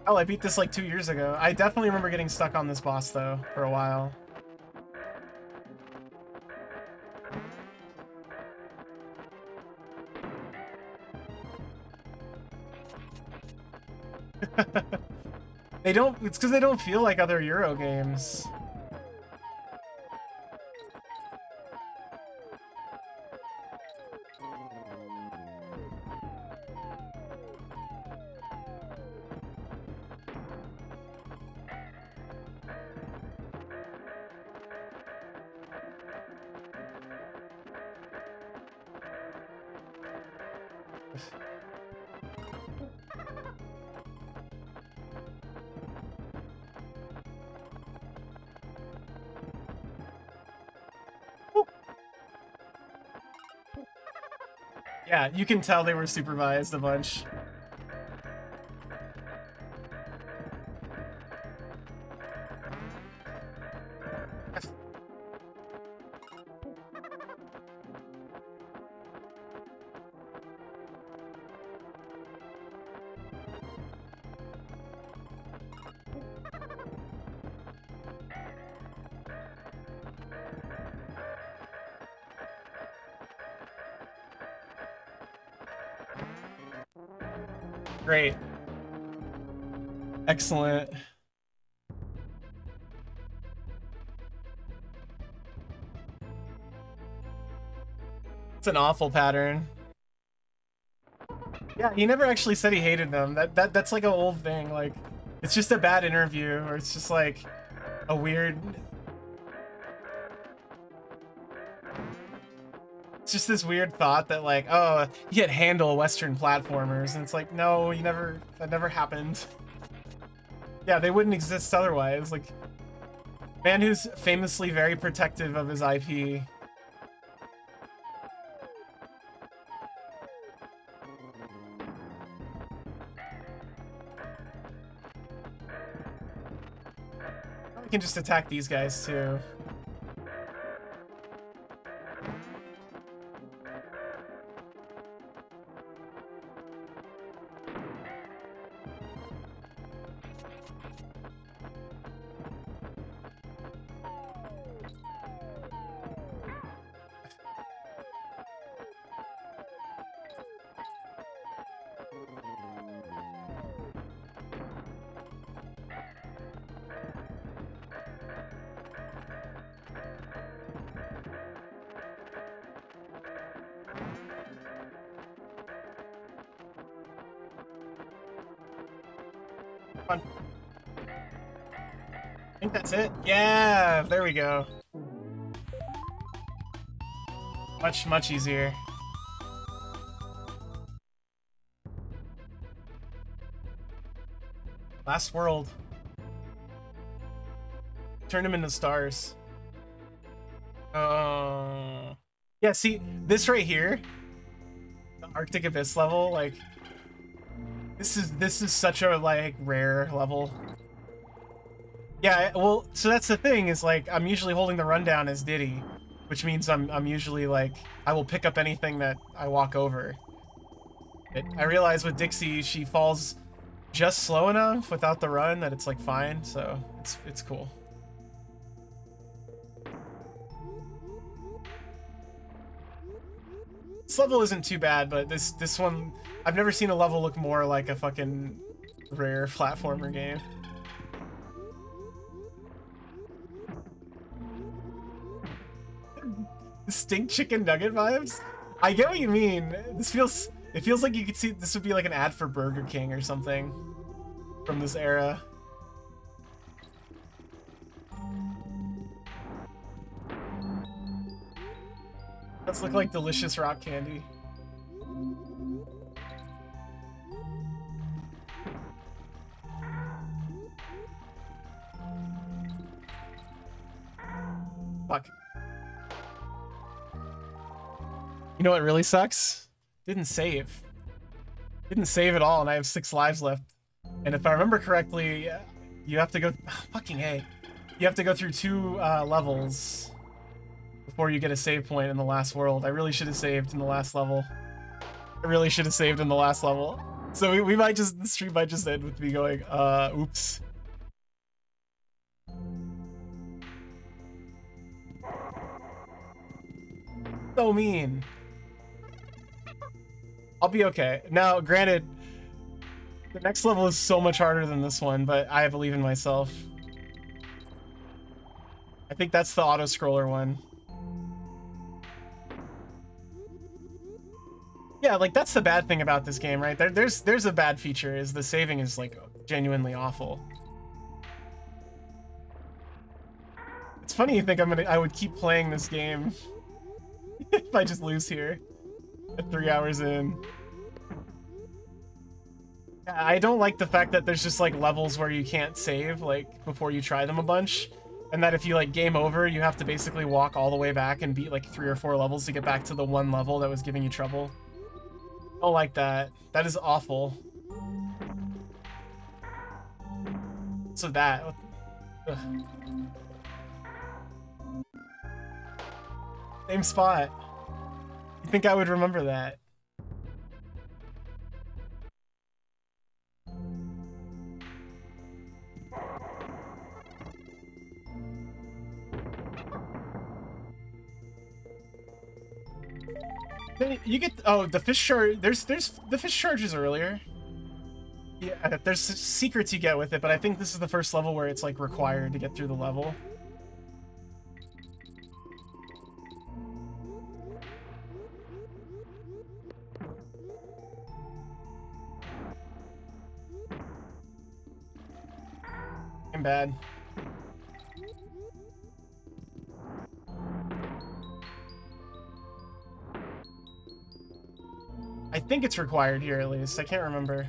Oh, I beat this like 2 years ago. I definitely remember getting stuck on this boss though for a while. They don't. It's because they don't feel like other Euro games. Yeah, you can tell they were supervised a bunch. Great. Excellent. It's an awful pattern. Yeah, he never actually said he hated them. That's like an old thing. Like, it's just a bad interview, or it's just like a weird. It's just this weird thought that like, oh, you can't handle Western platformers, and it's like, no, you never. That never happened. Yeah, they wouldn't exist otherwise. Like, man who's famously very protective of his IP. We can just attack these guys too. Come on. I think that's it. Yeah, there we go. Much easier. Last world. Turn him into stars. Oh. Yeah, see, this right here, the Arctic Abyss level, like, this is such a, like, rare level. Yeah, well, so that's the thing, is, like, I'm usually holding the rundown as Diddy, which means I'm usually, like, I will pick up anything that I walk over. I realize with Dixie, she falls just slow enough without the run that it's, like, fine, so it's cool. This level isn't too bad, but this one, I've never seen a level look more like a fucking rare platformer game. Distinct chicken nugget vibes? I get what you mean. It feels like you could see this would be like an ad for Burger King or something from this era. Does look like delicious rock candy. Fuck. You know what really sucks? didn't save. Didn't save at all, and I have 6 lives left. And if I remember correctly, you have to go... fucking A. You have to go through 2 levels before you get a save point in the last world. I really should have saved in the last level. So we might just... the stream might just end with me going, oops. So mean. I'll be okay. Now, granted, the next level is so much harder than this one, but I believe in myself. I think that's the auto-scroller one. Yeah, like, that's the bad thing about this game, right? There's a bad feature, is the saving is, like, genuinely awful. It's funny you think I would keep playing this game if I just lose here at 3 hours in. I don't like the fact that there's just like levels where you can't save like before you try them a bunch, and that if you like game over, you have to basically walk all the way back and beat like 3 or 4 levels to get back to the one level that was giving you trouble. I don't like that. That is awful. So that... ugh. Same spot. You think I would remember that? Then you get, oh, the fish charge, there's the fish charges earlier. Yeah, there's secrets you get with it, but I think this is the first level where it's like required to get through the level. I'm bad. I think it's required here at least. I can't remember.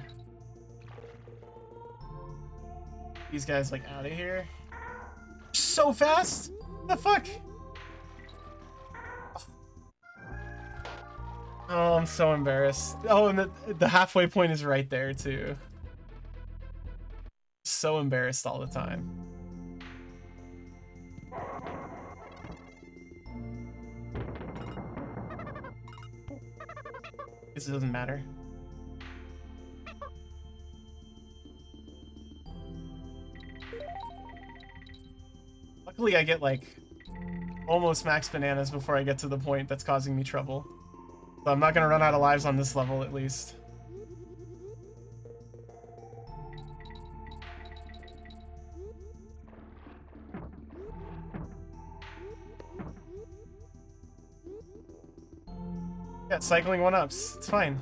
These guys like out of here. So fast? What the fuck? Oh, I'm so embarrassed. Oh, and the halfway point is right there too. So embarrassed all the time. Guess it doesn't matter. Luckily I get like almost max bananas before I get to the point that's causing me trouble. So I'm not gonna run out of lives on this level at least. Yeah, cycling 1-ups. It's fine.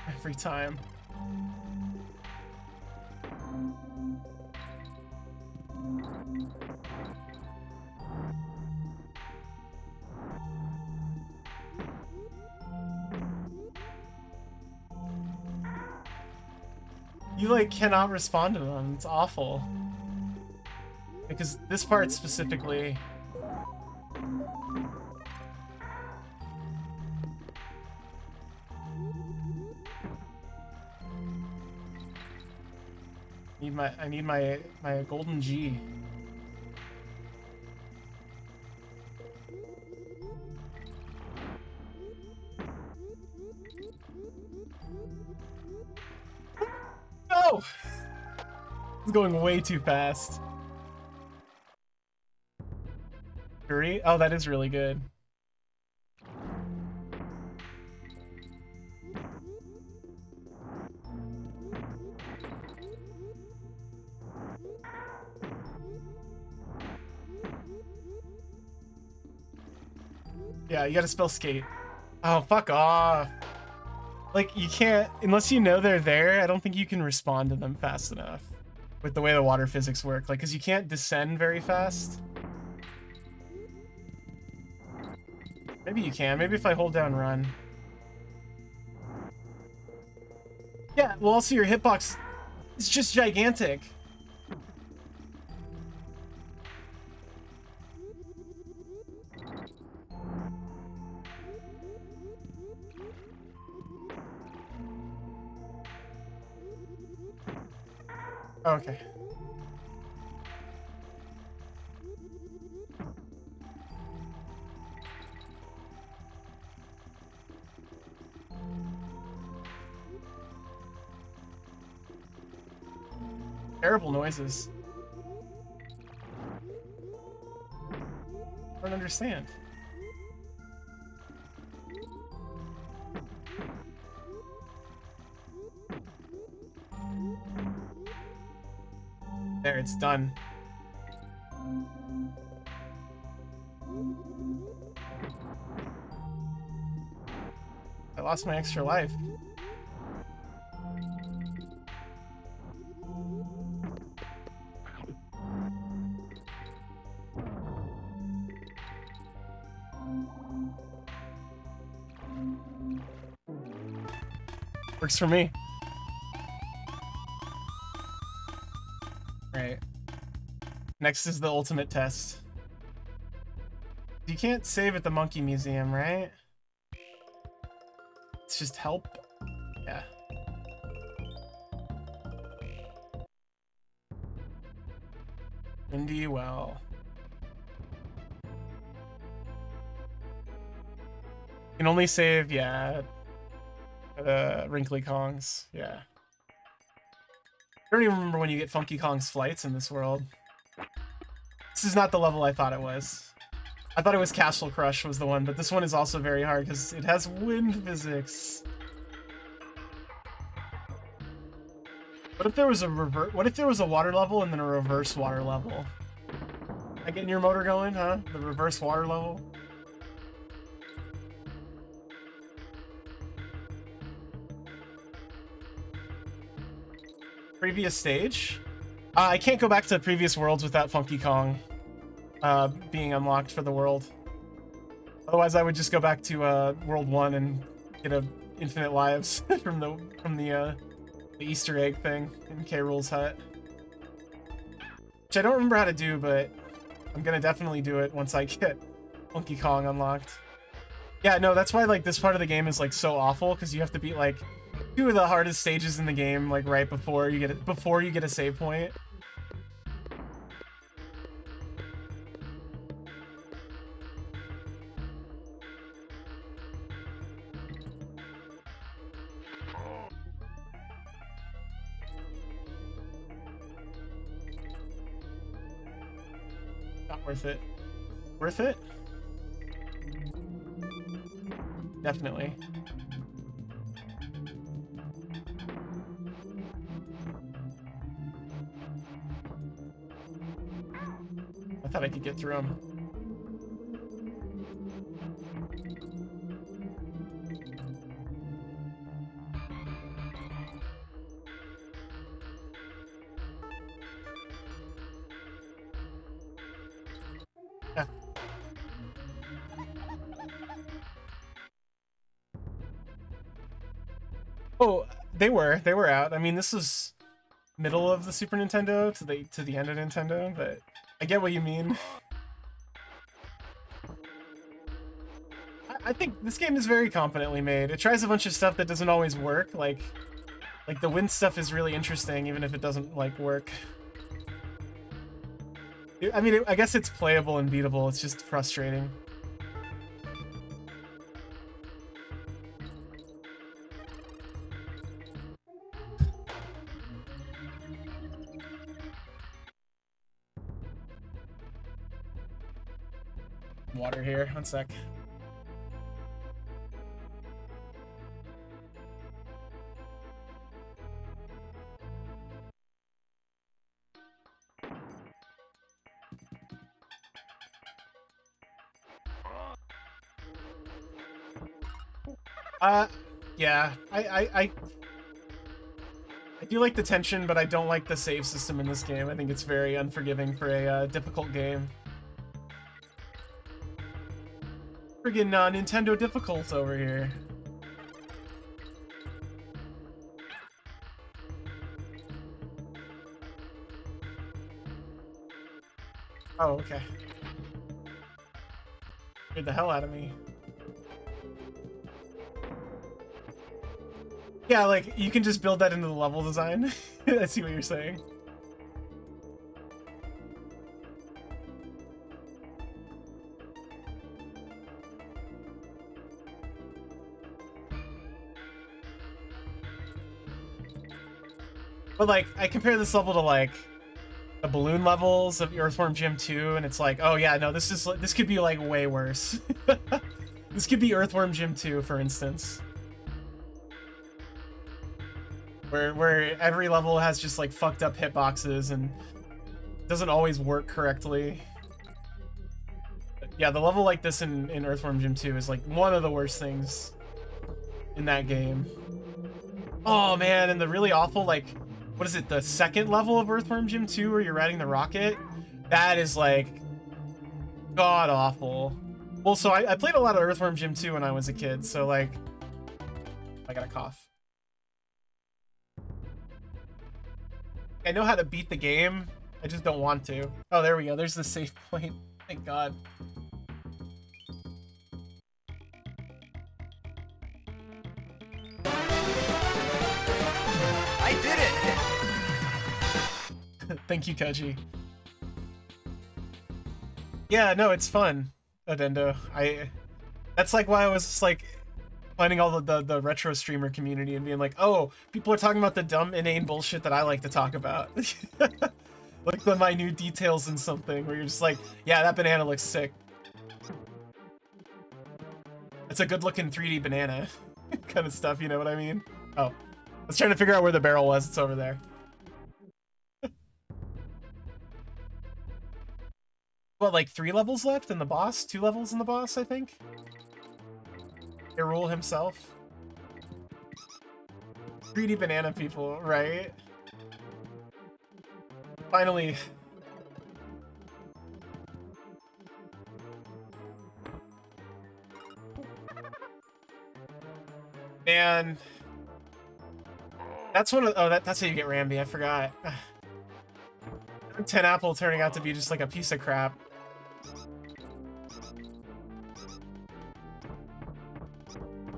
Every time. You like cannot respond to them. It's awful. Because this part specifically. I need my golden G. No! It's going way too fast. Fury? Oh, that is really good. Yeah, you gotta spell skate. Oh, fuck off. Like, you can't, unless you know they're there, I don't think you can respond to them fast enough with the way the water physics work. Like, because you can't descend very fast. Maybe you can. Maybe if I hold down run. Yeah, well, also your hitbox is just gigantic. Okay. Terrible noises. I don't understand. There, it's done. I lost my extra life. Works for me. Right. Next is the ultimate test. You can't save at the Monkey Museum, right? It's just help. Yeah. Windy Well. You can only save, yeah, Wrinkly Kongs, yeah. I don't even remember when you get Funky Kong's flights in this world. This is not the level I thought it was. I thought it was Castle Crush was the one, but this one is also very hard because it has wind physics. What if there was a what if there was a water level and then a reverse water level? Like getting your motor going, huh? The reverse water level? Previous stage? I can't go back to previous worlds without Funky Kong being unlocked for the world. Otherwise, I would just go back to World 1 and get a infinite lives from the Easter egg thing in K. Rool's hut. Which I don't remember how to do, but I'm gonna definitely do it once I get Funky Kong unlocked. Yeah, no, that's why like this part of the game is like so awful, because you have to beat like 2 of the hardest stages in the game like right before you get a save point. Not worth it. Worth it? Definitely. I thought I could get through them. Yeah. Oh, they were out. I mean, this was middle of the Super Nintendo to the end of Nintendo, but I get what you mean. I think this game is very competently made. It tries a bunch of stuff that doesn't always work, like the wind stuff is really interesting, even if it doesn't, like, work. I mean, I guess it's playable and beatable, it's just frustrating. Water here, one sec. Yeah, I do like the tension, but I don't like the save system in this game. I think it's very unforgiving for a difficult game. Friggin' Nintendo difficult over here. Oh, okay. Scared the hell out of me. Yeah, like, you can just build that into the level design. I see what you're saying. But, like, I compare this level to, like, the balloon levels of Earthworm Jim 2, and it's like, oh yeah, no, this could be, like, way worse. This could be Earthworm Jim 2, for instance. Where every level has just, like, fucked up hitboxes and doesn't always work correctly. But yeah, the level like this in Earthworm Jim 2 is, like, one of the worst things in that game. Oh, man, and the really awful, like, what is it, the second level of Earthworm Jim 2 where you're riding the rocket? That is, like, god-awful. Well, so I played a lot of Earthworm Jim 2 when I was a kid, so, like... I got a cough. I know how to beat the game, I just don't want to. Oh, there we go, there's the save point. Thank God. I did it! Thank you, Koji. Yeah, no, it's fun, Adendo. That's like why I was just, like, finding all the retro streamer community and being like, oh, people are talking about the dumb, inane bullshit that I like to talk about. Like the minute details in something where you're just like, yeah, that banana looks sick. It's a good-looking 3D banana kind of stuff, you know what I mean? Oh, I was trying to figure out where the barrel was. It's over there. What, like 3 levels left in the boss? 2 levels in the boss, I think? Hyrule himself. 3D banana people, right? Finally. Man. That's one of, oh, that's how you get Rambi, I forgot. 10 Apple turning out to be just like a piece of crap.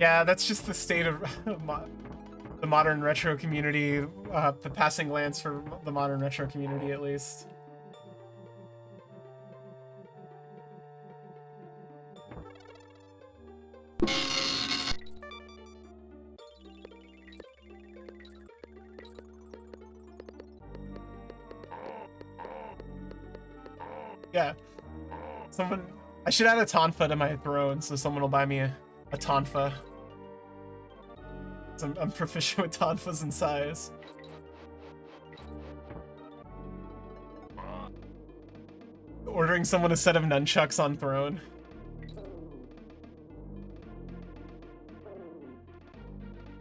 Yeah, that's just the state of the modern retro community, the passing glance for the modern retro community, at least. Yeah. I should add a tonfa to my throne, so someone will buy me a tonfa. I'm proficient with tonfas in size. Ordering someone a set of nunchucks on throne.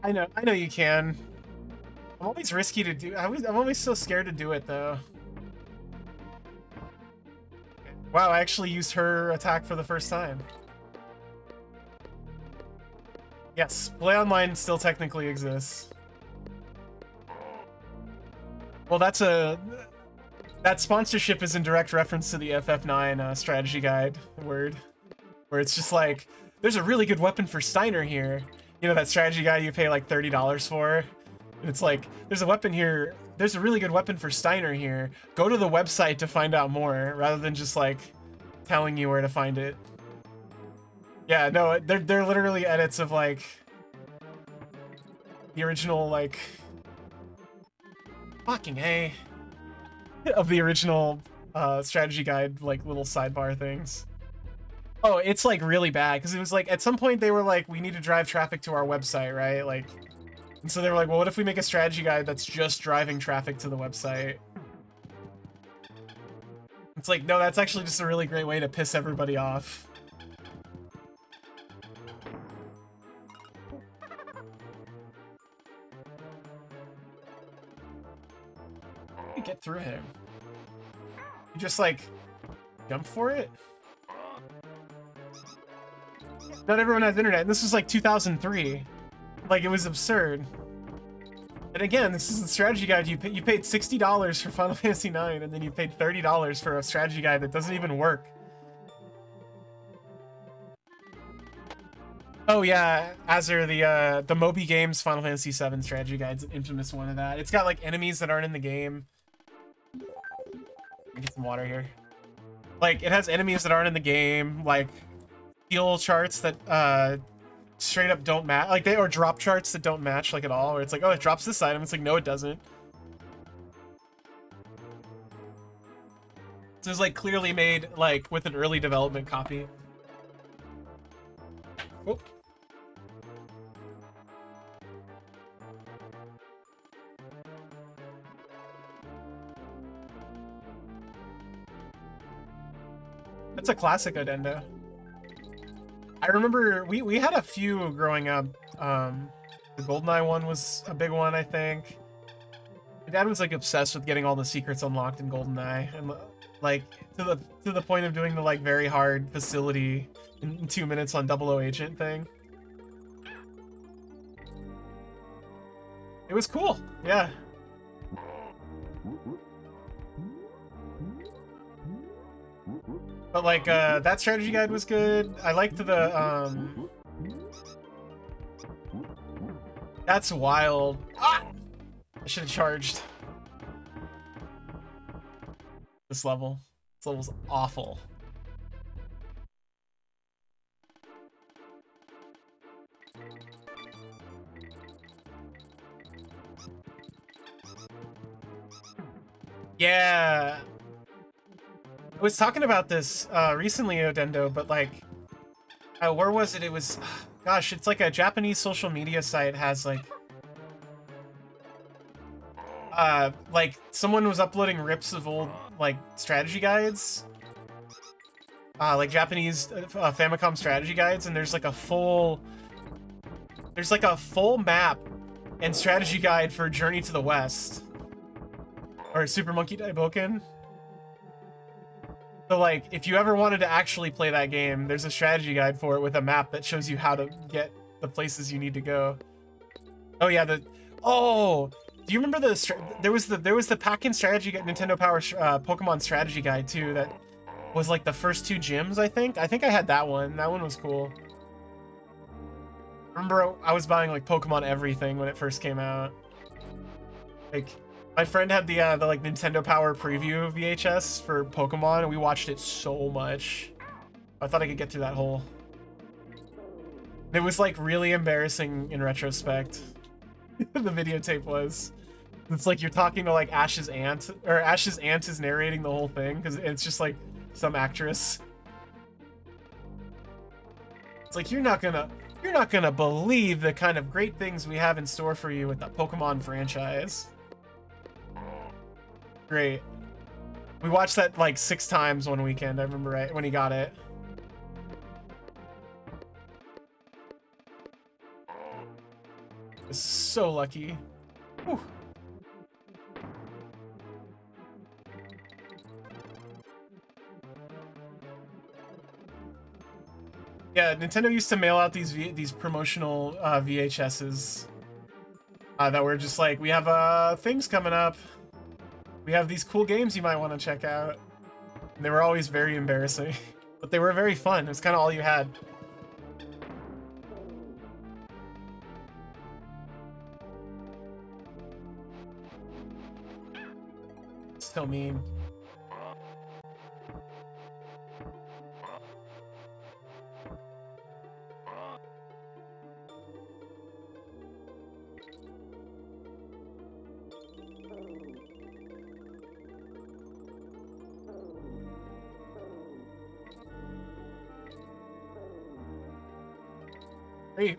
I know you can. I'm always risky to do. I'm always so scared to do it though. Wow, I actually used her attack for the first time. Yes, Play Online still technically exists. Well, that sponsorship is in direct reference to the FF9 strategy guide word, where it's just like, there's a really good weapon for Steiner here. You know, that strategy guide you pay like $30 for? And it's like, there's a weapon here, there's a really good weapon for Steiner here. Go to the website to find out more, rather than just like, telling you where to find it. Yeah, no, they're literally edits of like the original like fucking A of the original strategy guide, like little sidebar things. Oh, it's like really bad because it was like at some point they were like, we need to drive traffic to our website, right? Like, and so they were like, well, what if we make a strategy guide that's just driving traffic to the website? It's like, no, that's actually just a really great way to piss everybody off. You get through him. You just like jump for it? Not everyone has internet, and this was like 2003. Like, it was absurd. And again, this is the strategy guide. You paid $60 for Final Fantasy IX, and then you paid $30 for a strategy guide that doesn't even work. Oh yeah, Azure, the Moby Games Final Fantasy VII strategy guide's an infamous one of that. It's got like enemies that aren't in the game. Let me get some water here. Like, it has enemies that aren't in the game, like skill charts that straight up don't match, like or drop charts that don't match like at all, where it's like, oh, it drops this item, it's like, no it doesn't. So it's like clearly made like with an early development copy. Oh. That's a classic Odendo. I remember we had a few growing up. The GoldenEye one was a big one, I think. My dad was like obsessed with getting all the secrets unlocked in GoldenEye, and like to the point of doing the like very hard facility in 2 minutes on 00 Agent thing. It was cool, yeah. But like that strategy guide was good. I liked the that's wild. Ah! I should have charged. This level's awful. Yeah. I was talking about this recently, Odendo, but like, where was it? It was, gosh, it's like a Japanese social media site has like someone was uploading rips of old like strategy guides, like Japanese Famicom strategy guides, and there's like a full map and strategy guide for Journey to the West or Super Monkey Daiboken. So like, if you ever wanted to actually play that game, there's a strategy guide for it with a map that shows you how to get the places you need to go. Oh yeah, do you remember there was the pack-in strategy Nintendo Power Pokemon strategy guide too that was like the first 2 gyms, I think. I think I had that one. That one was cool. Remember I was buying like Pokemon everything when it first came out. Like, my friend had the like Nintendo Power preview VHS for Pokemon, and we watched it so much. I thought I could get through that whole. It was like really embarrassing in retrospect. The videotape was. It's like you're talking to like Ash's aunt, or Ash's aunt is narrating the whole thing because it's just like some actress. It's like you're not gonna believe the kind of great things we have in store for you with the Pokemon franchise. Great. We watched that like 6 times one weekend, I remember right when he got it. I was so lucky. Whew. Yeah, Nintendo used to mail out these promotional VHSs that were just like, we have things coming up. We have these cool games you might want to check out. And they were always very embarrassing, but they were very fun. It's kind of all you had. So mean.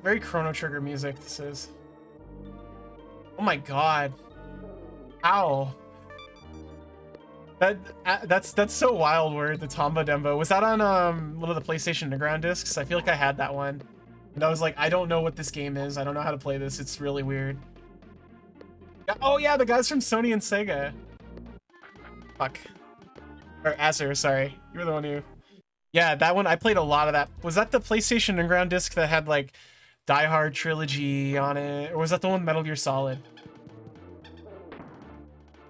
Very Chrono Trigger music, this is. Oh my god. Ow. That's so wild word, the Tomba Dembo. Was that on one of the PlayStation Underground discs? I feel like I had that one. And I was like, I don't know what this game is. I don't know how to play this. It's really weird. Oh yeah, the guys from Sony and Sega. Fuck. Or Acer, sorry. You were the one who Yeah, that one, I played a lot of that. Was that the PlayStation Underground disc that had like Die Hard Trilogy on it? Or was that the one Metal Gear Solid?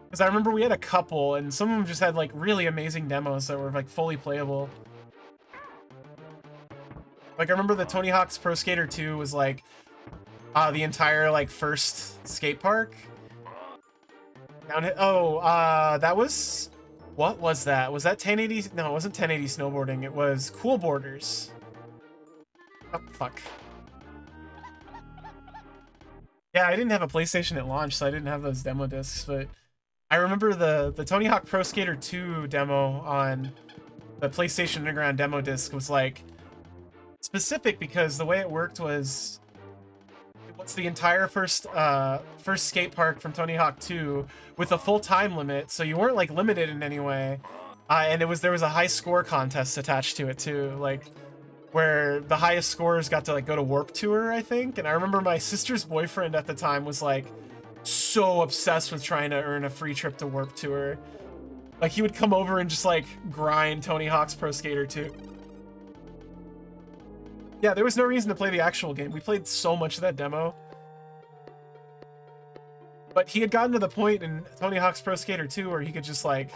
Because I remember we had a couple, and some of them just had like really amazing demos that were like fully playable. Like I remember the Tony Hawk's Pro Skater 2 was like the entire like first skate park. That was, what was that? Was that 1080? No, it wasn't 1080 snowboarding. It was Cool Borders. Oh, fuck. Yeah, I didn't have a PlayStation at launch, so I didn't have those demo discs, but I remember the Tony Hawk Pro Skater 2 demo on the PlayStation Underground demo disc was like specific because the way it worked was it's the entire first skate park from Tony Hawk 2 with a full time limit, so you weren't like limited in any way. And there was a high score contest attached to it too, like where the highest scorers got to like go to Warp Tour, I think. And I remember my sister's boyfriend at the time was like so obsessed with trying to earn a free trip to Warp Tour. Like he would come over and just like grind Tony Hawk's Pro Skater 2. Yeah, there was no reason to play the actual game. We played so much of that demo. But he had gotten to the point in Tony Hawk's Pro Skater 2 where he could just like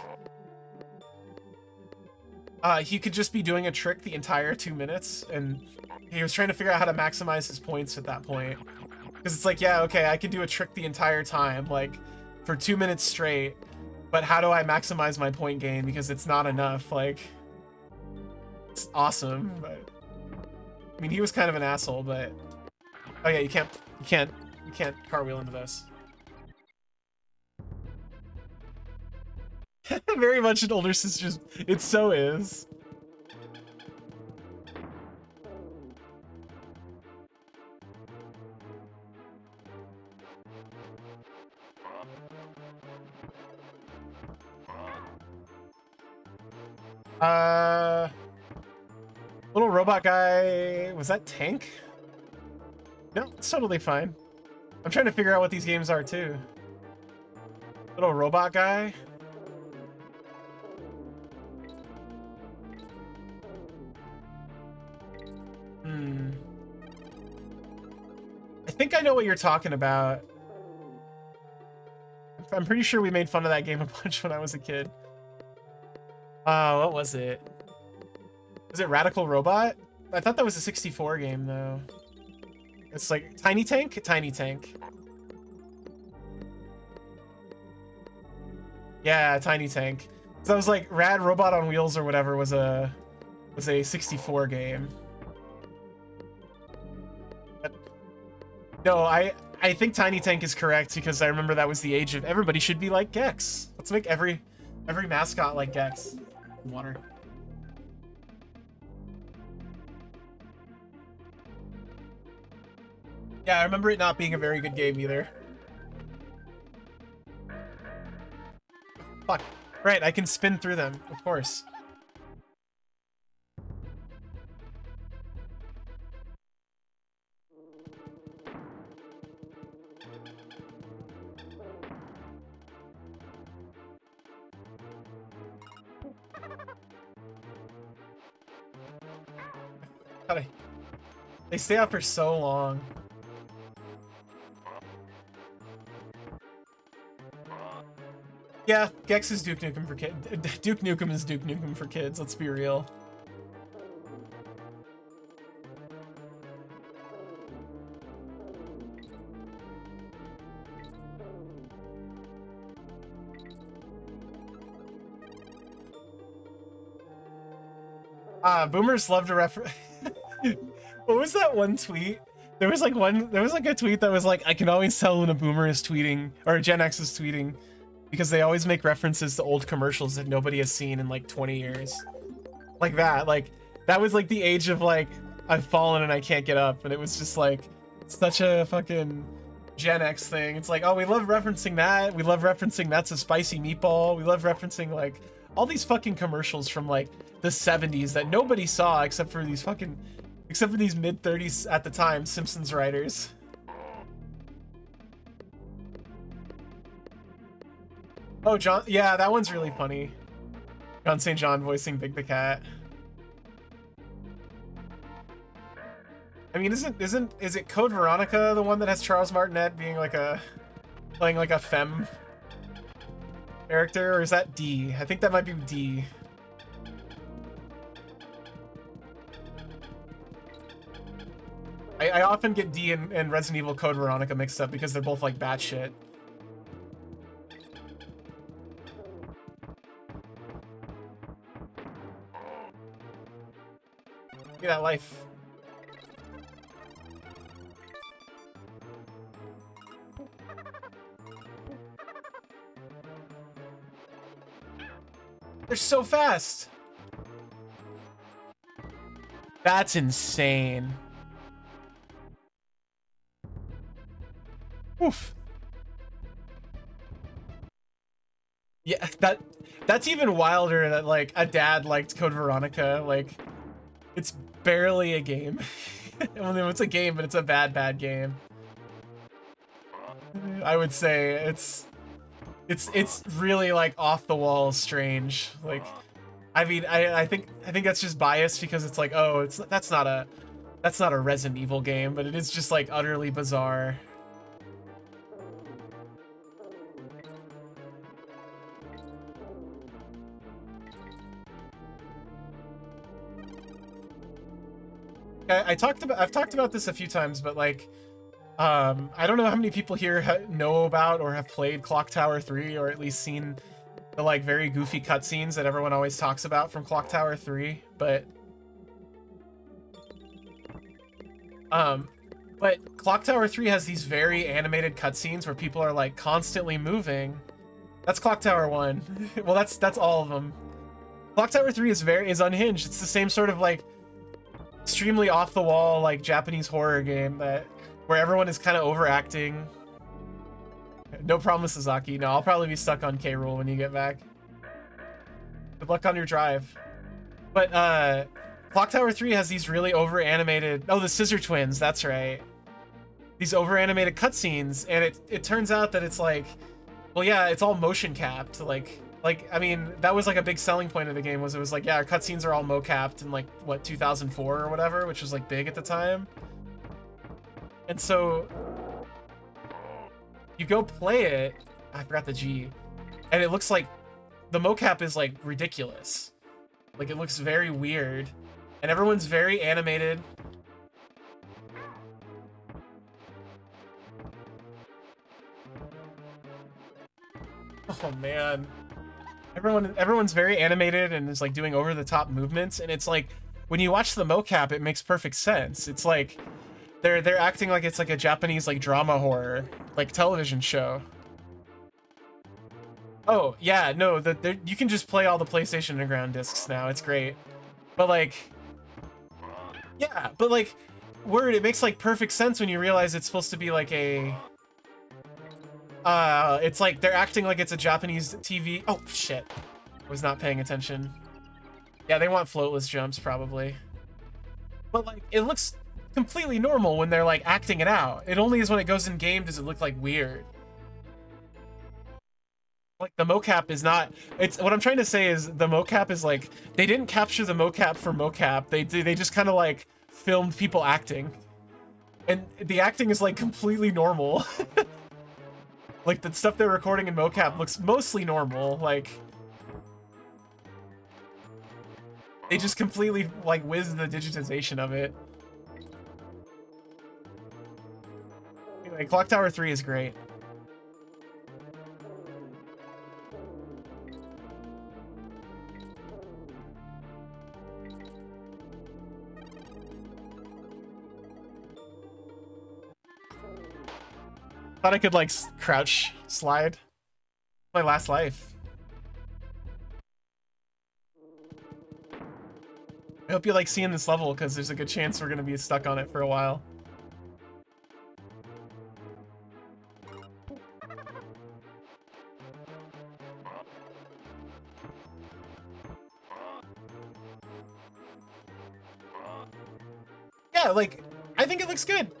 he could just be doing a trick the entire 2 minutes, and he was trying to figure out how to maximize his points at that point. Because it's like, yeah, okay, I can do a trick the entire time, like, for 2 minutes straight, but how do I maximize my point gain? Because it's not enough, like, it's awesome, but, I mean, he was kind of an asshole, but, oh yeah, you can't cartwheel into this. Very much an older sister's, it so is. Little robot guy, was that Tank? No, it's totally fine. I'm trying to figure out what these games are too. Little robot guy. I think I know what you're talking about. I'm pretty sure we made fun of that game a bunch when I was a kid. What was it? Was it Radical Robot? I thought that was a 64 game though. It's like Tiny Tank? Tiny Tank. Yeah, Tiny Tank. So I was like Rad Robot on Wheels or whatever was a 64 game. But no, I think Tiny Tank is correct because I remember that was the age of everybody should be like Gex. Let's make every mascot like Gex. Water. Yeah, I remember it not being a very good game either. Fuck. Right, I can spin through them, of course. God, they stay out for so long. Yeah, Gex is Duke Nukem for kids. Duke Nukem is Duke Nukem for kids, let's be real. Boomers love to refer. What was that one tweet? There was like a tweet that was like, I can always tell when a boomer is tweeting, or a Gen X is tweeting, because they always make references to old commercials that nobody has seen in like 20 years. Like that was like the age of like, I've fallen and I can't get up, and it was just like, such a fucking Gen X thing. It's like, oh, we love referencing that, we love referencing that's a spicy meatball, we love referencing like, all these fucking commercials from like, the 70s that nobody saw except for these mid-30s at the time Simpsons writers. Oh, John, yeah, that one's really funny. John St. John voicing Big the Cat. I mean, is it Code Veronica the one that has Charles Martinet being like playing like a femme character, or is that D? I think that might be D. I often get D and Resident Evil Code Veronica mixed up because they're both like batshit. Look at that life. They're so fast. That's insane. Oof. Yeah, that's even wilder that like a dad liked Code Veronica. Like, it's barely a game. Well, it's a game, but it's a bad game. I would say it's really like off the wall strange. Like, I mean, I think that's just biased because it's like, oh, that's not a Resident Evil game, but it is just like utterly bizarre. I've talked about this a few times, but like, I don't know how many people here know about or have played Clock Tower 3, or at least seen the like very goofy cutscenes that everyone always talks about from Clock Tower 3, but Clock Tower 3 has these very animated cutscenes where people are like constantly moving. That's Clock Tower 1. Well, that's all of them. Clock Tower 3 is unhinged. It's the same sort of like extremely off the wall like Japanese horror game where everyone is kind of overacting. No promises, Aki. No, I'll probably be stuck on K. Rool when you get back. Good luck on your drive. But Clock Tower 3 has these really over animated, oh, the Scissor Twins, that's right. These over animated cutscenes, and it turns out that it's like, well, yeah, it's all motion capped. Like I mean, that was like a big selling point of the game, was it was like, yeah, our cutscenes are all mo-capped in like, what, 2004 or whatever, which was like big at the time. And so you go play it, I forgot the G, and it looks like the mocap is like ridiculous. Like, it looks very weird, and everyone's very animated. Oh man. Everyone's very animated and is like doing over the top movements, and it's like when you watch the mocap, it makes perfect sense. It's like they're acting like it's like a Japanese like drama horror like television show. Oh yeah, no, you can just play all the PlayStation Underground discs now. It's great, but like, yeah, but like, word, it makes like perfect sense when you realize it's supposed to be like a. It's like they're acting like it's a Japanese TV. Oh, shit. Was not paying attention. Yeah, they want floatless jumps, probably. But, like, it looks completely normal when they're, like, acting it out. It only is when it goes in game does it look, like, weird. Like, the mocap is not... What I'm trying to say is the mocap is, like... They didn't capture the mocap for mocap. They just kind of, like, filmed people acting. And the acting is, like, completely normal. Like, the stuff they're recording in mocap looks mostly normal, like... They just completely, like, whiz the digitization of it. Anyway, Clock Tower 3 is great. Thought I could, like, crouch slide. My last life. I hope you like seeing this level, because there's a good chance we're going to be stuck on it for a while. Yeah, like, I think it looks good.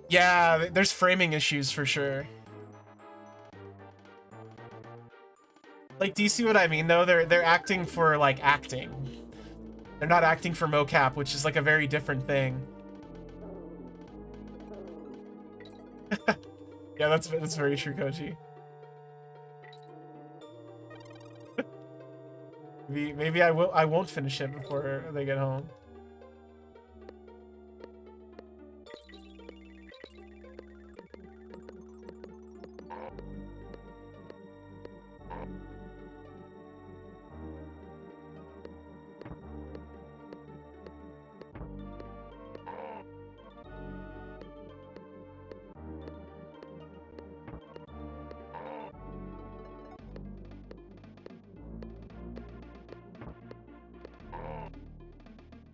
Yeah, there's framing issues for sure. Like, do you see what I mean, though? They're acting for, like, acting. They're not acting for mocap, which is, like, a very different thing. Yeah, that's very true, Koji. Maybe I won't finish it before they get home.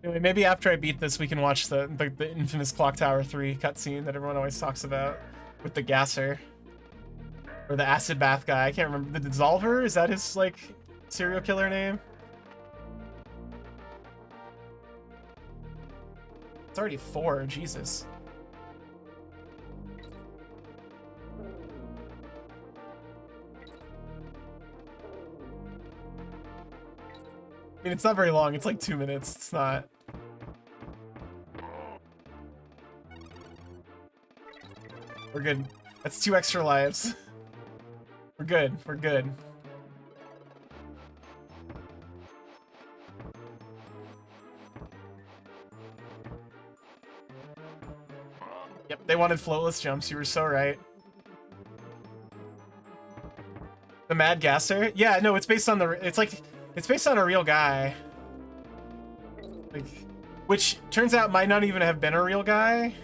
Anyway, maybe after I beat this, we can watch the infamous Clock Tower 3 cutscene that everyone always talks about with the gasser. Or the acid bath guy. I can't remember. The Dissolver? Is that his, like, serial killer name? It's already 4. Jesus. I mean, it's not very long. It's like 2 minutes. It's not. We're good. That's 2 extra lives. We're good. We're good. Yep, they wanted floatless jumps. You were so right. The Mad Gasser? Yeah, no, it's based on the... It's based on a real guy. Like, which turns out might not even have been a real guy.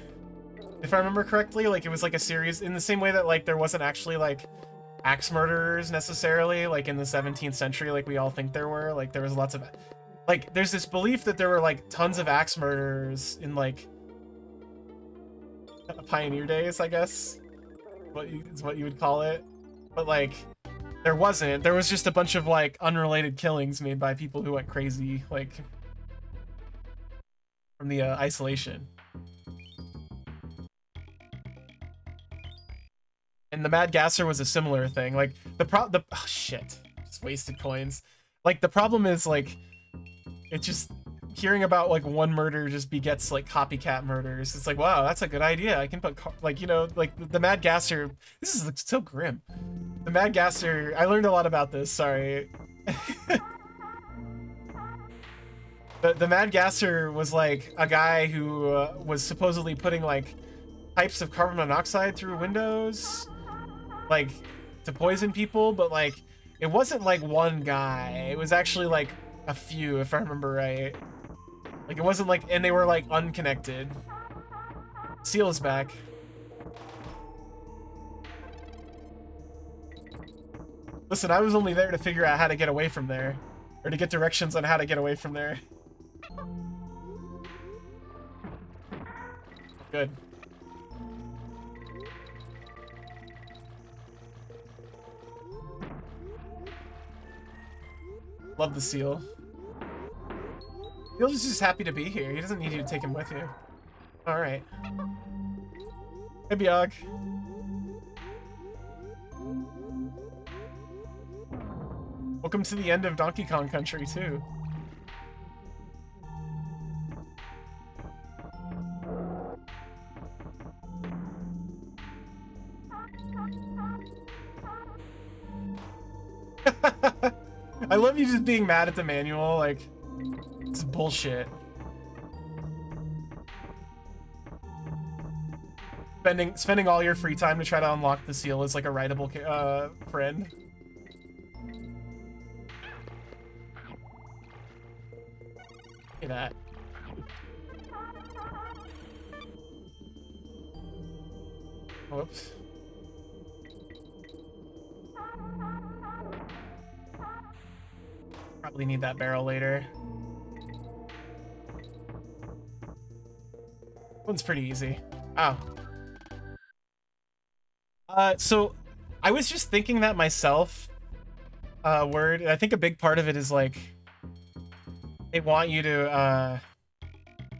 If I remember correctly, like, it was like a series in the same way that, like, there wasn't actually, like, axe murderers necessarily, like, in the 17th century, like we all think there were. Like, there was lots of... Like, there's this belief that there were, like, tons of axe murderers in, like, pioneer days, I guess. Is what you would call it. But, like... There wasn't. There was just a bunch of, like, unrelated killings made by people who went crazy, like, from the isolation. And the Mad Gasser was a similar thing. Like, oh, shit. Just wasted coins. Like, the problem is, like, it just... Hearing about, like, one murder just begets, like, copycat murders. It's like, wow, that's a good idea. I can put, like, you know, like, the Mad Gasser... This is like, so grim. The Mad Gasser... I learned a lot about this, sorry. The Mad Gasser was, like, a guy who was supposedly putting, like, pipes of carbon monoxide through windows, like, to poison people, but, like, it wasn't, like, one guy. It was actually, like, a few, if I remember right. Like, it wasn't, like, and they were, like, unconnected. Seal is back. Listen, I was only there to figure out how to get away from there. Or to get directions on how to get away from there. Good. Love the seal. He'll just happy to be here. He doesn't need you to take him with you. Alright. Hey, Biog. Welcome to the end of Donkey Kong Country, too. I love you just being mad at the manual, like, it's bullshit. Spending all your free time to try to unlock the seal is like a writable friend. Look at that. Whoops. Probably need that barrel later. One's pretty easy. Oh. So I was just thinking that myself. Word. I think a big part of it is like they want you to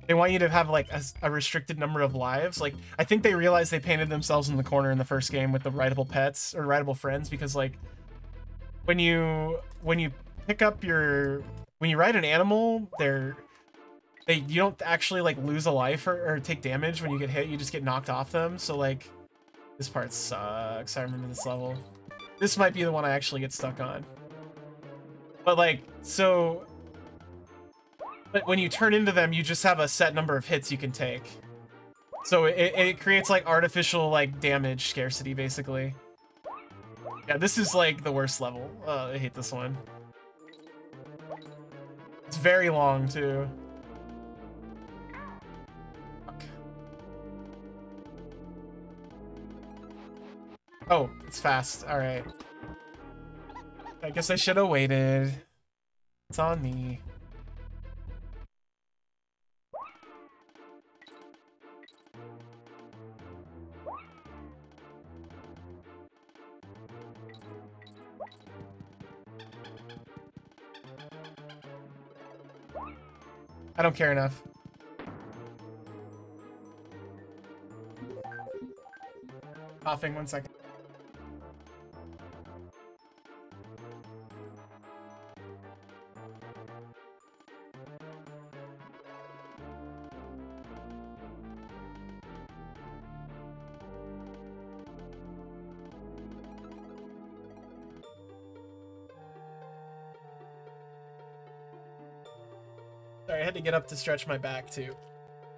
have like a restricted number of lives. Like I think they realized they painted themselves in the corner in the first game with the writable pets or writable friends, because like when you pick up when you ride an animal, you don't actually like lose a life or take damage when you get hit. You just get knocked off them. So like This part sucks. I remember this level. This might be the one I actually get stuck on. But like, so... But when you turn into them, you just have a set number of hits you can take. So it creates like artificial like damage scarcity, basically. Yeah, this is like the worst level. I hate this one. It's very long, too. Fuck. Oh, it's fast. Alright. I guess I should have waited. It's on me. I don't care enough. Coughing, 1 second. Sorry, I had to get up to stretch my back too.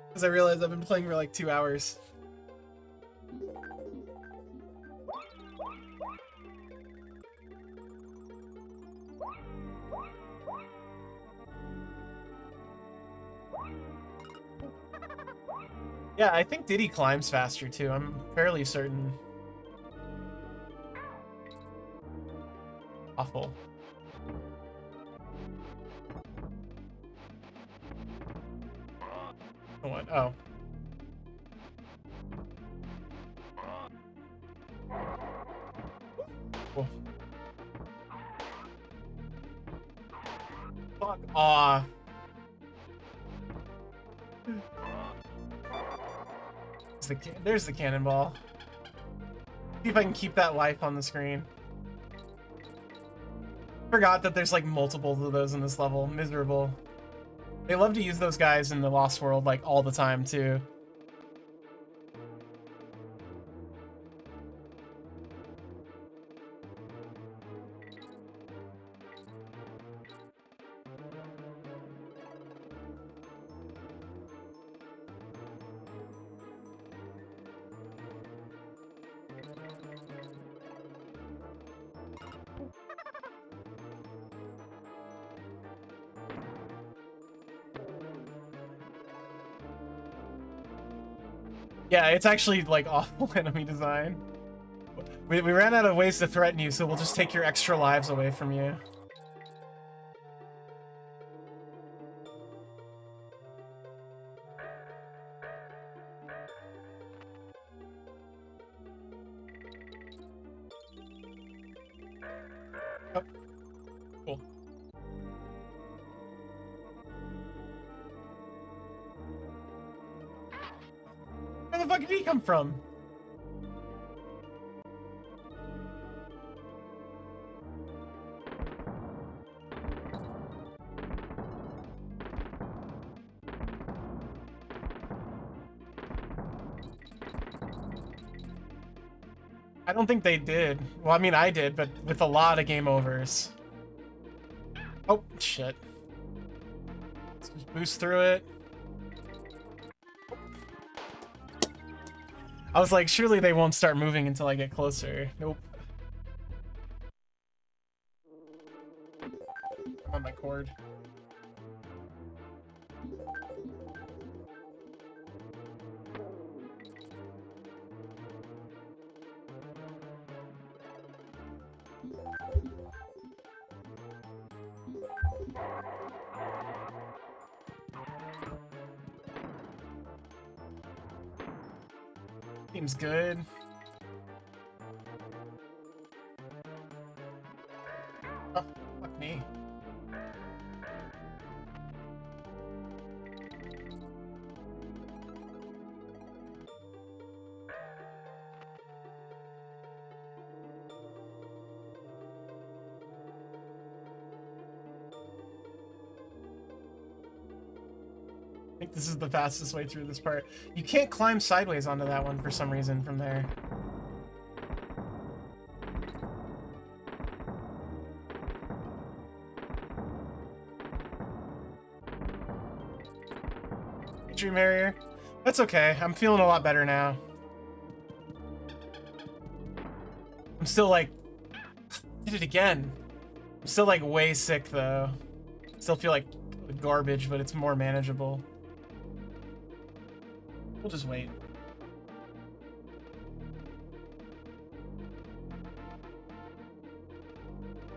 Because I realized I've been playing for like 2 hours. Yeah, I think Diddy climbs faster too. I'm fairly certain. Awful. What? Oh. Whoa. Fuck off. There's the cannonball. See if I can keep that life on the screen. Forgot that there's like multiple of those in this level. Miserable. They love to use those guys in the Lost World like all the time too. Yeah, it's actually like awful enemy design. We ran out of ways to threaten you, so we'll just take your extra lives away from you. Oh, cool. Where the fuck did he come from? I don't think they did. Well, I mean, I did, but with a lot of game overs. Oh, shit. Let's just boost through it. I was like, surely they won't start moving until I get closer. Nope. I'm on my cord. Seems good. Oh, fuck me. I think this is the fastest way through this part. You can't climb sideways onto that one for some reason from there. Dream Harrier. That's okay. I'm feeling a lot better now. I'm still like... Did it again. I'm still like way sick though. Still feel like garbage, but it's more manageable. We'll just wait.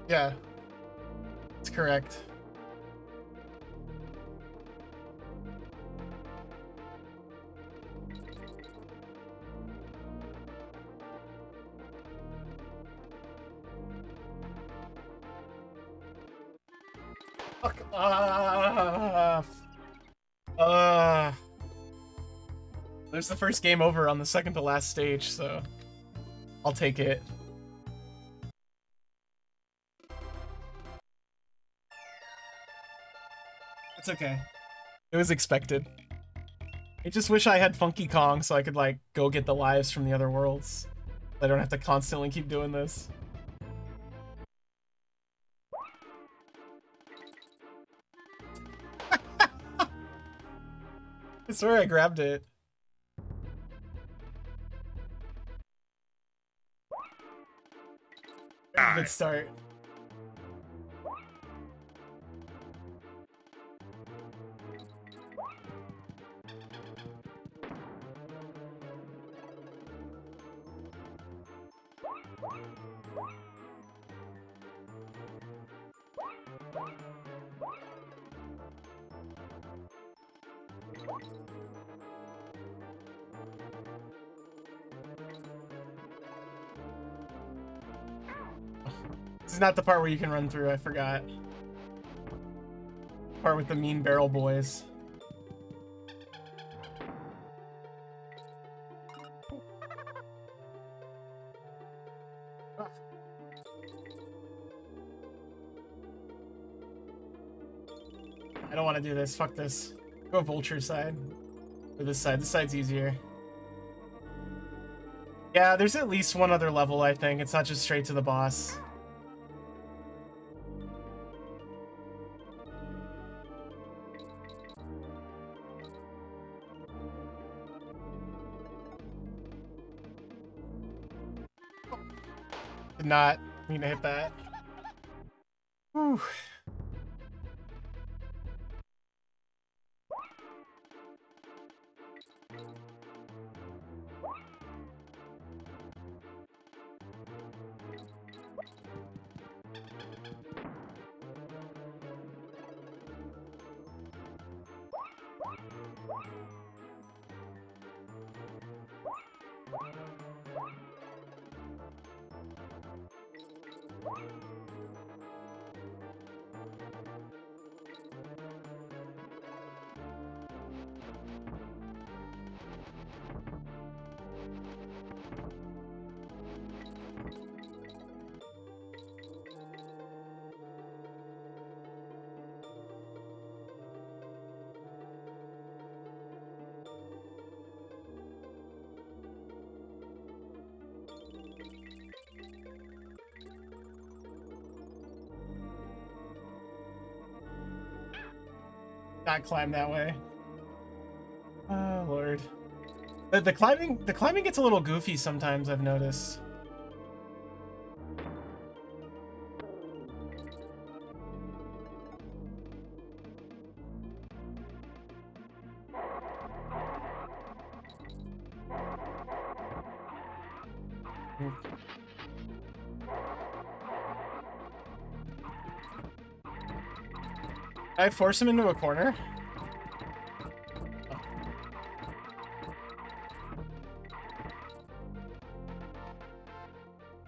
Yeah. That's correct. Fuck off. There's the first game over on the second to last stage, so I'll take it. It's okay. It was expected. I just wish I had Funky Kong so I could, like, go get the lives from the other worlds. I don't have to constantly keep doing this. I swear I grabbed it. Good start. This is not the part where you can run through, I forgot. Part with the mean barrel boys. I don't want to do this. Fuck this. Go vulture side. Or this side. This side's easier. Yeah, there's at least one other level, I think. It's not just straight to the boss. Did not mean to hit that. Whew. Not climb that way. Oh lord. The climbing gets a little goofy sometimes, I've noticed. I force him into a corner.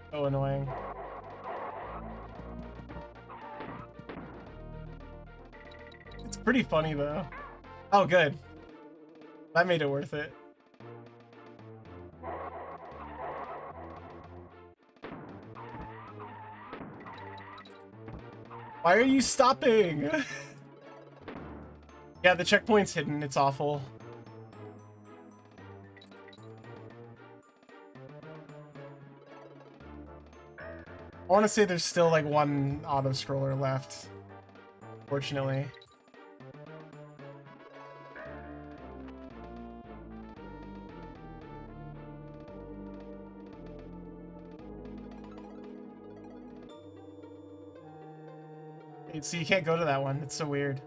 So annoying. It's pretty funny though. Oh, good. That made it worth it. Why are you stopping? Yeah, the checkpoint's hidden. It's awful. I want to say there's still like one auto-scroller left, fortunately. So you can't go to that one. It's so weird.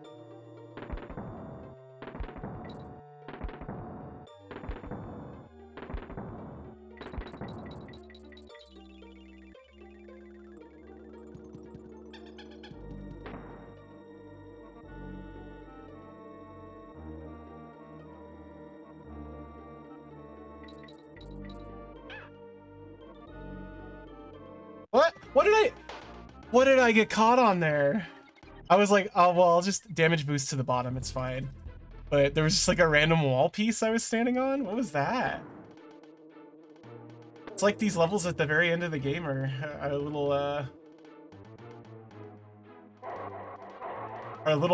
What? What did I get caught on there? I was like, oh, well, I'll just damage boost to the bottom. It's fine. But there was just like a random wall piece I was standing on. What was that? It's like these levels at the very end of the game are a little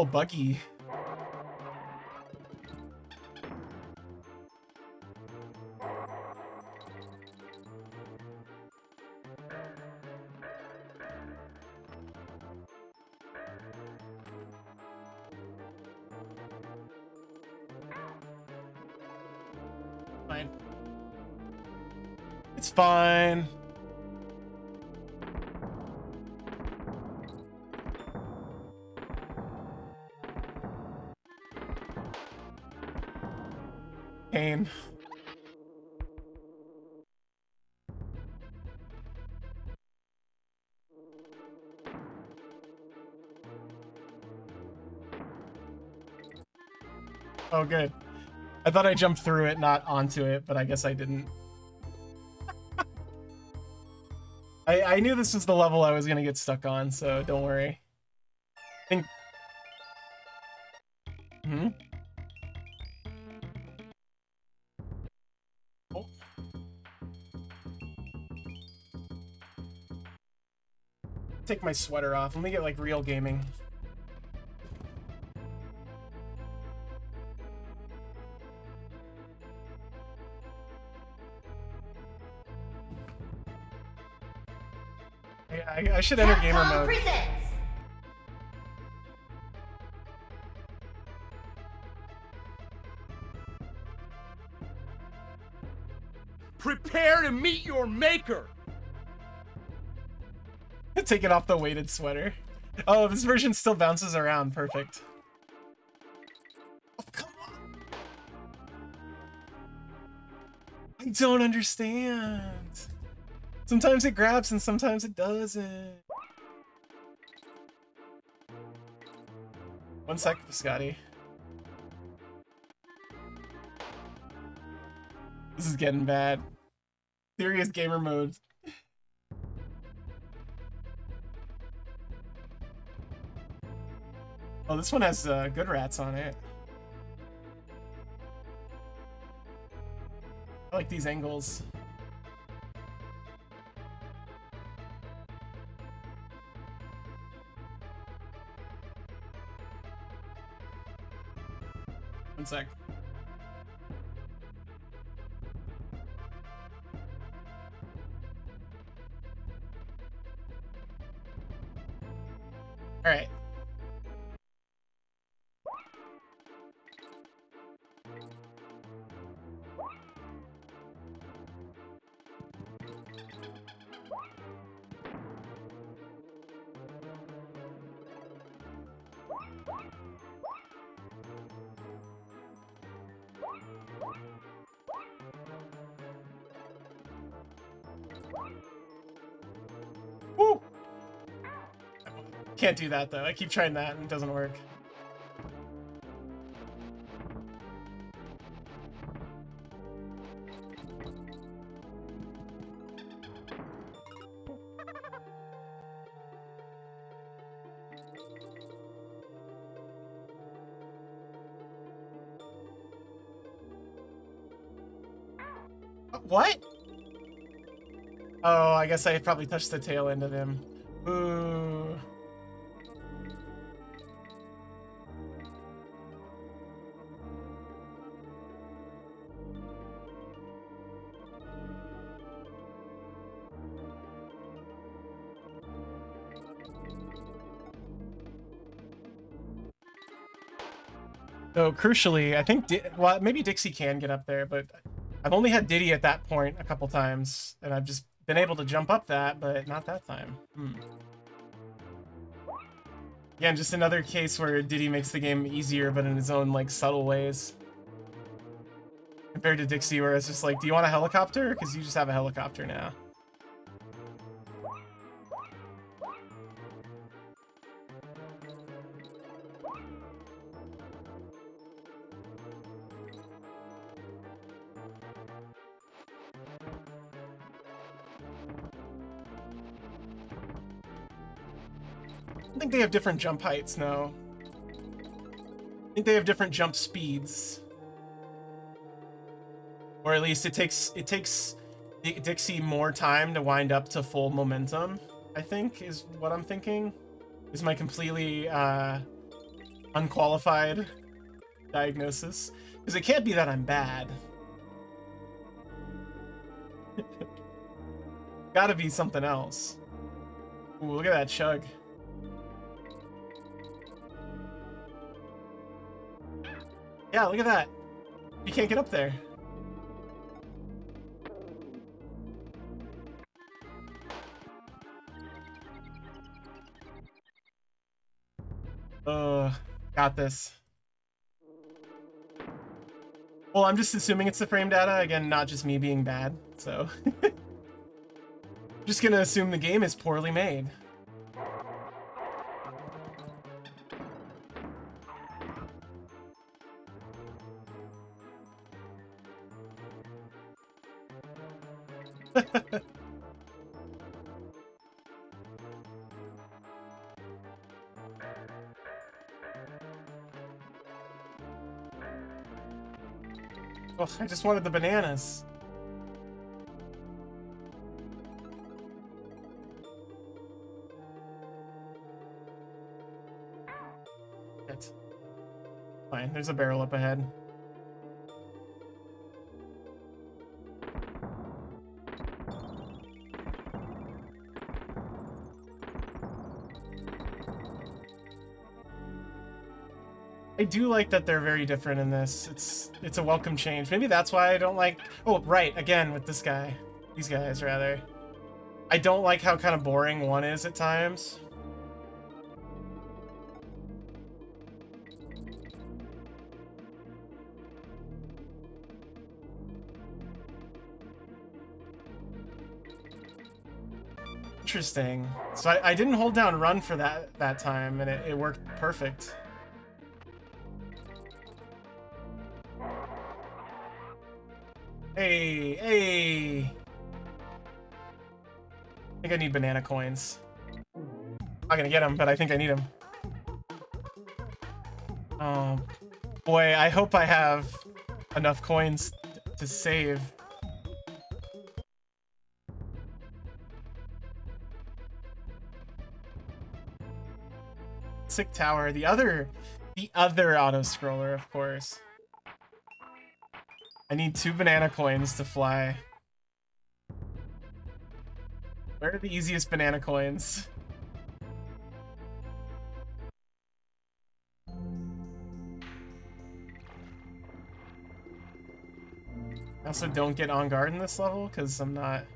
buggy. Fine. It's fine. Pain. Oh, good. I thought I jumped through it, not onto it, but I guess I didn't. I knew this was the level I was gonna get stuck on, so don't worry. Hmm? Oh. Take my sweater off. Let me get like real gaming. I should enter gamer mode. Presents. Prepare to meet your maker. Take it off the weighted sweater. Oh, this version still bounces around. Perfect. Oh, come on. I don't understand. Sometimes it grabs and sometimes it doesn't. One sec, Scotty. This is getting bad. Serious gamer mode. Oh, this one has good rats on it. I like these angles. One sec. All right. Woo! Can't do that though. I keep trying that and it doesn't work. What? Oh, I guess I probably touched the tail end of him. Ooh. So crucially, I think, well, maybe Dixie can get up there, but I've only had Diddy at that point a couple times, and I've just been able to jump up that, but not that time. Again, just another case where Diddy makes the game easier, but in his own, like, subtle ways. Compared to Dixie, where it's just like, do you want a helicopter? Because you just have a helicopter now. I think they have different jump heights, no. I think they have different jump speeds. Or at least it takes Dixie more time to wind up to full momentum, I think, is what I'm thinking. Is my completely unqualified diagnosis. Because it can't be that I'm bad. Gotta be something else. Ooh, look at that chug. Yeah, look at that. You can't get up there. Got this. Well, I'm just assuming it's the frame data. Again, not just me being bad, so. Just gonna assume the game is poorly made. Oh, I just wanted the bananas. Shit. Fine, there's a barrel up ahead. I do like that they're very different in this. It's a welcome change. Maybe that's why I don't like... Oh, right, again, with this guy. These guys, rather. I don't like how kind of boring one is at times. Interesting. So I didn't hold down run for that time, and it worked perfect. Hey, hey! I think I need banana coins. Not gonna get them, but I think I need them. Oh, boy, I hope I have enough coins to save. Sick tower, the other auto-scroller, of course. I need 2 banana coins to fly. Where are the easiest banana coins? I also don't get on guard in this level because I'm not,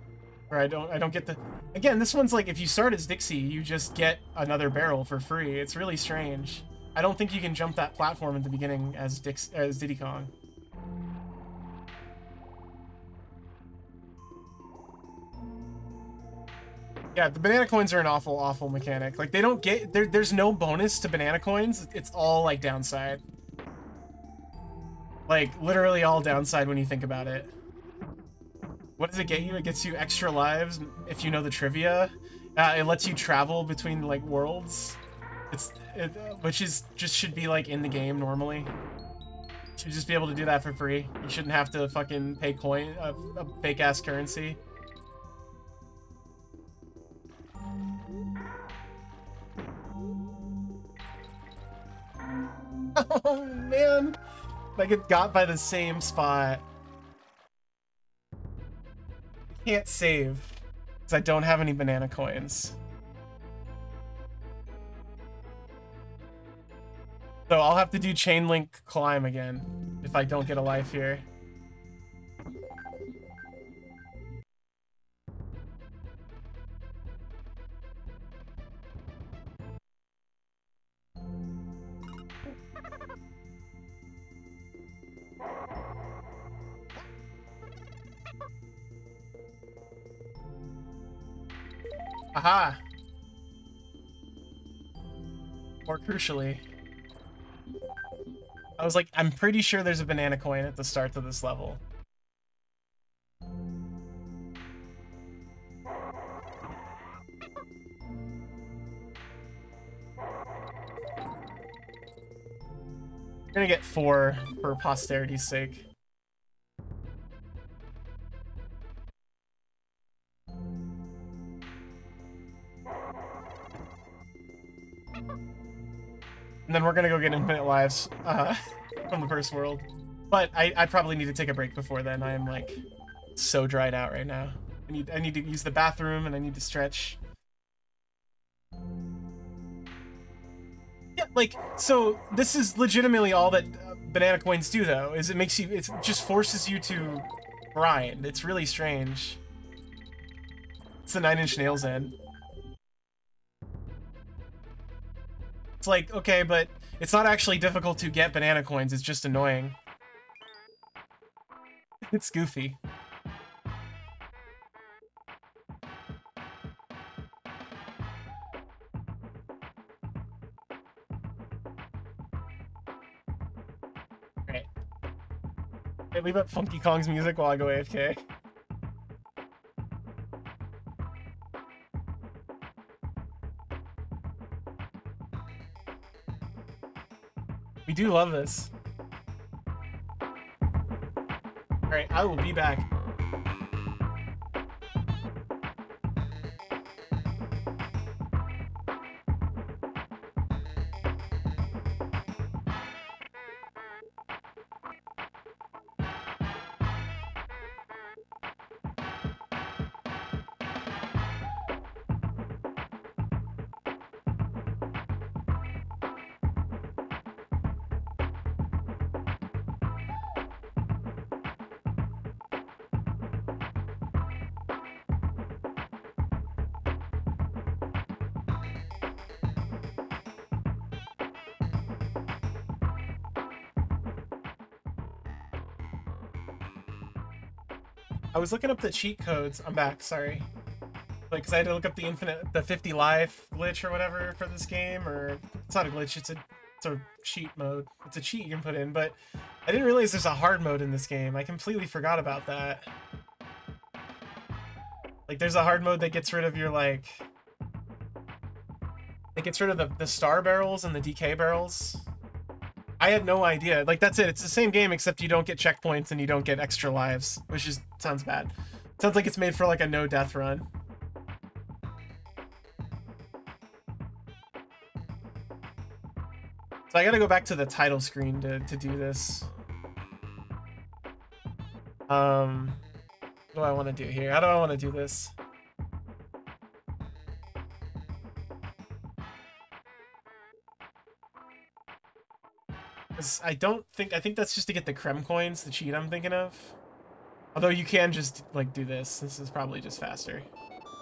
or I don't get the. Again, this one's like if you start as Dixie, you just get another barrel for free. It's really strange. I don't think you can jump that platform at the beginning as Diddy Kong. Yeah, the banana coins are an awful, awful mechanic. Like, they don't get... There's no bonus to banana coins. It's all, like, downside. Like, literally all downside when you think about it. What does it get you? It gets you extra lives if you know the trivia. It lets you travel between, like, worlds. Which is just should be, like, in the game normally. You should just be able to do that for free. You shouldn't have to fucking pay a fake-ass currency. Oh, man. I get got by the same spot. I can't save because I don't have any banana coins. So I'll have to do chain link climb again if I don't get a life here. Aha! More crucially, I was like, I'm pretty sure there's a banana coin at the start of this level. I'm gonna get 4 for posterity's sake. And then we're gonna go get infinite lives from the first world. But I probably need to take a break before then. I am like so dried out right now. I need to use the bathroom and I need to stretch. Yeah, like, so this is legitimately all that banana coins do though, is it makes you, it just forces you to grind. It's really strange. It's the 9 Inch Nails end. It's like, okay, but it's not actually difficult to get banana coins, it's just annoying. It's goofy. Alright. Okay, leave up Funky Kong's music while I go AFK. We do love this. Alright, I will be back. I was looking up the cheat codes. I'm back, sorry. Like, cause I had to look up the 50 life glitch or whatever for this game, or it's not a glitch, it's a cheat mode. It's a cheat you can put in, but I didn't realize there's a hard mode in this game. I completely forgot about that. Like, there's a hard mode that gets rid of your, like... It gets rid of the star barrels and the DK barrels. I had no idea. Like, that's it. It's the same game, except you don't get checkpoints and you don't get extra lives, which is sounds bad. Sounds like it's made for, like, a no-death run. So I gotta go back to the title screen to do this. What do I want to do here? How do I want to do this? I think that's just to get the creme coins, the cheat I'm thinking of. Although you can just, like, do this. This is probably just faster.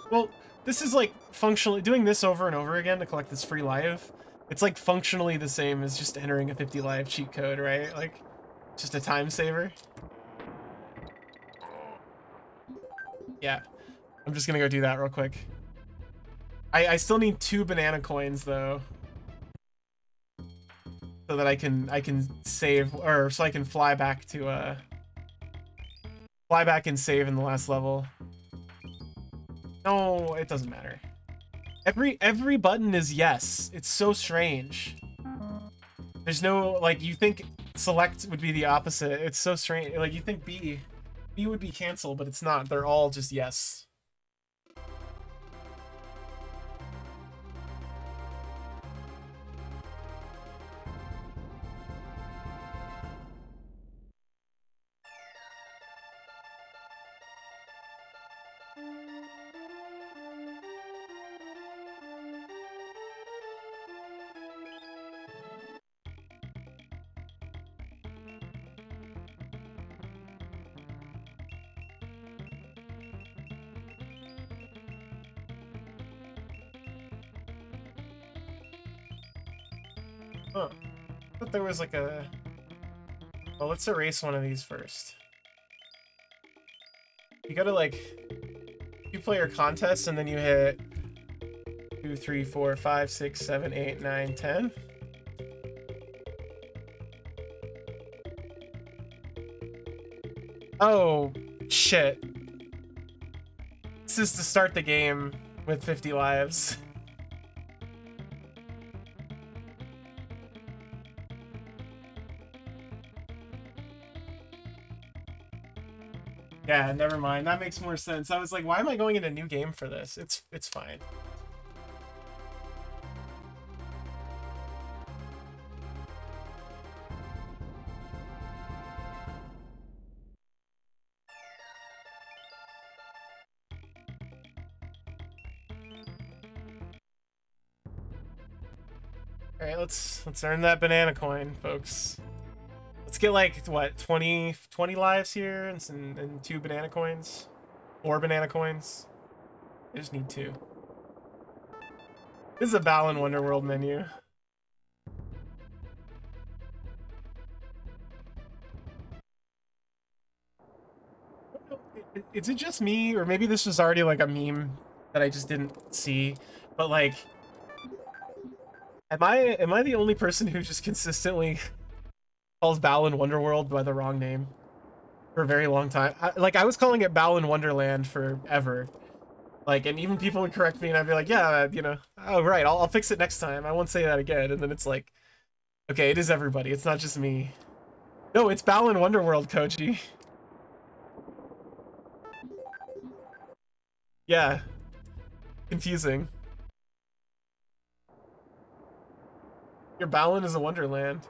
Well, this is, like, functionally... Doing this over and over again to collect this free life, it's, like, functionally the same as just entering a 50 life cheat code, right? Like, just a time saver. Yeah. I'm just gonna go do that real quick. I still need 2 banana coins, though. So that I can save, or so I can fly back to fly back and save in the last level. No, it doesn't matter. Every button is yes. It's so strange. There's no, like, you think select would be the opposite. It's so strange. Like, you think B would be cancel, but it's not. They're all just yes. Huh. I thought there was like a... Well, let's erase one of these first. You gotta, like... You play your contest and then you hit 2, 3, 4, 5, 6, 7, 8, 9, 10. Oh, shit. This is to start the game with 50 lives. Yeah, never mind. That makes more sense. I was like, why am I going in a new game for this? It's fine. All right, let's earn that banana coin, folks. Let's get like what 20 lives here and 2 banana coins, 4 banana coins. I just need 2. This is a Balan Wonderworld menu. Is it just me, or maybe this was already like a meme that I just didn't see? But like, am I the only person who just consistently calls Balan Wonderworld by the wrong name for a very long time? I was calling it Balan Wonderland forever. Like, and even people would correct me, and I'd be like, yeah, you know, oh right, I'll fix it next time. I won't say that again. And then it's like, okay, it is everybody. It's not just me. No, it's Balan Wonderworld, Koji. Yeah. Confusing. Your Balan is a wonderland.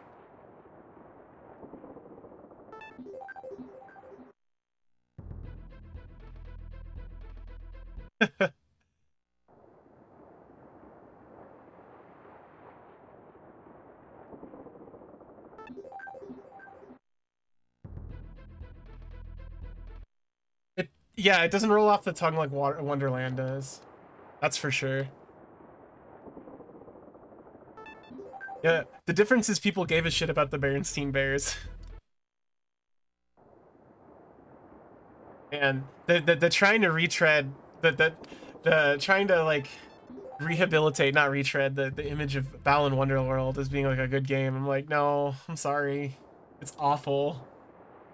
Yeah, it doesn't roll off the tongue like Wonderland does. That's for sure. Yeah, the difference is people gave a shit about the Berenstein Bears. And the trying to retread, the trying to like rehabilitate, not retread, the image of Balan Wonderworld as being like a good game. I'm like, no, I'm sorry. It's awful.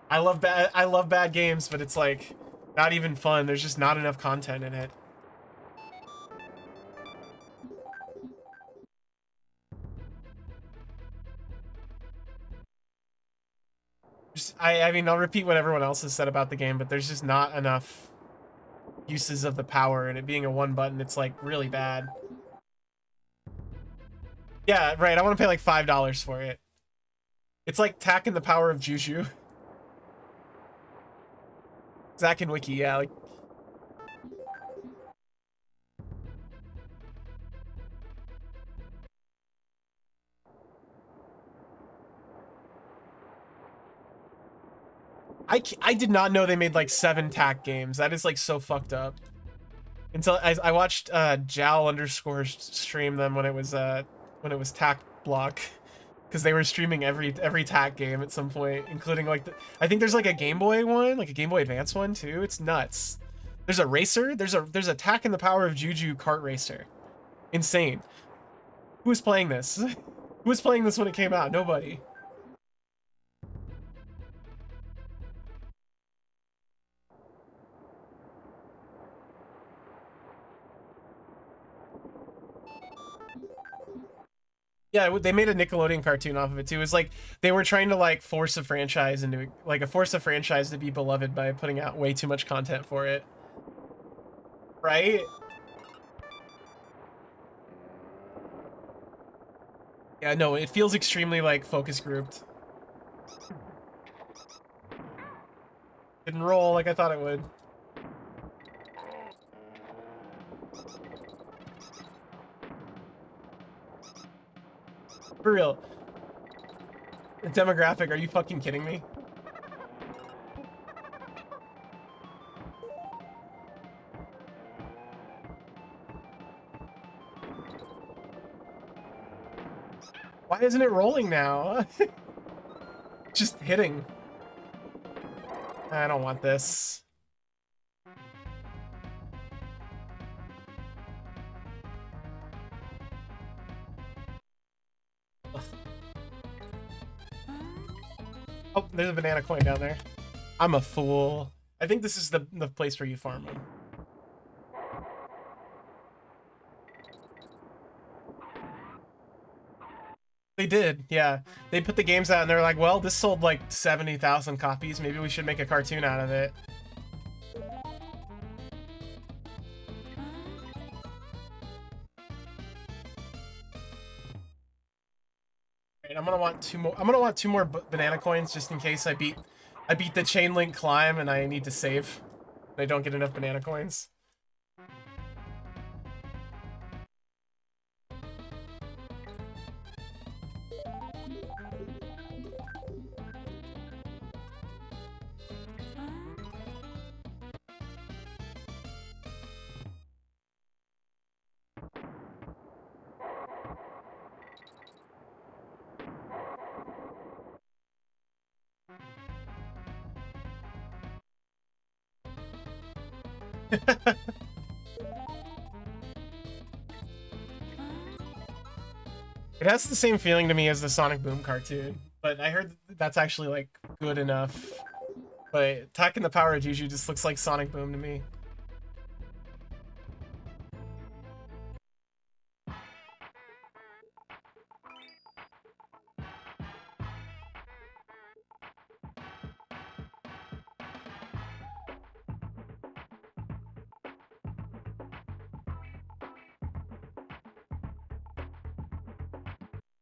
I love bad games, but it's like not even fun. There's just not enough content in it. I mean, I'll repeat what everyone else has said about the game, but there's just not enough uses of the power, and it being a one button, it's like really bad. Yeah, right. I want to pay like $5 for it. It's like Tack and the Power of Juju. Zach and Wiki, yeah, like. I did not know they made like 7 Tack games. That is like so fucked up. Until I watched Jal underscore stream them when it was Tack Block, because they were streaming every Tack game at some point, including like I think there's like a Game Boy one, like a Game Boy Advance one too. It's nuts. There's a racer. There's a Tack and the Power of Juju kart racer. Insane. Who was playing this? Who was playing this when it came out? Nobody. Yeah, they made a Nickelodeon cartoon off of it too. It was like they were trying to like force a franchise to be beloved by putting out way too much content for it. Right? Yeah, no, it feels extremely like focus grouped. Didn't roll like I thought it would. For real. The demographic, are you fucking kidding me? Why isn't it rolling now? Just hitting. I don't want this. Oh, there's a banana coin down there. I'm a fool. I think this is the place where you farm them. They did, yeah. They put the games out and they're like, well, this sold like 70,000 copies. Maybe we should make a cartoon out of it. Right, I'm gonna want two more. I'm gonna want 2 more banana coins just in case I beat the chain link climb and I need to save. I don't get enough banana coins. It has the same feeling to me as the Sonic Boom cartoon, but I heard that's actually like good enough. But Attacking the Power of Juju just looks like Sonic Boom to me.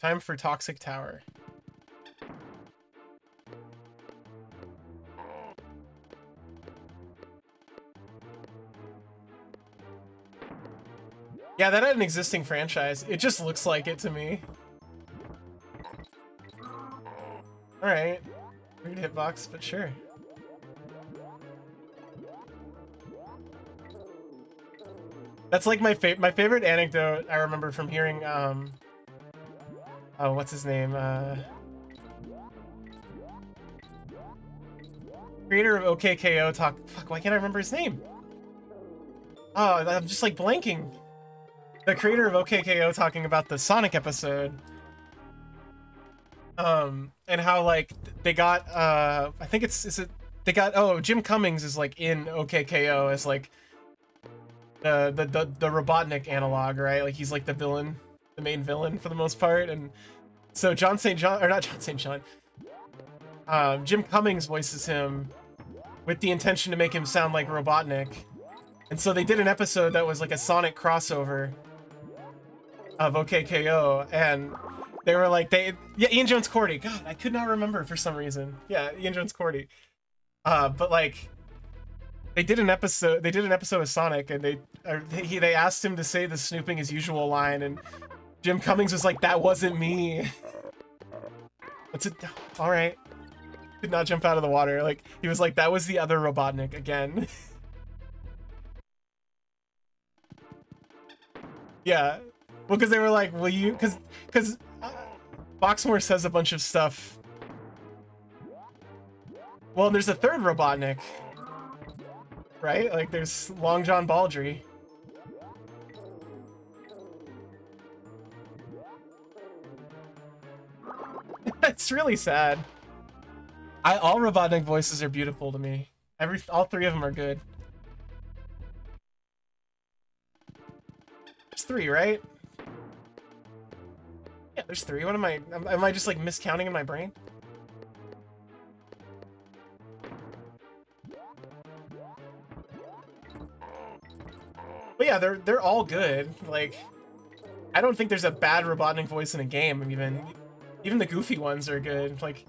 Time for Toxic Tower. Yeah, that had an existing franchise. It just looks like it to me. Alright. Weird hitbox, but sure. That's like my favorite anecdote I remember from hearing, oh, what's his name? Creator of OKKO talk. Fuck, why can't I remember his name? Oh, I'm just like blanking. The creator of OKKO talking about the Sonic episode. And how like they got I think they got, oh, Jim Cummings is like in OKKO as like the Robotnik analog, right? Like he's like the villain. The main villain for the most part, and so John St. John, or not John St. John, Jim Cummings voices him with the intention to make him sound like Robotnik, and so they did an episode that was like a Sonic crossover of OKKO, and they were like, Ian Jones Cordy, God, I could not remember for some reason, yeah, Ian Jones Cordy, but like, they did an episode of Sonic, and they asked him to say the snooping his usual line, and Jim Cummings was like, that wasn't me. That's it. All right. Did not jump out of the water. Like, he was like, that was the other Robotnik again. Yeah. Well, because they were like, will you, because Boxmore says a bunch of stuff. Well, and there's a third Robotnik. Right? Like, there's Long John Baldry. It's really sad. All Robotnik voices are beautiful to me. All 3 of them are good. There's 3, right? Yeah, there's 3. What am I just like miscounting in my brain? But yeah, they're all good. Like, I don't think there's a bad Robotnik voice in a game. Even the goofy ones are good. Like,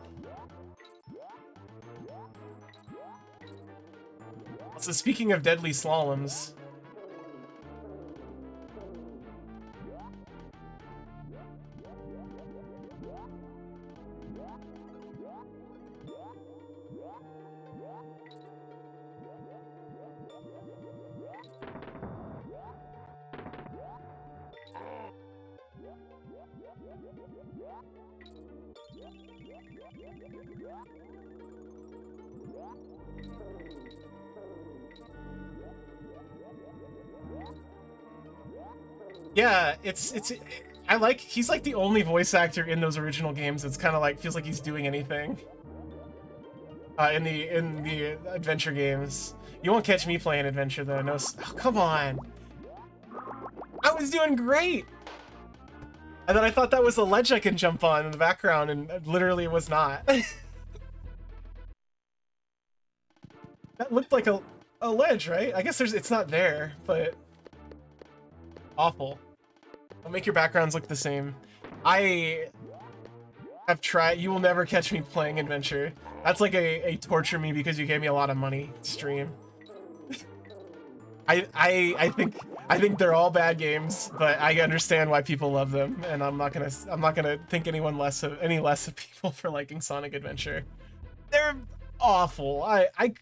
so speaking of deadly slaloms, yeah, he's like the only voice actor in those original games that's kind of like feels like he's doing anything. in the adventure games. You won't catch me playing adventure though. No, oh, come on. I was doing great. And then I thought that was a ledge I can jump on in the background, and it literally was not. That looked like a ledge, right? I guess it's not there, but awful. Don't make your backgrounds look the same. I have tried. You will never catch me playing adventure. That's like a torture me because you gave me a lot of money stream. I think they're all bad games, but I understand why people love them, and I'm not gonna think any less of people for liking Sonic Adventure. They're awful. I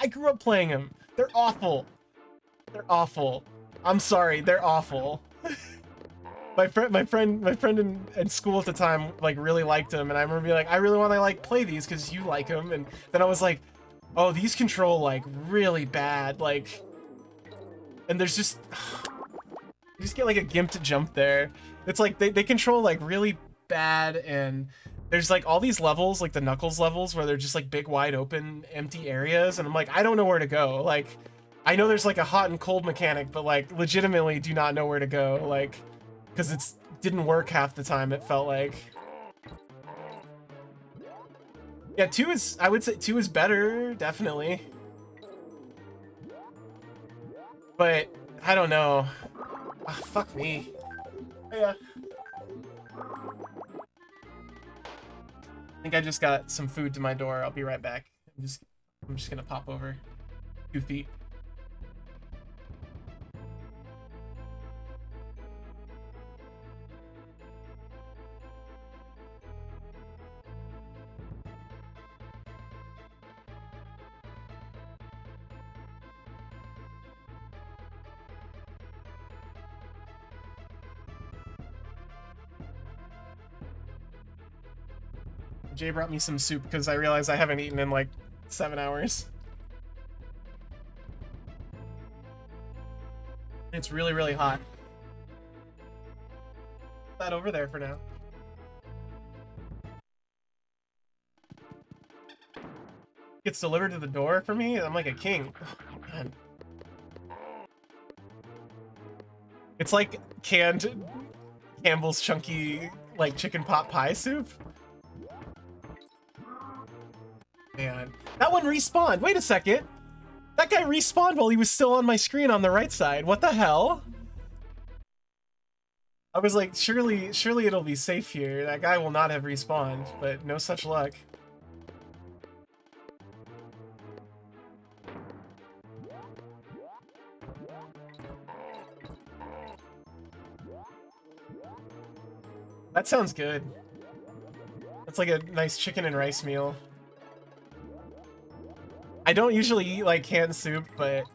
grew up playing them. They're awful. They're awful. I'm sorry. They're awful. My friend in school at the time like really liked them, and I remember being like, I really want to like play these because you like them, and then I was like, oh, these control like really bad, like, and there's just you just get like a gimped jump there. It's like they control like really bad, and there's like all these levels, like the Knuckles levels, where they're just like big wide open empty areas, and I'm like, I don't know where to go. Like, I know there's like a hot and cold mechanic, but like legitimately do not know where to go, like, because it didn't work half the time, it felt like. Yeah, I would say 2 is better, definitely. But I don't know. Oh, fuck me. Yeah. I think I just got some food to my door. I'll be right back. I'm just gonna pop over 2 feet. Jay brought me some soup because I realized I haven't eaten in like 7 hours. It's really, really hot. Put that over there for now. Gets delivered to the door for me? I'm like a king. Oh, man. It's like canned Campbell's chunky like chicken pot pie soup. Man, that one respawned. Wait a second. That guy respawned while he was still on my screen on the right side. What the hell? I was like, surely it'll be safe here. That guy will not have respawned, but no such luck. That sounds good. That's like a nice chicken and rice meal. I don't usually eat like canned soup, but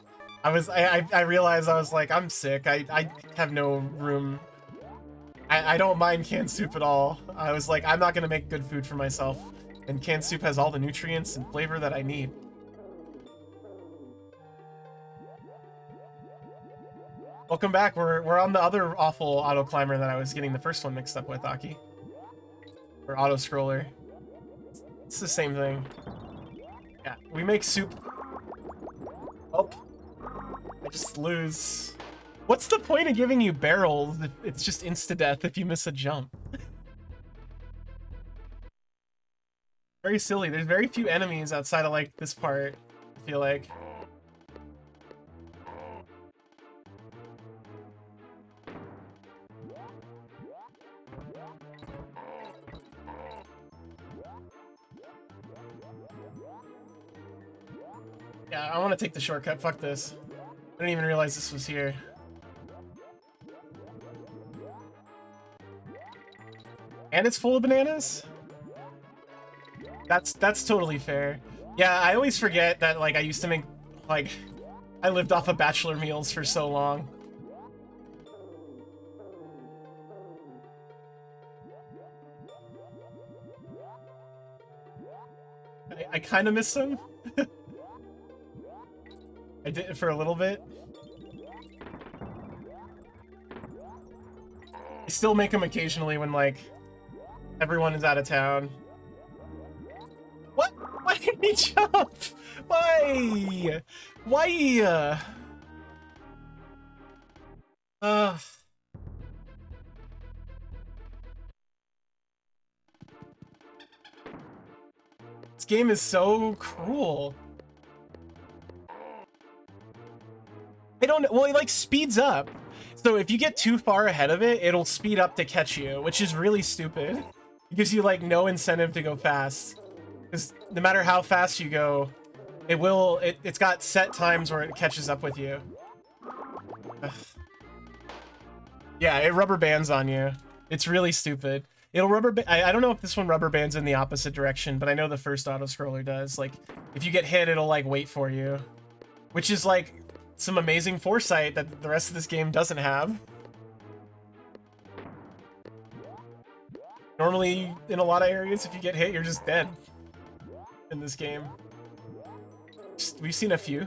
I realized I was like, I'm sick. I have no room. I don't mind canned soup at all. I was like, I'm not gonna make good food for myself, and canned soup has all the nutrients and flavor that I need. Welcome back. We're on the other awful auto climber that I was getting the first one mixed up with, Aki. Or auto scroller. It's the same thing. Yeah, we make soup. Oh, I just lose. What's the point of giving you barrels if it's just insta-death if you miss a jump? Very silly. There's very few enemies outside of like this part, I feel like. Yeah, I want to take the shortcut. Fuck this. I didn't even realize this was here. And it's full of bananas? That's totally fair. Yeah, I always forget that, like, I used to make, like, I lived off of bachelor meals for so long. I kind of miss them. I did it for a little bit. I still make them occasionally when, like, everyone is out of town. What? What? me jump! Why? Why? Uh. This game is so cruel. I don't know. Well, it like speeds up. So if you get too far ahead of it, it'll speed up to catch you, which is really stupid. It gives you like no incentive to go fast. Because no matter how fast you go, it's got set times where it catches up with you. Ugh. Yeah, it rubber bands on you. It's really stupid. It'll I don't know if this one rubber bands in the opposite direction, but I know the first auto-scroller does. Like, if you get hit, it'll like wait for you. Which is like some amazing foresight that the rest of this game doesn't have. Normally, in a lot of areas, if you get hit, you're just dead in this game. We've seen a few.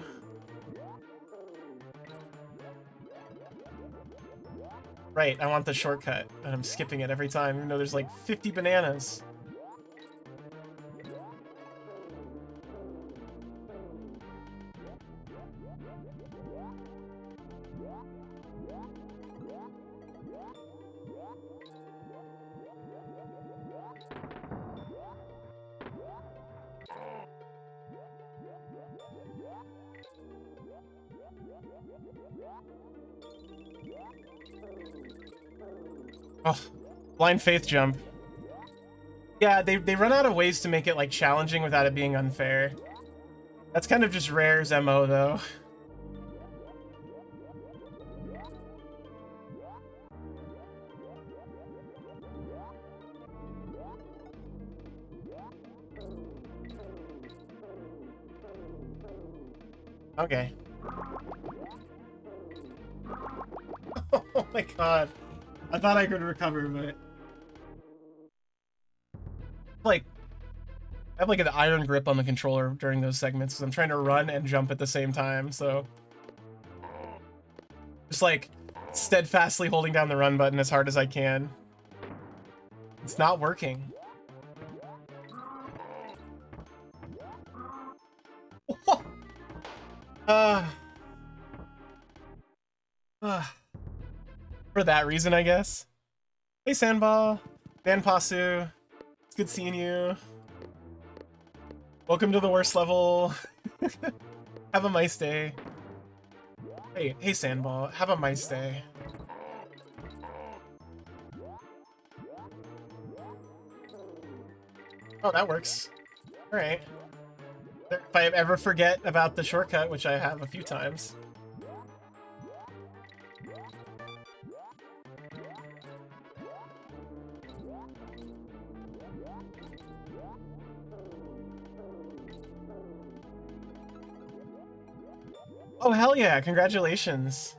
Right, I want the shortcut, and I'm skipping it every time, even though there's like 50 bananas. Oh, blind faith jump. Yeah, they run out of ways to make it like challenging without it being unfair. That's kind of just Rare's MO though. Okay. Oh my god. I thought I could recover, but like I have like an iron grip on the controller during those segments because I'm trying to run and jump at the same time, so just like steadfastly holding down the run button as hard as I can. It's not working. For that reason, I guess. Hey, Sandball. Dan Pasu. It's good seeing you. Welcome to the worst level. Have a nice day. Hey, Sandball. Have a nice day. Oh, that works. Alright. If I ever forget about the shortcut, which I have a few times. Oh, hell yeah, congratulations.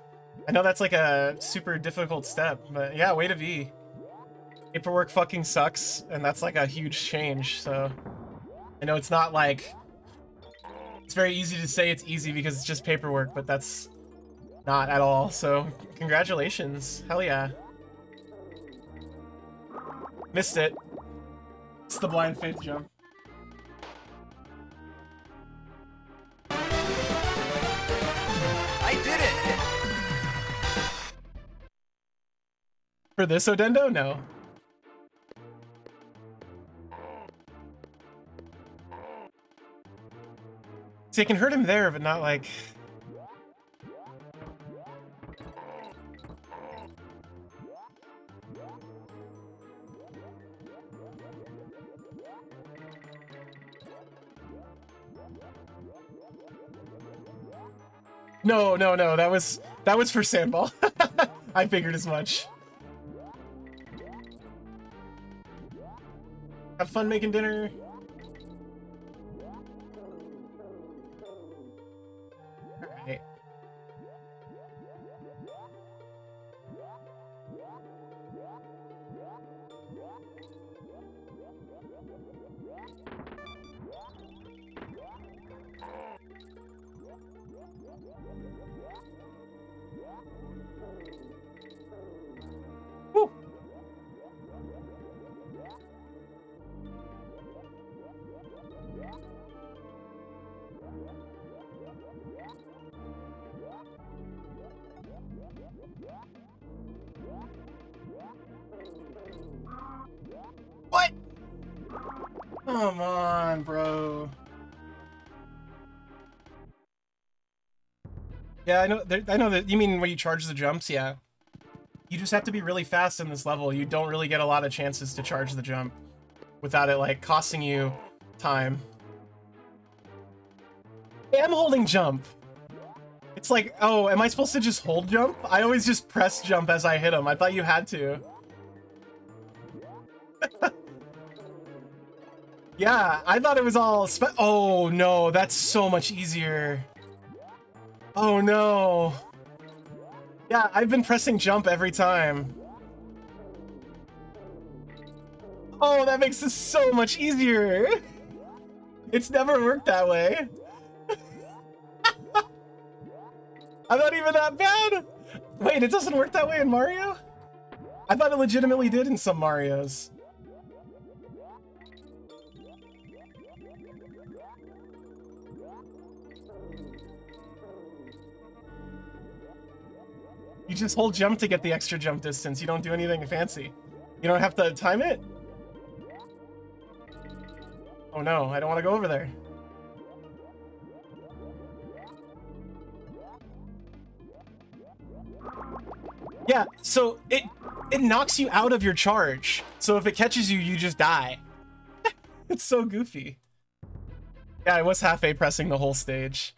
I know that's like a super difficult step, but yeah, way to be. Paperwork fucking sucks, and that's like a huge change, so... I know it's not like... It's very easy to say it's easy because it's just paperwork, but that's not at all, so congratulations. Hell yeah. Missed it. It's the blind faith jump. I did it! For this Odendo? No. See, I can hurt him there, but not like... No, that was for Sandball. I figured as much. Have fun making dinner. Alright. Woo. Come on, bro. Yeah, I know that you mean when you charge the jumps, yeah. You just have to be really fast in this level. You don't really get a lot of chances to charge the jump without it, like, costing you time. I am holding jump. It's like, oh, am I supposed to just hold jump? I always just press jump as I hit him. I thought you had to. Yeah, I thought it was all oh no, that's so much easier. Oh no. Yeah, I've been pressing jump every time. Oh, that makes this so much easier. It's never worked that way. I'm not even that bad. Wait, it doesn't work that way in Mario? I thought it legitimately did in some Marios. You just hold jump to get the extra jump distance. You don't do anything fancy. You don't have to time it? Oh no, I don't want to go over there. Yeah, so it knocks you out of your charge. So if it catches you, you just die. It's so goofy. Yeah, I was half A pressing the whole stage.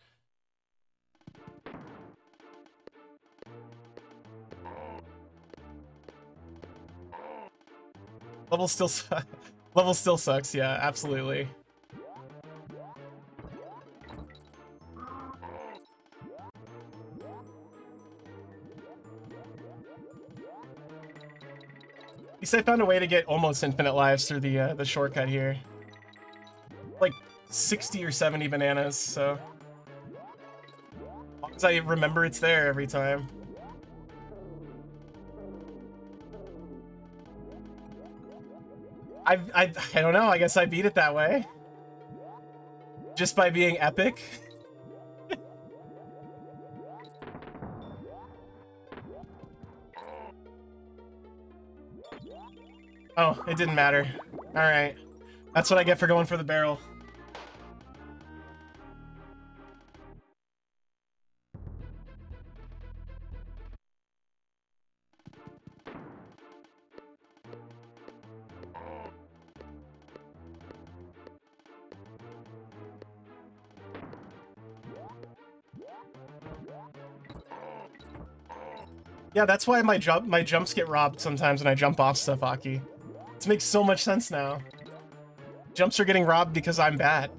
Level still sucks, yeah, absolutely. At least I found a way to get almost infinite lives through the shortcut here. Like 60 or 70 bananas, so as long as I remember it's there every time. I don't know, I guess I beat it that way. Just by being epic. Oh, it didn't matter. Alright. That's what I get for going for the barrel. Yeah, that's why my jumps get robbed sometimes when I jump off stuff, Aki. This makes so much sense now. Jumps are getting robbed because I'm bad.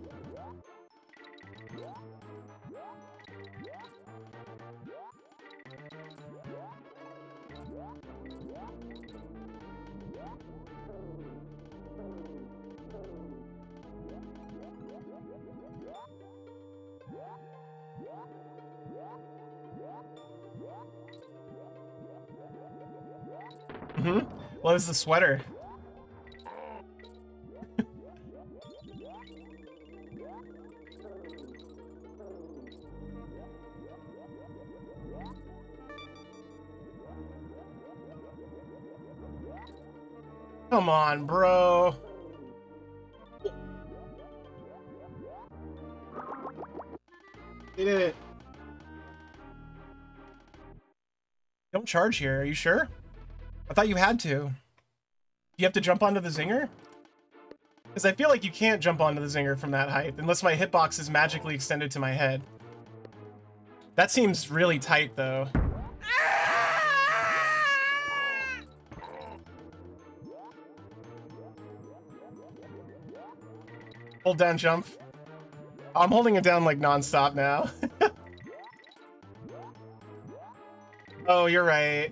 What was the sweater? Come on, bro. Did it. Don't charge here, are you sure? I thought you had to. You have to jump onto the zinger? Because I feel like you can't jump onto the zinger from that height, unless my hitbox is magically extended to my head. That seems really tight, though. Hold down jump. I'm holding it down like non-stop now. Oh, you're right.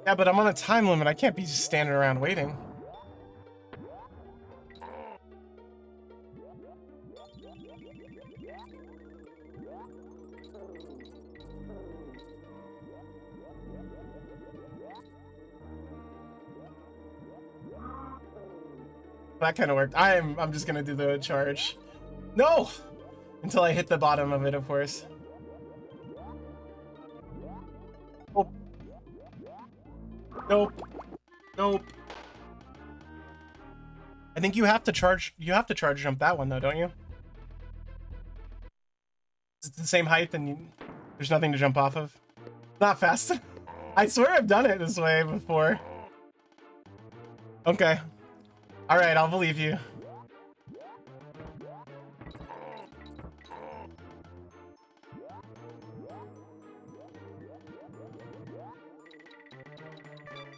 Yeah, but I'm on a time limit. I can't be just standing around waiting. That kind of worked. I'm just gonna do the charge. No! Until I hit the bottom of it, of course. Oh. Nope. Nope. I think you have to charge jump that one though, don't you? It's the same height and there's nothing to jump off of. Not fast. I swear I've done it this way before. Okay. Alright, I'll believe you.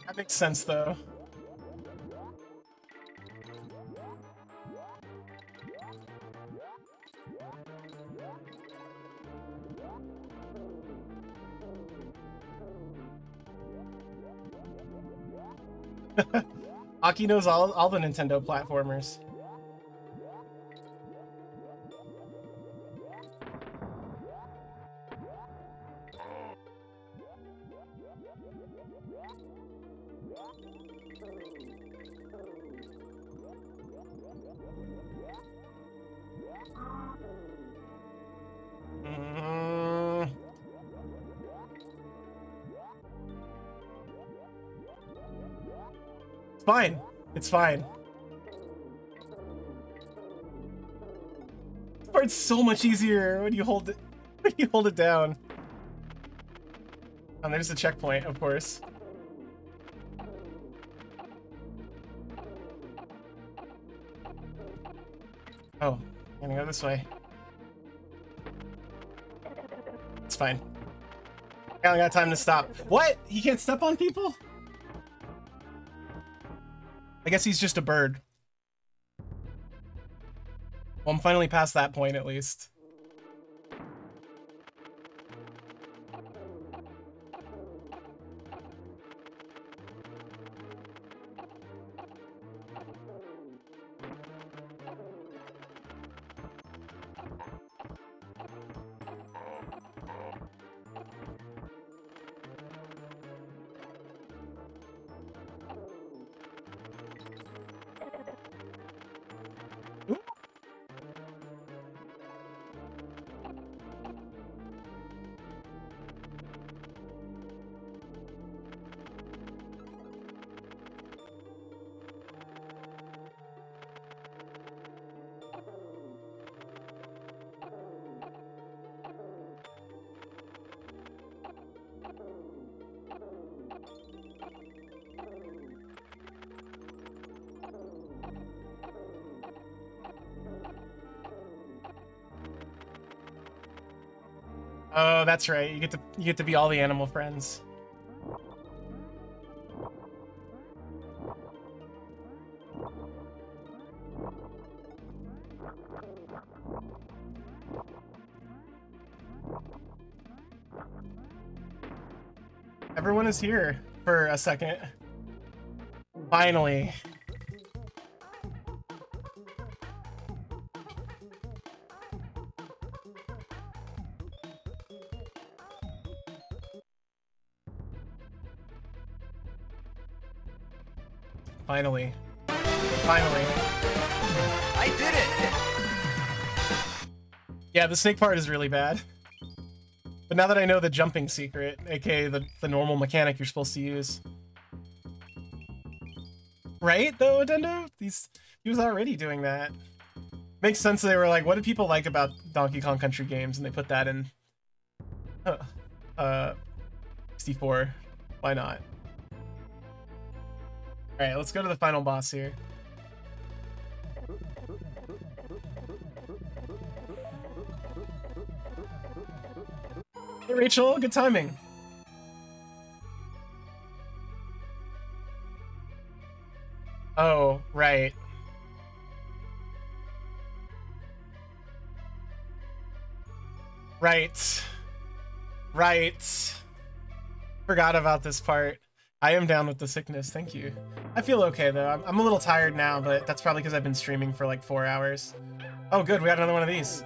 That makes sense though. Aki knows all the Nintendo platformers. Fine. It's fine. This part's so much easier when you hold it down. And there's the checkpoint, of course. Oh, I'm gonna go this way. It's fine. I only got time to stop. What? He can't step on people? I guess he's just a bird. Well, I'm finally past that point, at least. Oh, that's right. You get to be all the animal friends. Everyone is here for a second. Finally. Finally. Finally. I did it! Yeah, the snake part is really bad. But now that I know the jumping secret, aka the normal mechanic you're supposed to use. Right, though, Nintendo? He was already doing that. Makes sense they were like, what do people like about Donkey Kong Country games? And they put that in 64. Why not? Alright, let's go to the final boss here. Hey Rachel, good timing. Oh, right. Right. Right. Forgot about this part. I am down with the sickness, thank you. I feel okay though. I'm a little tired now, but that's probably because I've been streaming for like 4 hours. Oh good, we got another one of these.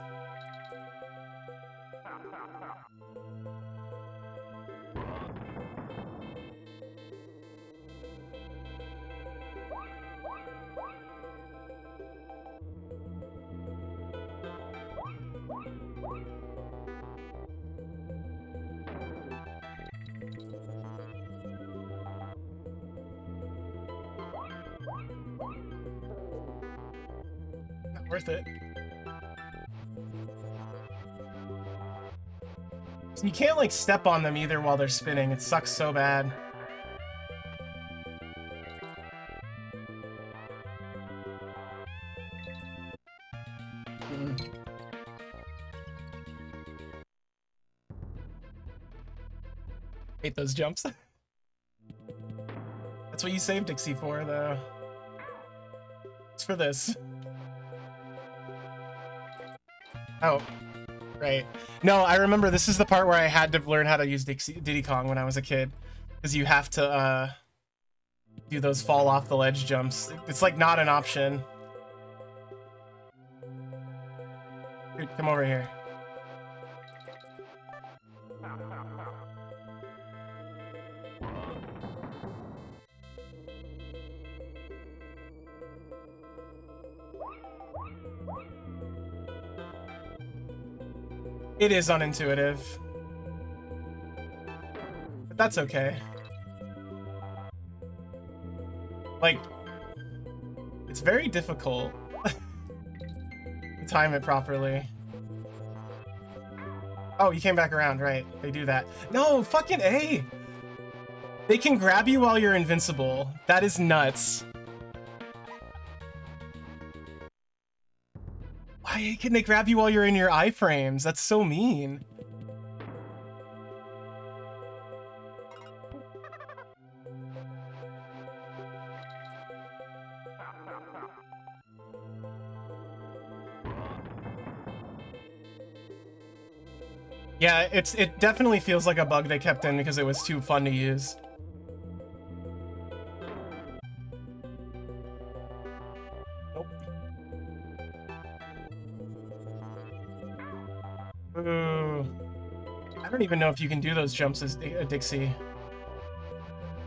Not worth it. You can't like step on them either while they're spinning. It sucks so bad. Hate those jumps. That's what you saved Dixie for, though. It's for this. Oh. Right. No, I remember this is the part where I had to learn how to use Diddy Kong when I was a kid. Because you have to, do those fall off the ledge jumps. It's like not an option. Dude, come over here. It is unintuitive. But that's okay. Like, it's very difficult to time it properly. Oh, you came back around, right. They do that. No, fucking A! They can grab you while you're invincible. That is nuts. Why can they grab you while you're in your iframes? That's so mean. Yeah, it definitely feels like a bug they kept in because it was too fun to use. Nope. Ooh. I don't even know if you can do those jumps as Dixie.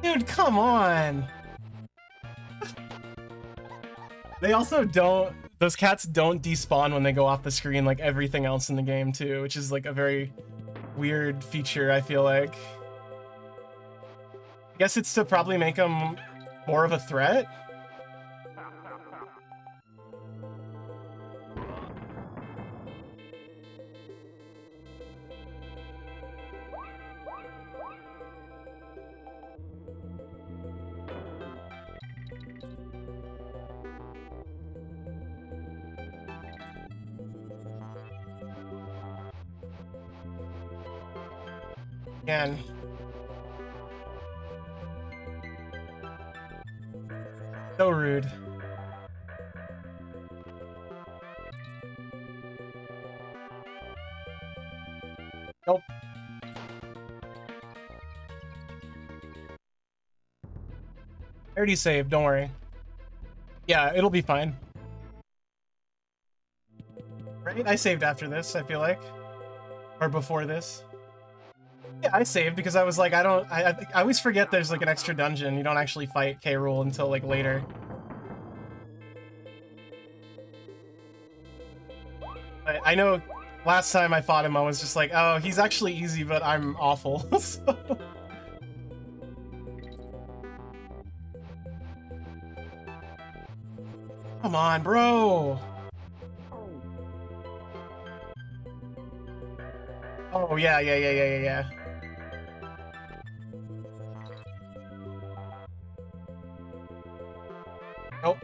Dude, come on! They also don't... Those cats don't despawn when they go off the screen like everything else in the game, too, which is like a very weird feature, I feel like. I guess it's to probably make them more of a threat? Again. So rude. Nope. I already saved, don't worry. Yeah, it'll be fine. Right? I saved after this, I feel like. Or before this. Yeah, I saved because I was like, I always forget there's like an extra dungeon. You don't actually fight K. Rool until like later. I know last time I fought him, I was just like, oh, he's actually easy, but I'm awful. So... Come on, bro! Oh, yeah. Nope.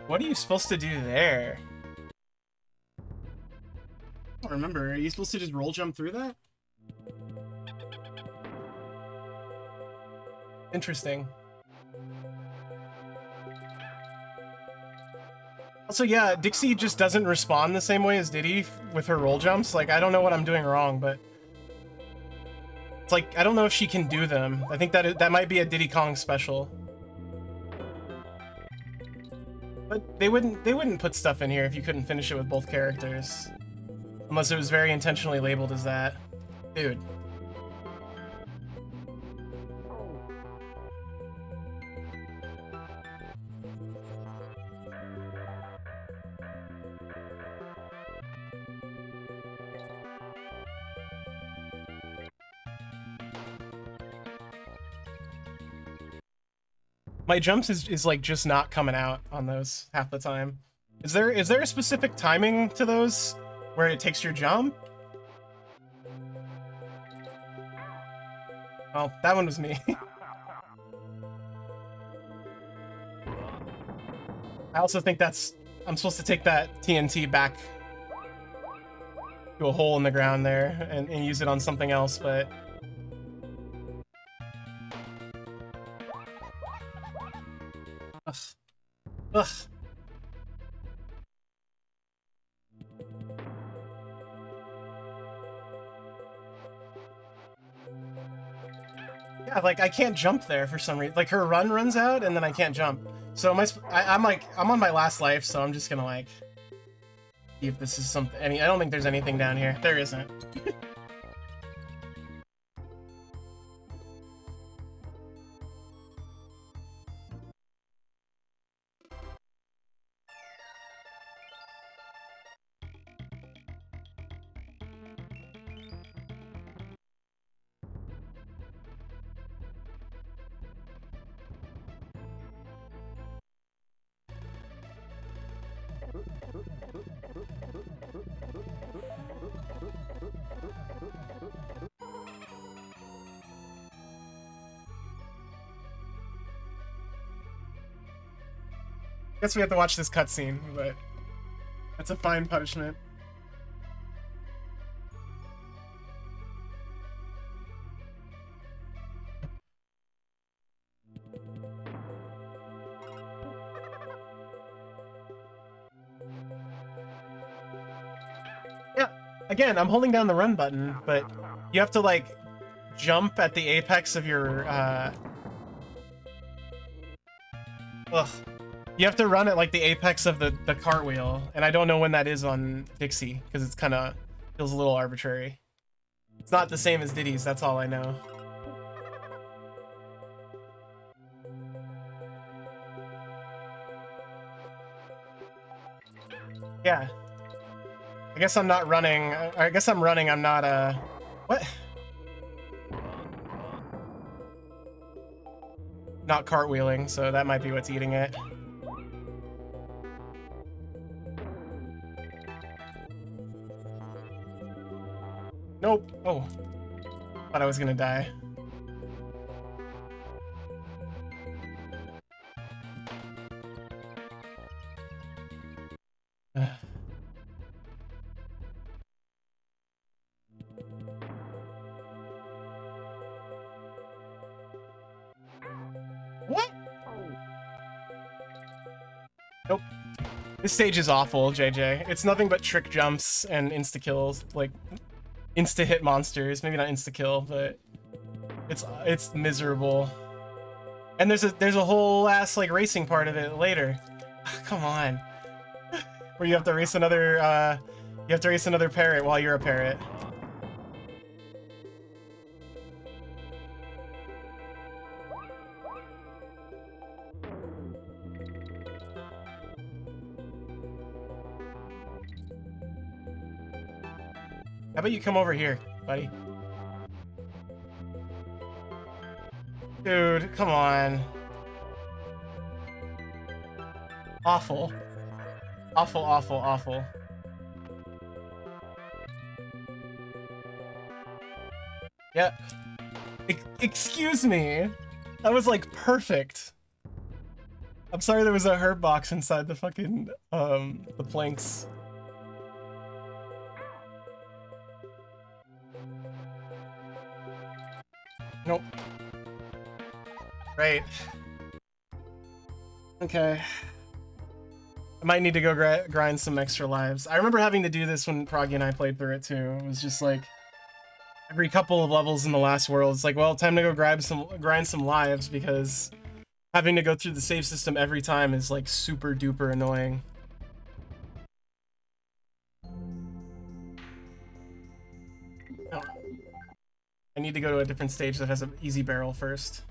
What are you supposed to do there? I don't remember. Are you supposed to just roll jump through that? Interesting. Also, yeah, Dixie just doesn't respond the same way as Diddy with her roll jumps. Like, I don't know what I'm doing wrong, but... It's like, I don't know if she can do them. I think that might be a Diddy Kong special. But they wouldn't put stuff in here if you couldn't finish it with both characters. Unless it was very intentionally labeled as that. Dude. My jumps is like just not coming out on those half the time. Is there a specific timing to those where it takes your jump? Well, that one was me. I also think I'm supposed to take that TNT back to a hole in the ground there and use it on something else, but... Ugh. Ugh. Yeah, like, I can't jump there for some reason. Like, her run runs out, and then I can't jump. So I'm on my last life, so I'm just gonna, like, see if this is something... I don't think there's anything down here. There isn't. Guess we have to watch this cutscene, but that's a fine punishment. Yeah, again, I'm holding down the run button, but you have to, like, jump at the apex of your, Ugh. You have to run at, like, the apex of the cartwheel, and I don't know when that is on Dixie, because it's kind of feels a little arbitrary. It's not the same as Diddy's, that's all I know. Yeah. I guess I'm not running. I guess I'm running, I'm not, what? Not cartwheeling, so that might be what's eating it. Nope. Oh. Thought I was gonna die. What? Nope. This stage is awful, JJ. It's nothing but trick jumps and insta-kills, like, insta-hit monsters. Maybe not insta-kill, but it's miserable. And there's a whole ass, like, racing part of it later. Come on. Where you have to race another parrot while you're a parrot. How about you come over here, buddy? Dude, come on. Awful. Awful, awful, awful. Yeah. Excuse me. That was, like, perfect. I'm sorry there was a herb box inside the fucking, the planks. Nope. Right. Okay. I might need to go grind some extra lives. I remember having to do this when Proggy and I played through it too. It was just like every couple of levels in the last world, it's like, well, time to go grind some lives, because having to go through the save system every time is like super duper annoying. Oh. I need to go to a different stage that has an easy barrel first.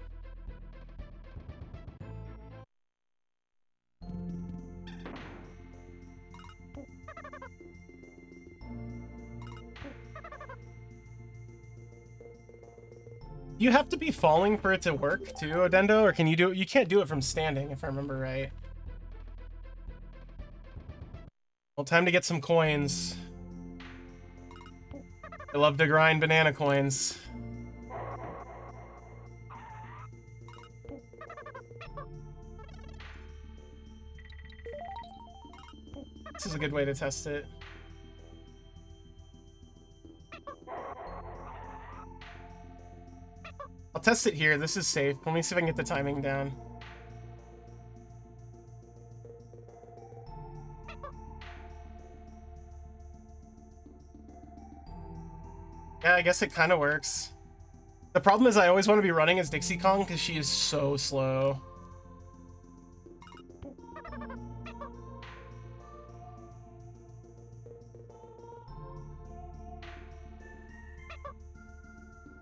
You have to be falling for it to work too, Odendo, or can you do it? You can't do it from standing, if I remember right. Well, time to get some coins. I love to grind banana coins. This is a good way to test it. I'll test it here. This is safe. Let me see if I can get the timing down. Yeah, I guess it kind of works. The problem is I always want to be running as Dixie Kong because she is so slow.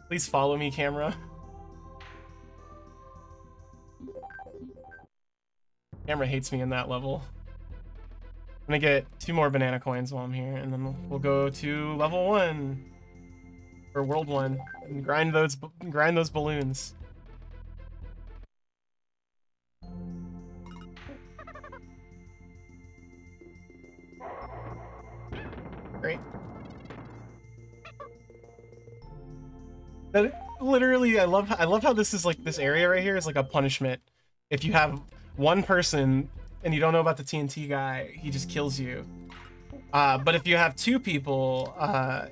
Please follow me, camera. Camera hates me in that level. I'm gonna get 2 more banana coins while I'm here, and then we'll go to level 1 or world 1 and grind those balloons. Great. Literally, I love how this is like, this area right here is like a punishment. If you have one person and you don't know about the TNT guy, he just kills you. But if you have 2 people,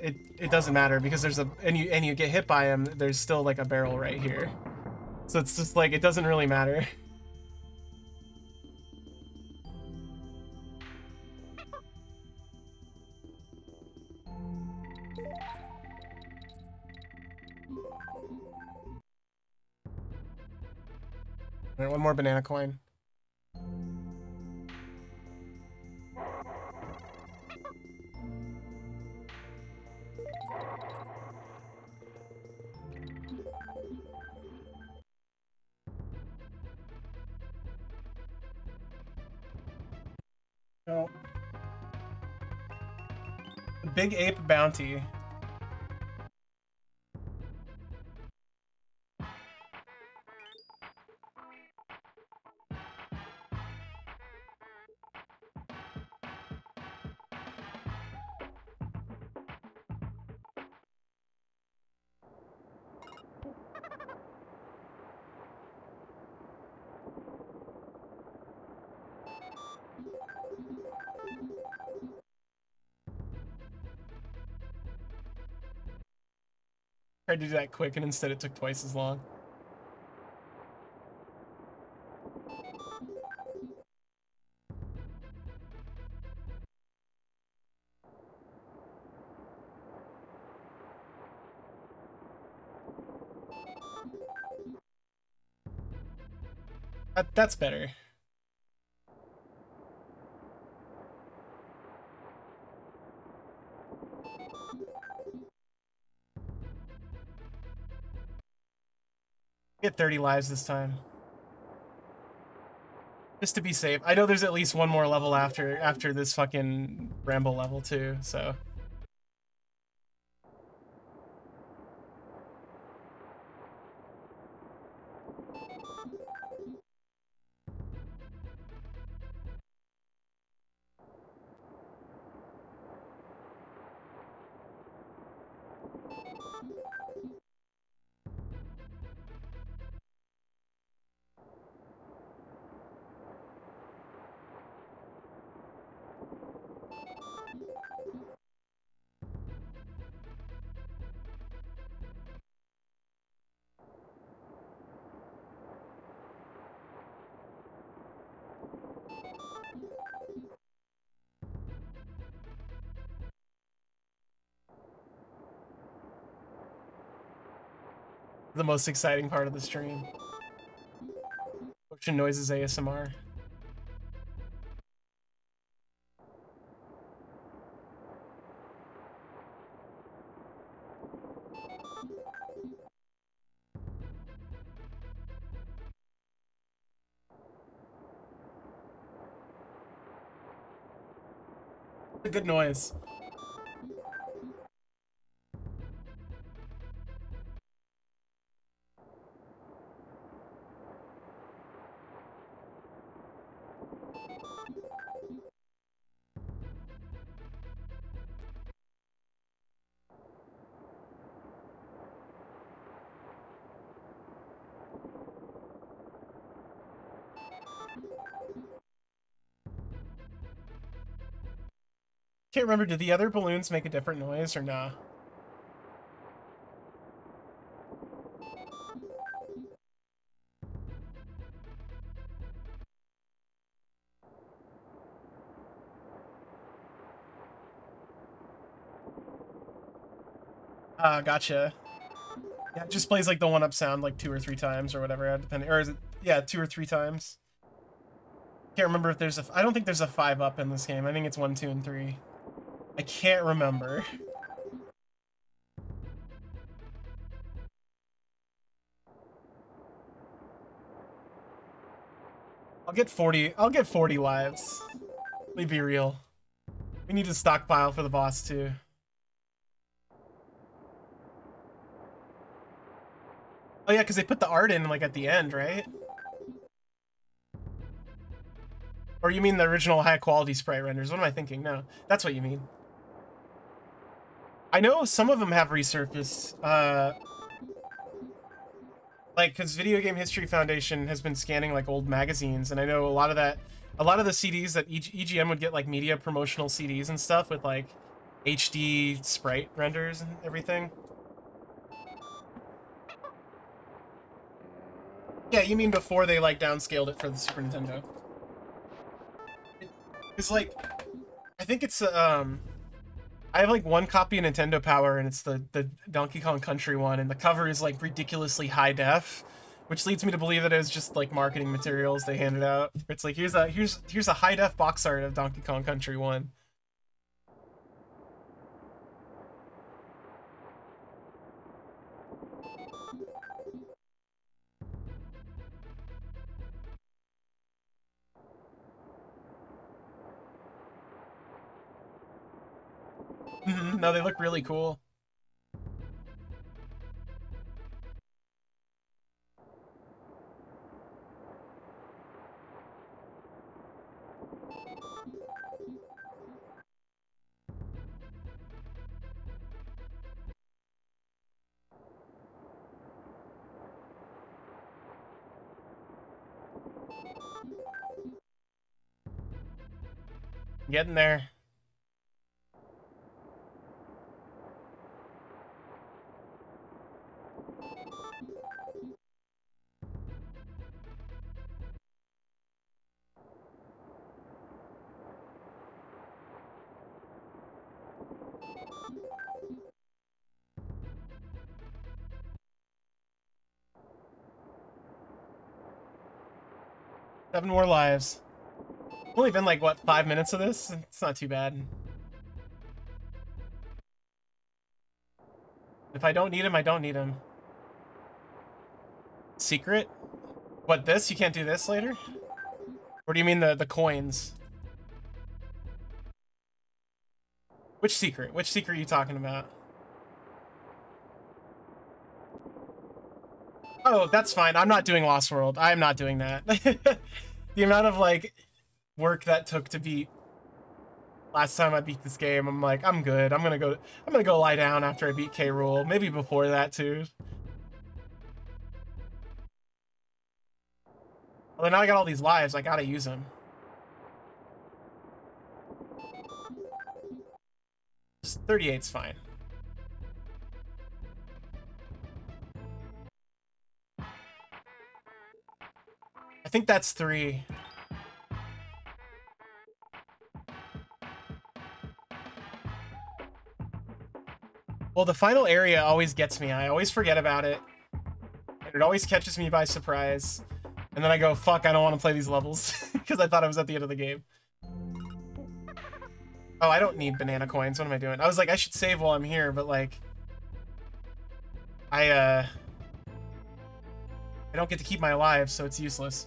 it doesn't matter because there's and you get hit by him, there's still like a barrel right here. So it's just like, it doesn't really matter. All right, 1 more banana coin. No. Big Ape Bounty. Tried to do that quick and instead it took twice as long. That's better. Get 30 lives this time. Just to be safe. I know there's at least 1 more level after this fucking ramble level too, so. The most exciting part of the stream. Ocean noises ASMR. A good noise. Can't remember, did the other balloons make a different noise or nah? Gotcha. Yeah, it just plays like the one-up sound like 2 or 3 times or whatever, depending, or is it, yeah, 2 or 3 times. Can't remember if there's a, I don't think there's a 5-up in this game. I think it's 1, 2, and 3. I can't remember. I'll get 40 lives. Let me be real. We need to stockpile for the boss too. Oh yeah, because they put the art in like at the end, right? Or you mean the original high quality sprite renders? What am I thinking? No, that's what you mean. I know some of them have resurfaced. Like, because Video Game History Foundation has been scanning like old magazines, and I know a lot of the CDs that EGM would get, like media promotional CDs and stuff with like HD sprite renders and everything. Yeah, you mean before they like downscaled it for the Super Nintendo? It's like, I think it's I have like one copy of Nintendo Power, and it's the Donkey Kong Country one, and the cover is like ridiculously high def, which leads me to believe that it was just like marketing materials they handed out. It's like here's a high def box art of Donkey Kong Country 1. No, they look really cool. Getting there. Seven more lives. Only been like, what, 5 minutes of this? It's not too bad. If I don't need him, I don't need him. Secret? What, this? You can't do this later? Or do you mean the coins? Which secret? Which secret are you talking about? Oh, that's fine. I'm not doing Lost World. I'm not doing that. The amount of, like, work that took to beat last time I beat this game, I'm like, I'm good. I'm gonna go lie down after I beat K. Rool. Maybe before that too. Well, now I got all these lives. I gotta use them. Just 38's fine. I think that's 3. Well, the final area always gets me. I always forget about it. And it always catches me by surprise. And then I go, fuck, I don't want to play these levels. Because I thought I was at the end of the game. Oh, I don't need banana coins. What am I doing? I was like, I should save while I'm here, but like... I don't get to keep my lives, so it's useless.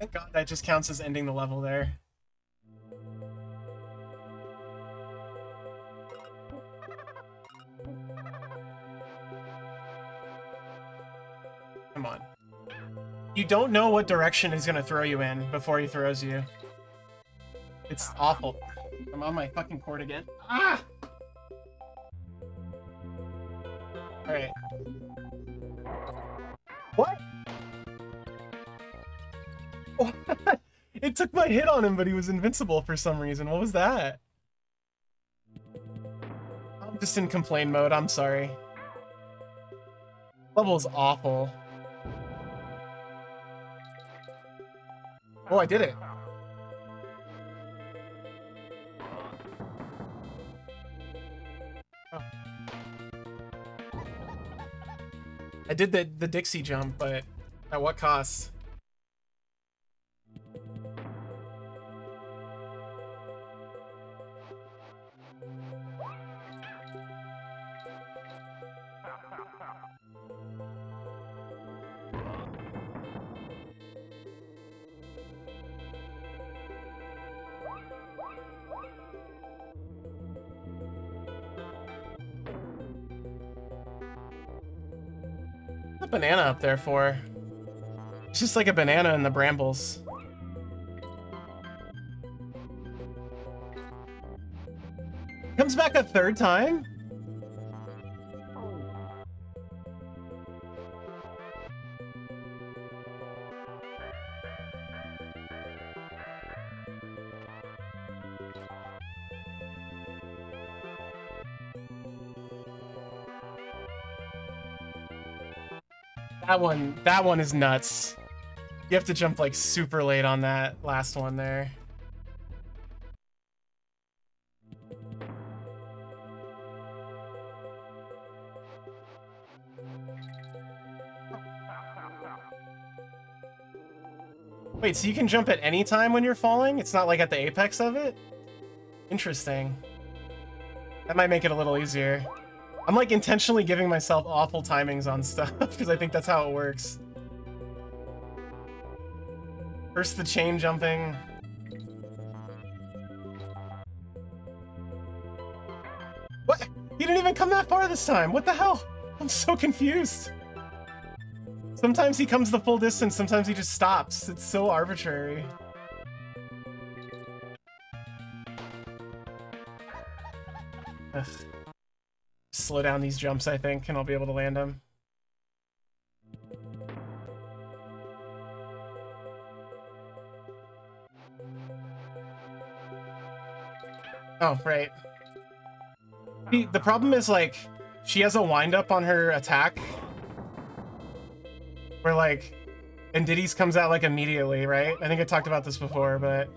Thank God that just counts as ending the level there. Come on. You don't know what direction he's gonna throw you in before he throws you. It's awful. I'm on my fucking cord again. Ah! Alright. What? It took my hit on him, but he was invincible for some reason. What was that? I'm just in complain mode. I'm sorry. Level's awful. Oh, I did it. Oh. I did the Dixie jump, but at what cost? Banana up there for? It's just like a banana in the brambles. Comes back a third time? That one is nuts. You have to jump like super late on that last one there. Wait, so you can jump at any time when you're falling? It's not like at the apex of it? Interesting. That might make it a little easier. I'm like intentionally giving myself awful timings on stuff because I think that's how it works. First the chain jumping. What? He didn't even come that far this time. What the hell? I'm so confused. Sometimes he comes the full distance, sometimes he just stops. It's so arbitrary. Ugh. Slow down these jumps, I think, and I'll be able to land them. Oh, right. The problem is, like, she has a wind-up on her attack. Where, like, and Diddy's comes out, like, immediately, right? I think I talked about this before, but...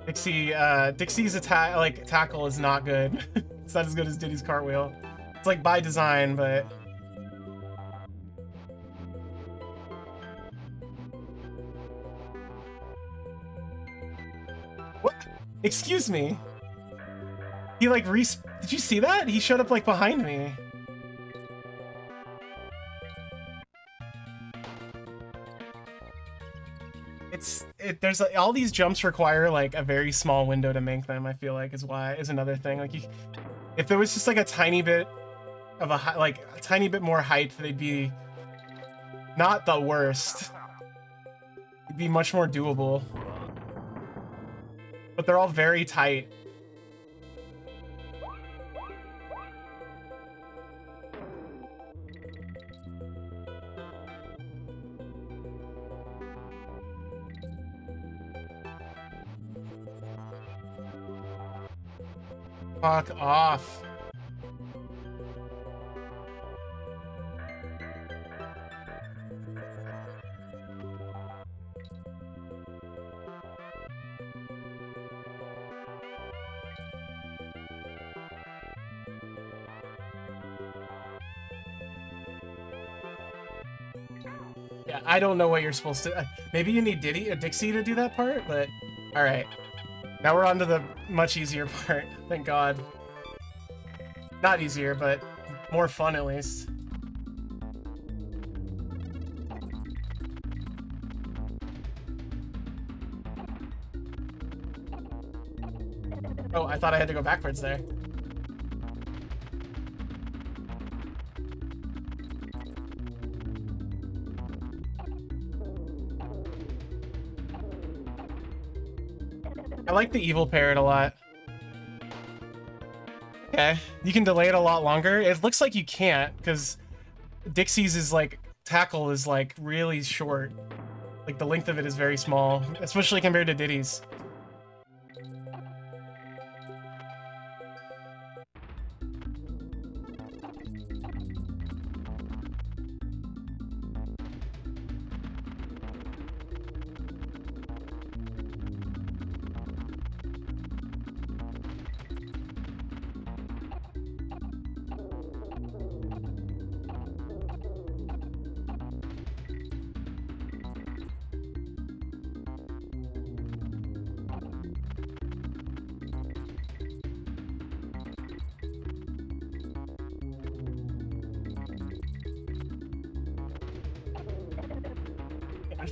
Dixie's attack, like, tackle is not good. It's not as good as Diddy's cartwheel. It's like by design, but... What? Excuse me? He like did you see that? He showed up like behind me. There's like, all these jumps require like a very small window to make them, I feel like, is another thing. Like if there was just like a tiny bit of a tiny bit more height, they'd be not the worst. It'd be much more doable. But they're all very tight. Fuck off. Yeah, I don't know what you're supposed to... maybe you need Dixie to do that part, but... Alright. Now we're on to the much easier part. Thank God. Not easier, but more fun at least. Oh, I thought I had to go backwards there. I like the evil parrot a lot. Okay, you can delay it a lot longer. It looks like you can't, because Dixie's is like, tackle is like really short. Like the length of it is very small, especially compared to Diddy's.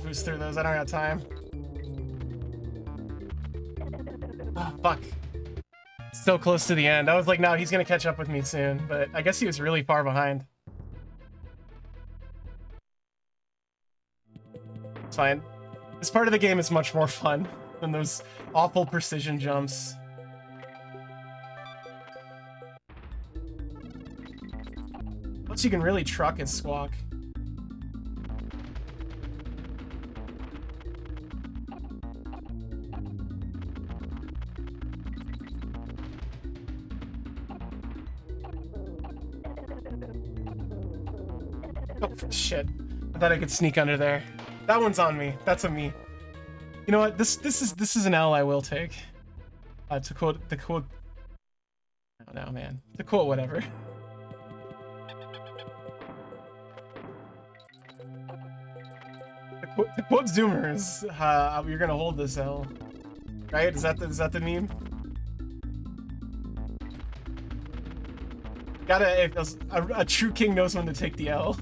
Boost through those. I don't got time. Oh, fuck. So close to the end. I was like, no, he's gonna catch up with me soon, but I guess he was really far behind. It's fine. This part of the game is much more fun than those awful precision jumps. Plus you can really truck and squawk. Oh, shit. I thought I could sneak under there. That one's on me. That's a me. You know what? This is an L I will take. To quote... I don't know, man. To quote whatever. To quote Zoomers, you're gonna hold this L. Right? Is that the meme? A true king knows when to take the L.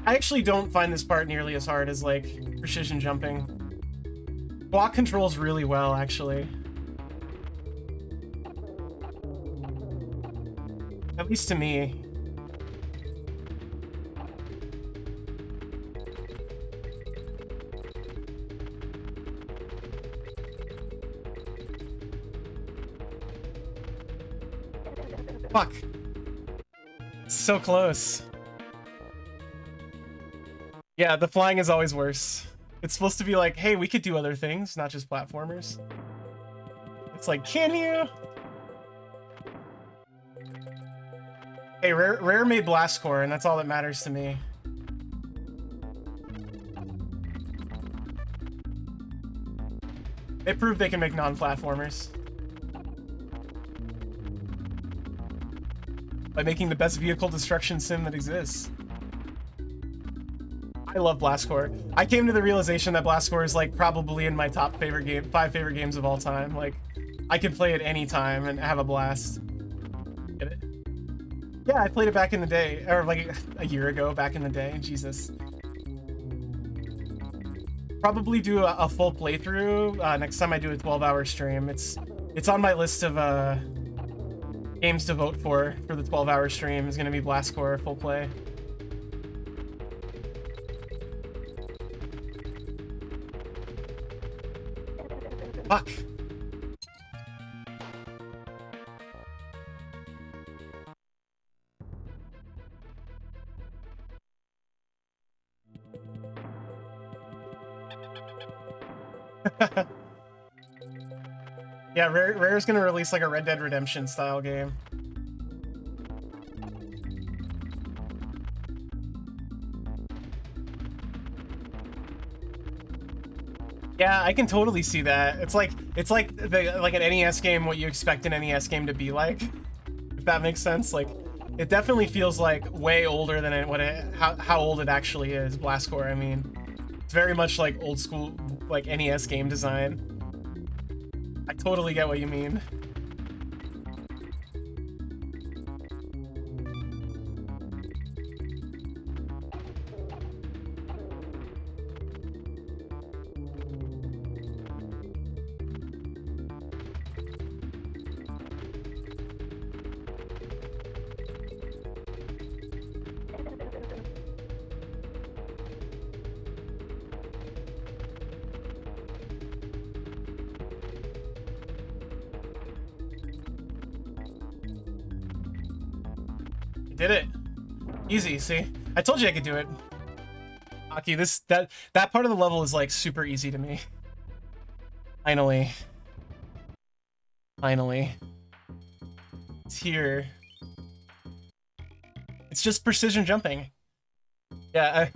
I actually don't find this part nearly as hard as, like, precision jumping. Block controls really well, actually. At least to me. Fuck. So close. Yeah, the flying is always worse. It's supposed to be like, hey, we could do other things, not just platformers. It's like, can you? Hey, Rare made Blast Core, and that's all that matters to me. They proved they can make non-platformers. By making the best vehicle destruction sim that exists. I love Blast Core. I came to the realization that Blast Core is like probably in my top favorite game, 5 favorite games of all time. Like, I can play it anytime and have a blast. Get it? Yeah, I played it back in the day, or like a year ago, back in the day. Jesus. Probably do a full playthrough next time I do a 12-hour stream. It's on my list of games to vote for the 12-hour stream. Is gonna be Blast Core full play. Fuck. Yeah, Rare's gonna release like a Red Dead Redemption style game. Yeah, I can totally see that. It's like an NES game, what you expect an NES game to be like, if that makes sense. Like, it definitely feels like way older than how old it actually is. Blast Core, I mean, it's very much like old school like NES game design. I totally get what you mean. Did it. Easy, see? I told you I could do it. Aki, that part of the level is like super easy to me. Finally. Finally. It's here. It's just precision jumping. Yeah,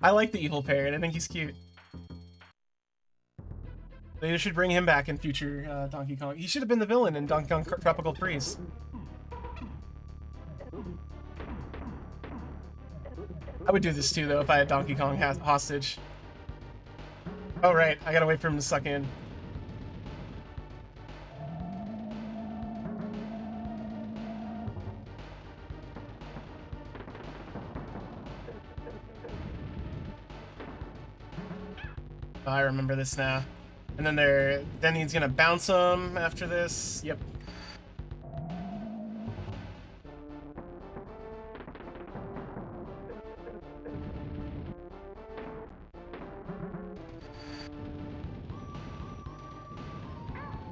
I like the evil parrot. I think he's cute. They should bring him back in future Donkey Kong. He should have been the villain in Donkey Kong Tropical Freeze. I would do this too, though, if I had Donkey Kong hostage. Oh, right. I gotta wait for him to suck in. Oh, I remember this now. And then he's gonna bounce him after this. Yep.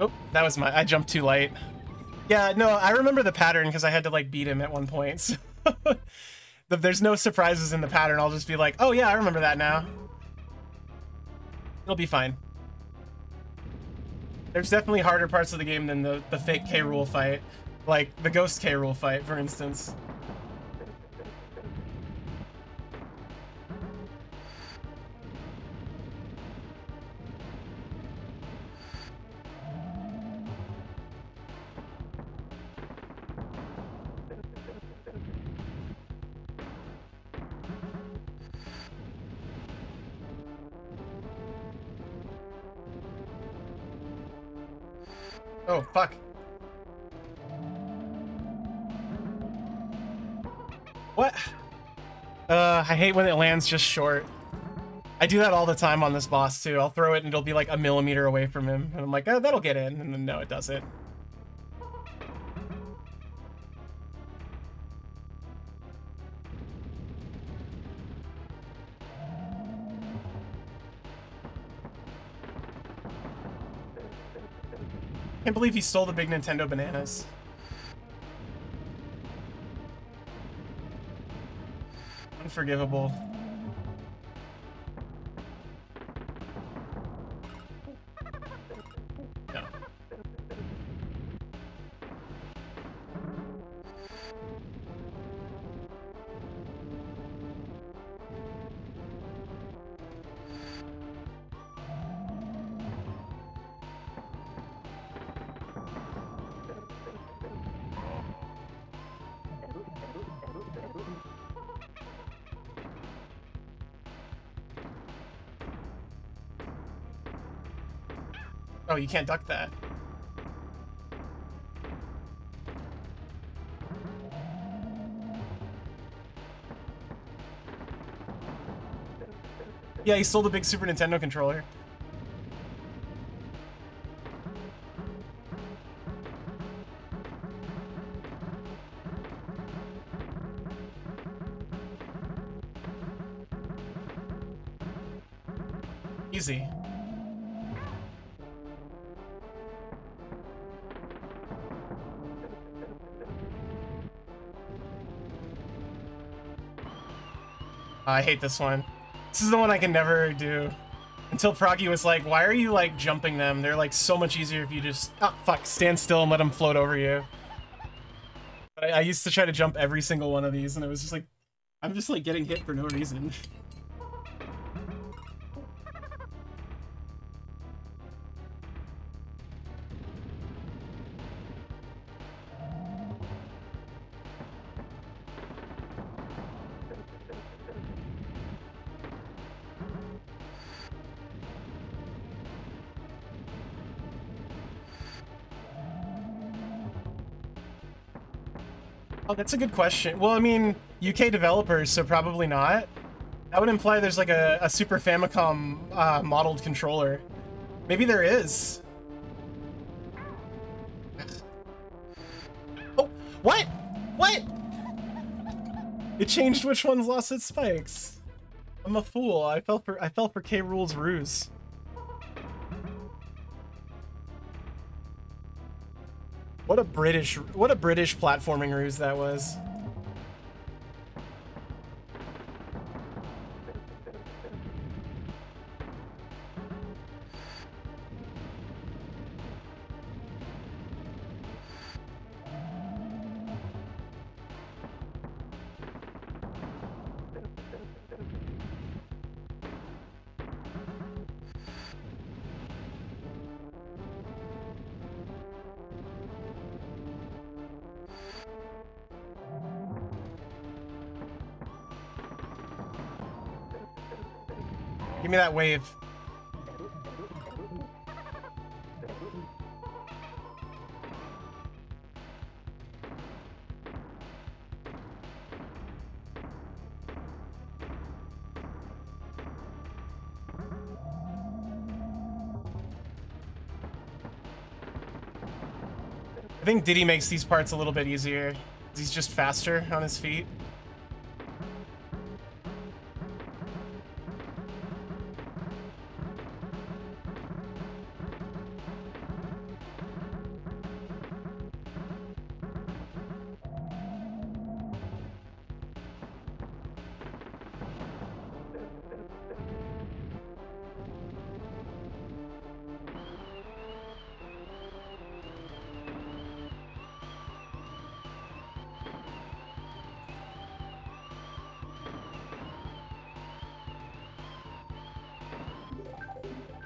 Oh, that was I jumped too light. Yeah, no, I remember the pattern because I had to like beat him at one point. So there's no surprises in the pattern. I'll just be like, oh yeah, I remember that now. It'll be fine. There's definitely harder parts of the game than the fake K. Rool fight. Like the Ghost K. Rool fight, for instance. Oh, fuck. What? I hate when it lands just short. I do that all the time on this boss, too. I'll throw it and it'll be like a millimeter away from him. And I'm like, oh, that'll get in. And then no, it doesn't. Can't believe he stole the big Nintendo bananas. Unforgivable. No. Oh, you can't duck that. Yeah, he stole the big Super Nintendo controller. Easy. I hate this one. This is the one I can never do. Until Proggy was like, why are you like jumping them? They're like so much easier if you just, oh fuck, stand still and let them float over you. But I used to try to jump every single one of these and it was just like, I'm just like getting hit for no reason. Oh, that's a good question. Well, I mean, UK developers, so probably not. That would imply there's like a Super Famicom modeled controller. Maybe there is. Oh, what? What? It changed which ones lost its spikes. I'm a fool. I fell for K. Rool's ruse. What a British platforming ruse that was. Give me that wave. I think Diddy makes these parts a little bit easier. He's just faster on his feet.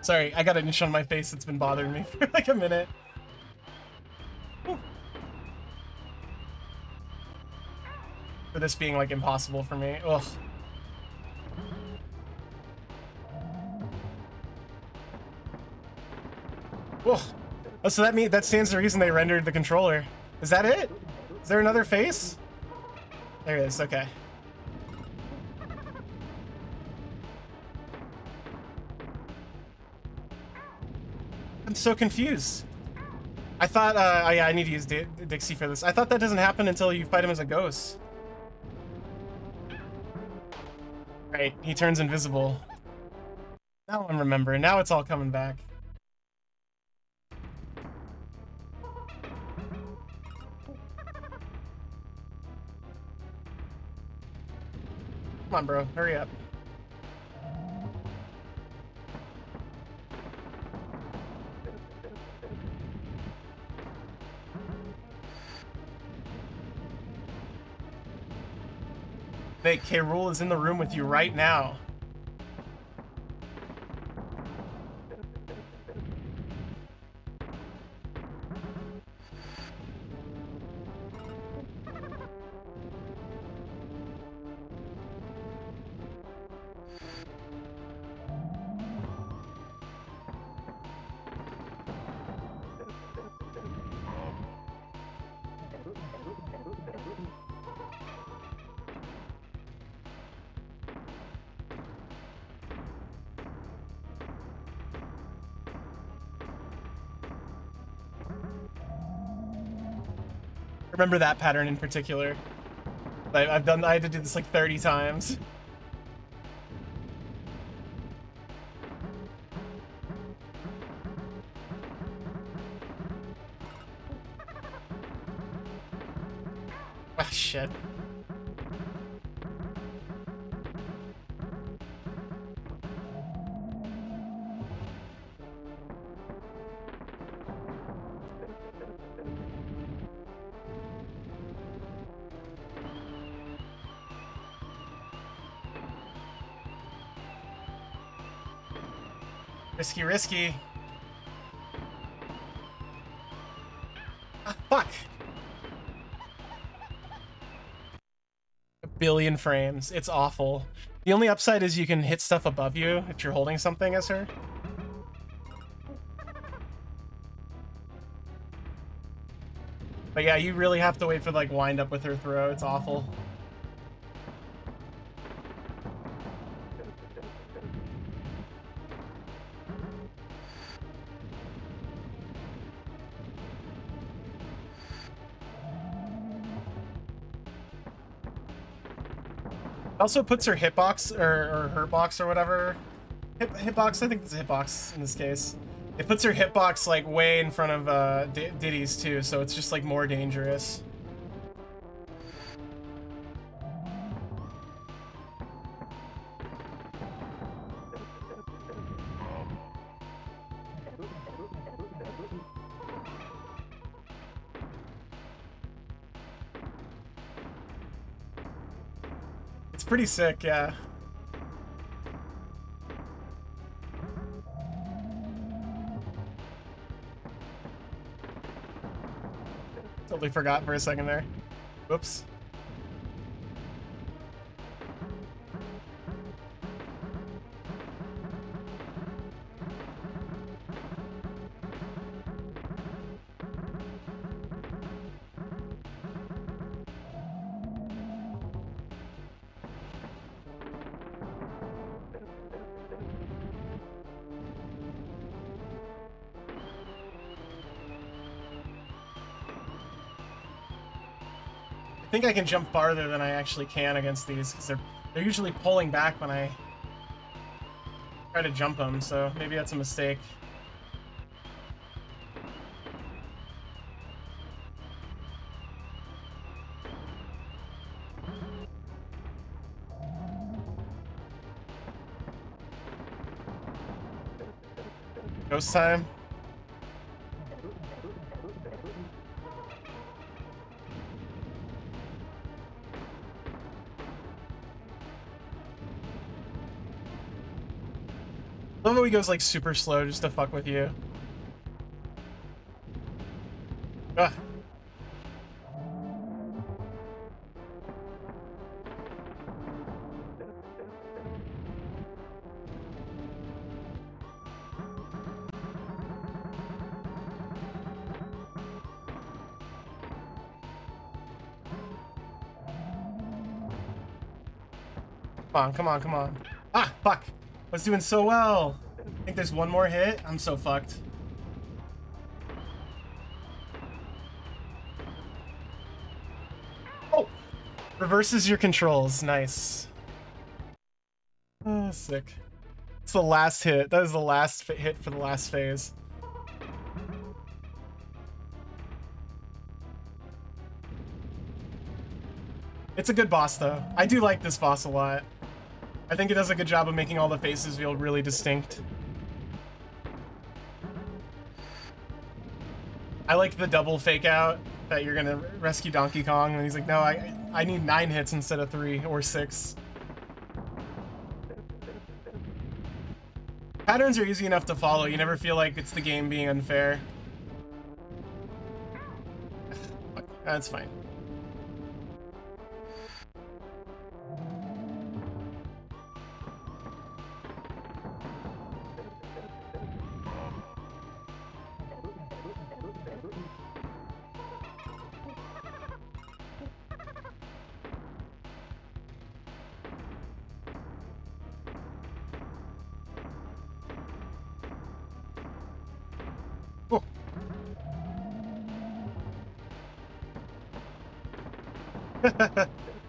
Sorry, I got an itch on my face that's been bothering me for like a minute. Whew. For this being like impossible for me. Ugh. Ugh. Oh, so that stands to the reason they rendered the controller. Is that it? Is there another face? There it is, okay. I'm so confused. I thought, oh yeah, I need to use Dixie for this. I thought that doesn't happen until you fight him as a ghost. Right, he turns invisible. Now I'm remembering. Now it's all coming back. Come on, bro. Hurry up. Hey, K. Rool is in the room with you right now. Remember that pattern in particular. I had to do this like 30 times. Ah, shit. Risky, risky. Ah, fuck. A billion frames. It's awful. The only upside is you can hit stuff above you if you're holding something as her. But yeah, you really have to wait for like wind up with her throw. It's awful. Also puts her hitbox or her box or whatever. Hitbox, I think it's a hitbox in this case. It puts her hitbox like way in front of Diddy's too, so it's just like more dangerous. It's pretty sick, yeah. Totally forgot for a second there. Whoops. I think I can jump farther than I actually can against these because they're usually pulling back when I try to jump them, so maybe that's a mistake. Ghost time. I love how he goes like super slow just to fuck with you. Ugh. Come on, come on, come on. Ah, fuck. I was doing so well. I think there's one more hit. I'm so fucked. Oh! Reverses your controls. Nice. Oh, sick. It's the last hit. That is the last hit for the last phase. It's a good boss, though. I do like this boss a lot. I think it does a good job of making all the faces feel really distinct. I like the double fake out that you're gonna rescue Donkey Kong, and he's like, no, I need 9 hits instead of 3 or 6. Patterns are easy enough to follow. You never feel like it's the game being unfair. That's fine.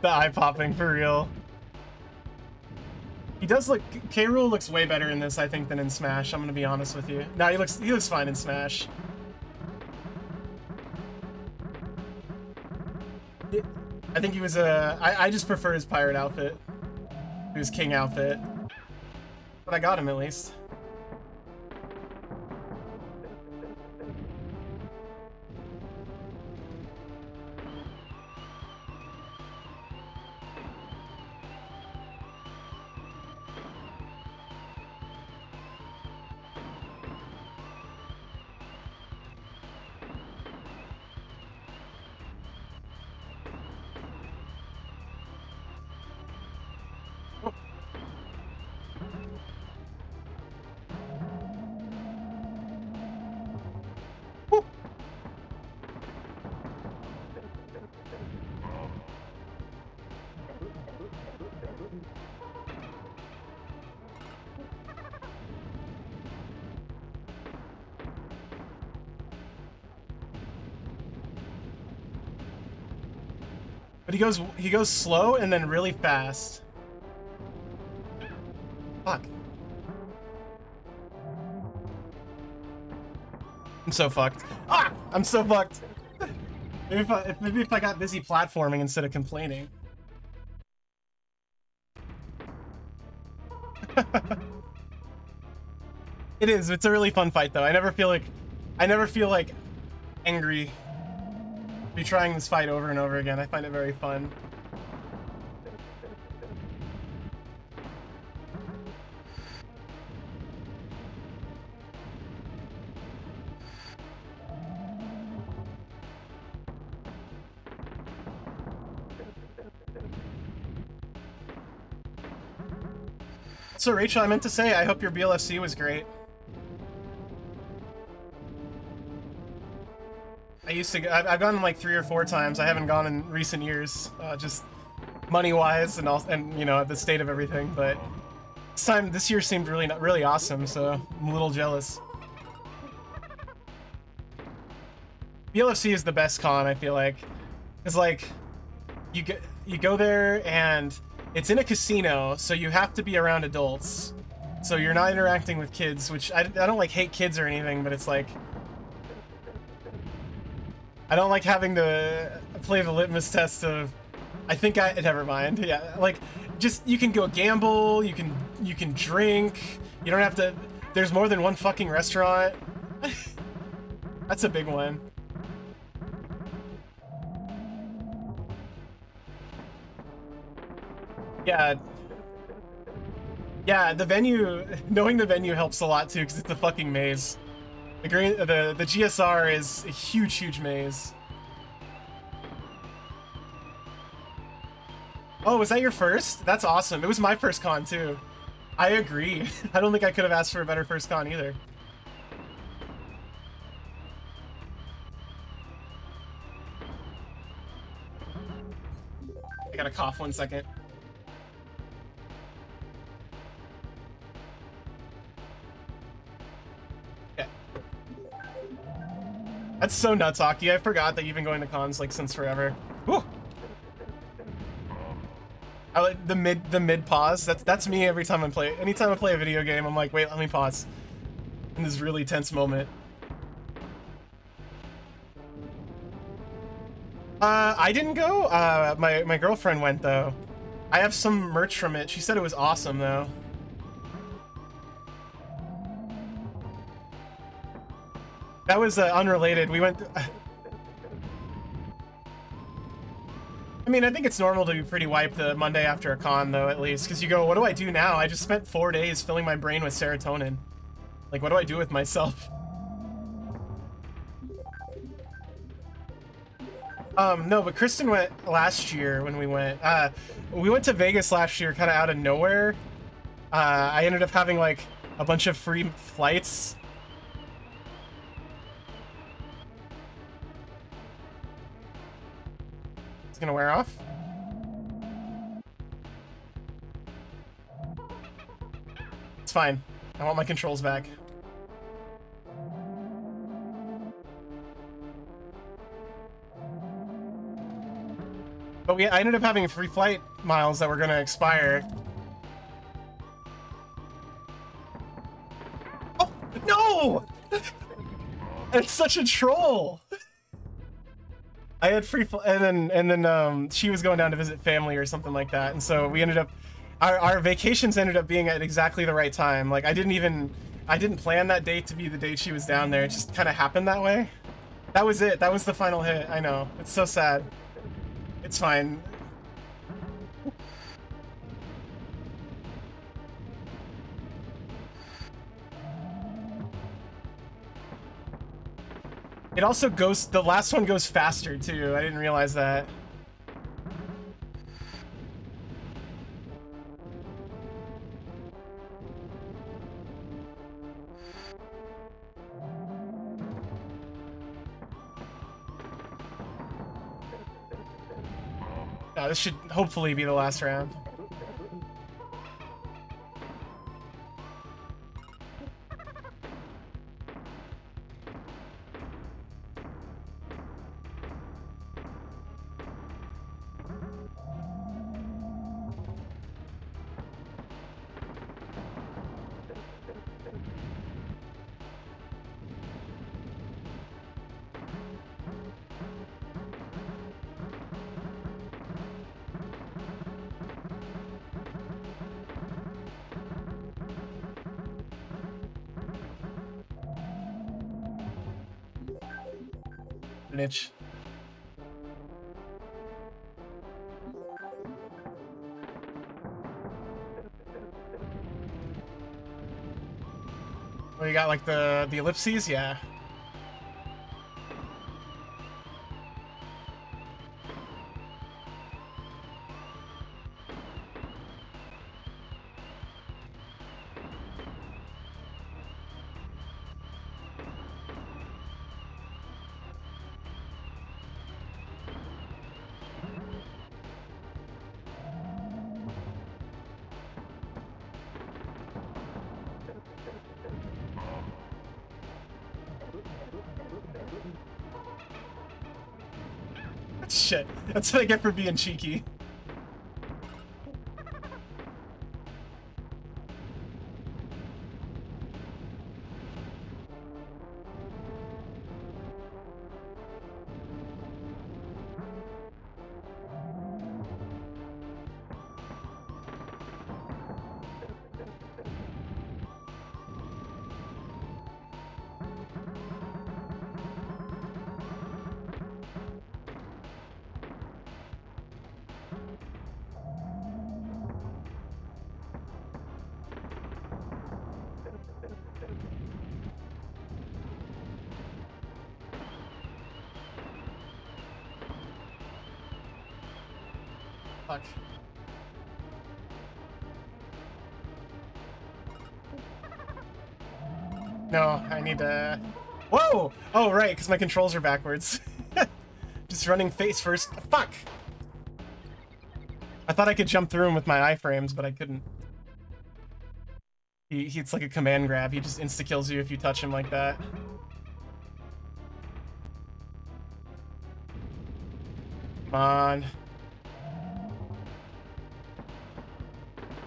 The eye popping for real. He does look. K. Rool looks way better in this, I think, than in Smash. I'm gonna be honest with you. No, he looks fine in Smash. I think he was I just prefer his pirate outfit. His king outfit. But I got him at least. But he goes slow and then really fast. Fuck. I'm so fucked. Ah! I'm so fucked. Maybe if I got busy platforming instead of complaining. It is. It's a really fun fight though. I never feel like angry retrying this fight over and over again. I find it very fun. So Rachel, I meant to say, I hope your BLFC was great. I've gone like 3 or 4 times. I haven't gone in recent years, just money-wise and you know, the state of everything. But this year seemed really awesome, so I'm a little jealous. BLFC is the best con, I feel like. It's like you go there and it's in a casino, so you have to be around adults. So you're not interacting with kids, which I don't like hate kids or anything, but it's like I don't like having to play the litmus test of never mind. Yeah, like just you can go gamble, you can drink. You don't have to. There's more than one fucking restaurant. That's a big one. Yeah, the venue, knowing the venue helps a lot too, because it's the fucking maze. The GSR is a huge maze. Oh, was that your first? That's awesome. It was my first con too. I agree. I don't think I could have asked for a better first con either. I gotta cough 1 second. That's so nuts, Aki. I forgot that you've been going to cons like since forever. Woo! I like the mid pause. That's me every time I play. Anytime I play a video game, I'm like, wait, let me pause. In this really tense moment. I didn't go. My girlfriend went though. I have some merch from it. She said it was awesome though. That was unrelated. We went. I mean, I think it's normal to be pretty wiped the Monday after a con, though, at least. Because you go, what do I do now? I just spent 4 days filling my brain with serotonin. Like, what do I do with myself? No, but Kristen went last year when we went. We went to Vegas last year kind of out of nowhere. I ended up having, like, a bunch of free flights. Gonna wear off. It's fine. I want my controls back. But I ended up having free flight miles that were gonna expire. Oh no! It's such a troll. I had free and then she was going down to visit family or something like that, and so we ended up our vacations ended up being at exactly the right time. Like I didn't plan that date to be the date she was down there. It just kind of happened that way. That was it. That was the final hit. I know. It's so sad. It's fine. It also goes, the last one goes faster too. I didn't realize that. This should hopefully be the last round. an itch. Oh, you got like the ellipses? Yeah. Shit, that's what I get for being cheeky. Fuck. No, I need to... Whoa! Oh, right, because my controls are backwards. Just running face first. Fuck! I thought I could jump through him with my iframes, but I couldn't. It's like a command grab. He just insta-kills you if you touch him like that. Come on.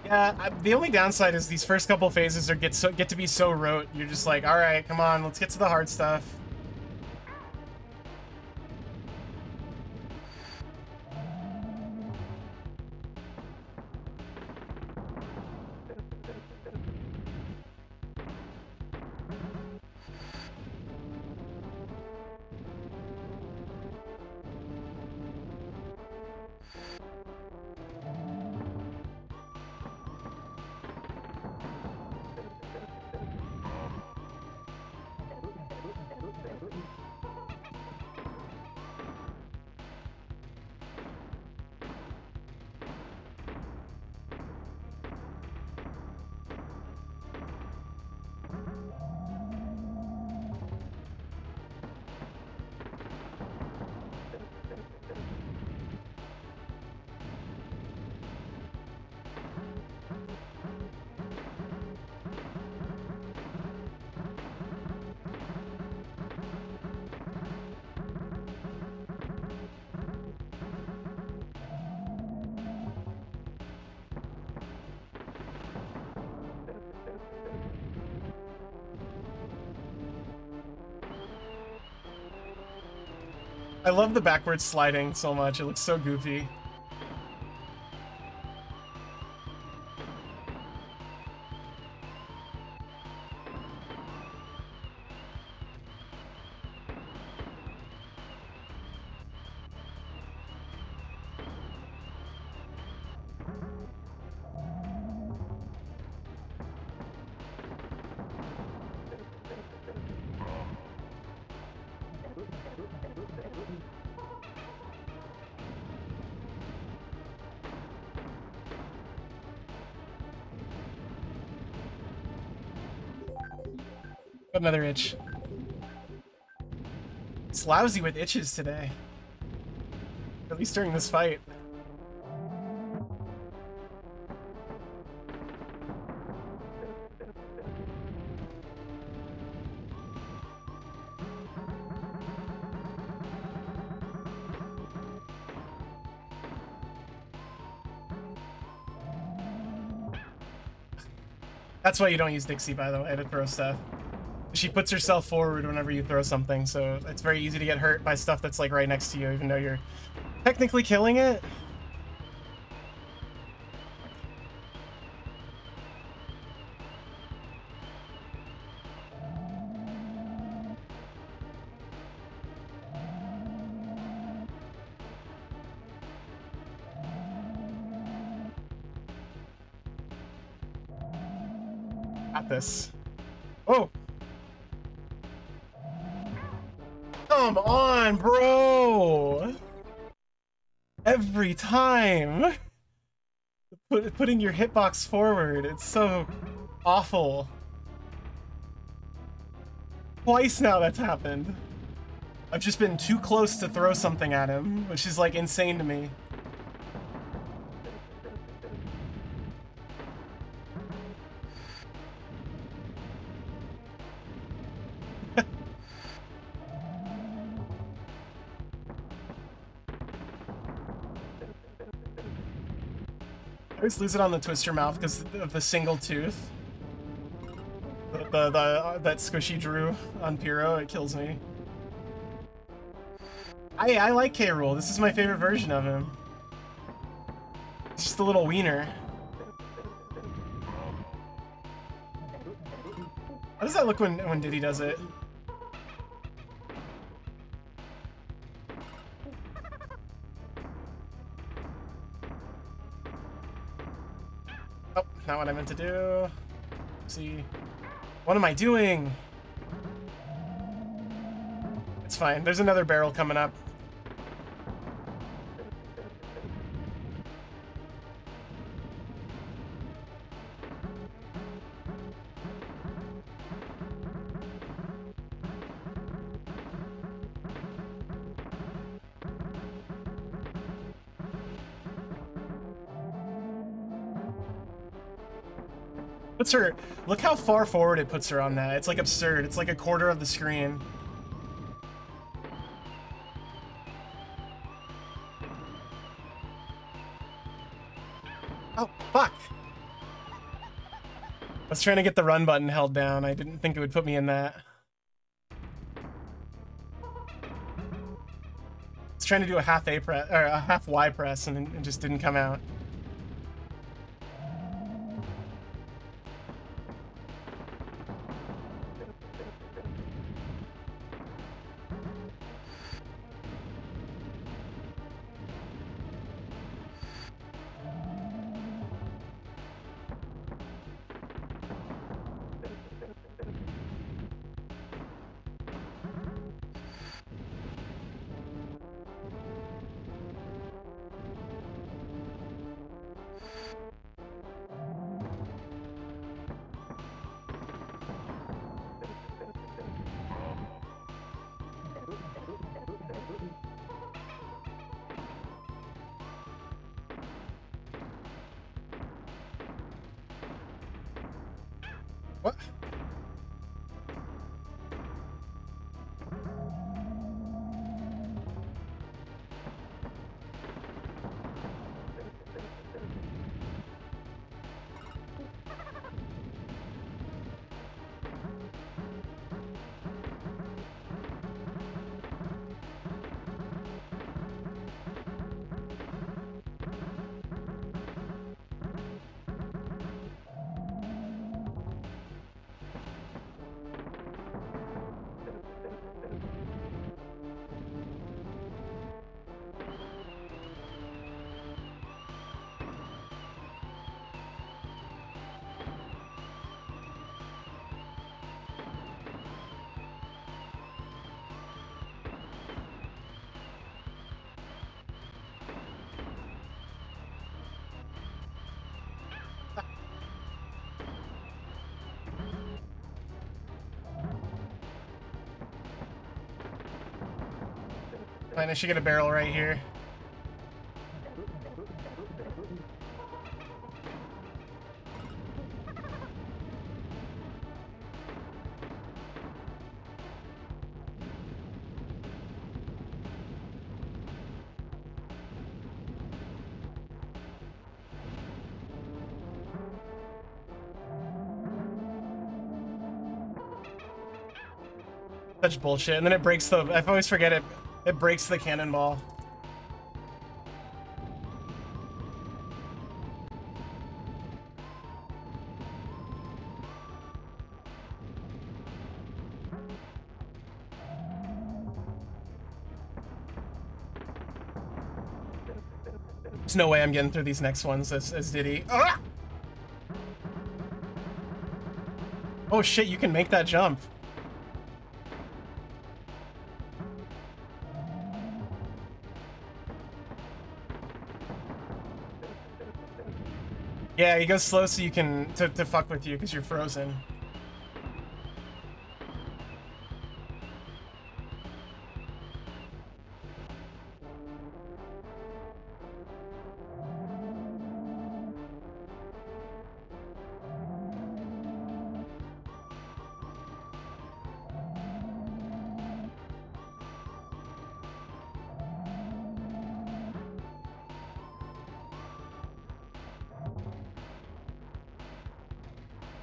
Yeah, the only downside is these first couple phases are get to be so rote. You're just like, all right, come on, let's get to the hard stuff. I love the backwards sliding so much. It looks so goofy. Another itch. It's lousy with itches today. At least during this fight. That's why you don't use Dixie, by the way, to throw stuff. She puts herself forward whenever you throw something, so it's very easy to get hurt by stuff that's like right next to you, even though you're technically killing it. Got this. Oh! Come on, bro! Every time! Putting your hitbox forward, it's so awful. Twice now that's happened. I've just been too close to throw something at him, which is like insane to me. I always lose it on the twister mouth because of the single tooth. That squishy Drew on Pyro, it kills me. I like K. Rool. This is my favorite version of him. It's just a little wiener. How does that look when Diddy does it? Oh, not what I meant to do. Let's see. What am I doing? It's fine. There's another barrel coming up. Puts her, look how far forward it puts her on that. It's like absurd. It's like a quarter of the screen. Oh, fuck. I was trying to get the run button held down. I didn't think it would put me in that. I was trying to do a half A press, or a half Y press, and it just didn't come out. What? Fine, I should get a barrel right here. Such bullshit, and then it breaks the, I always forget it. It breaks the cannonball. There's no way I'm getting through these next ones as Diddy. Ah! Oh shit, you can make that jump. Yeah, he goes slow so you can to fuck with you because you're frozen.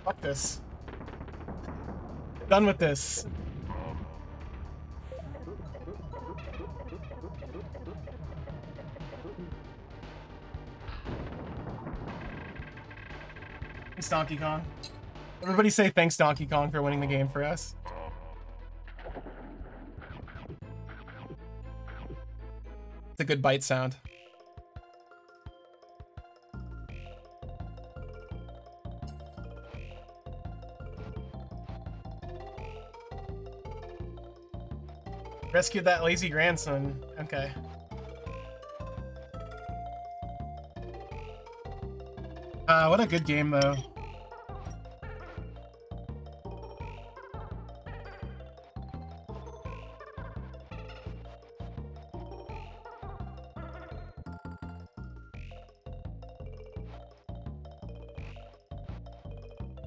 Fuck this. Done with this. Thanks, Donkey Kong. Everybody say thanks, Donkey Kong, for winning the game for us. It's a good bite sound. Rescued that lazy grandson. Okay. What a good game, though.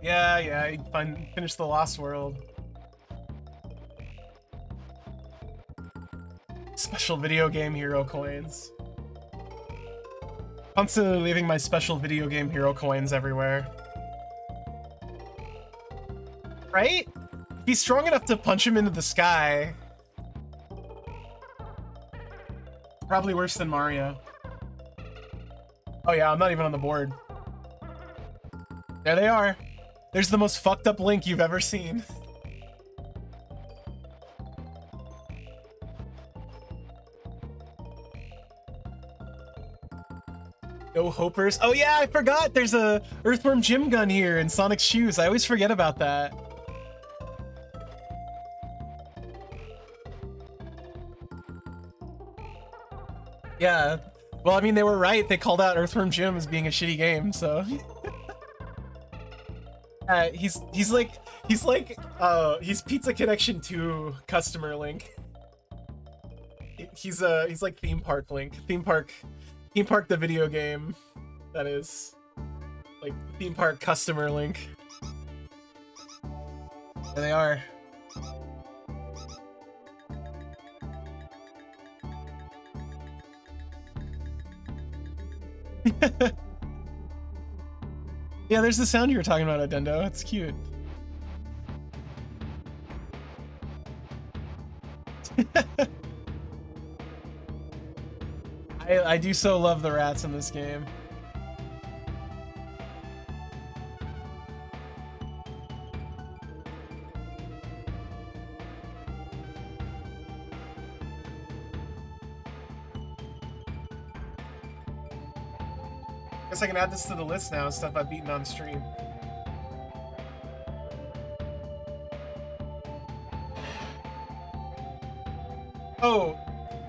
Yeah, you finished the Lost World. Special video game hero coins. Constantly leaving my special video game hero coins everywhere. Right? He's strong enough to punch him into the sky. Probably worse than Mario. Oh yeah, I'm not even on the board. There they are. There's the most fucked up Link you've ever seen. No hopers. Oh yeah, I forgot there's a Earthworm Jim gun here in Sonic's shoes. I always forget about that. Yeah. Well, I mean, they were right. They called out Earthworm Jim as being a shitty game, so. He's Pizza Connection 2 customer Link. He's like Theme Park Link. Theme Park the video game, that is. Like, Theme Park customer Link. There they are. Yeah, there's the sound you were talking about, Adendo. It's cute. I do so love the rats in this game. Guess I can add this to the list now, stuff I've beaten on stream. Oh,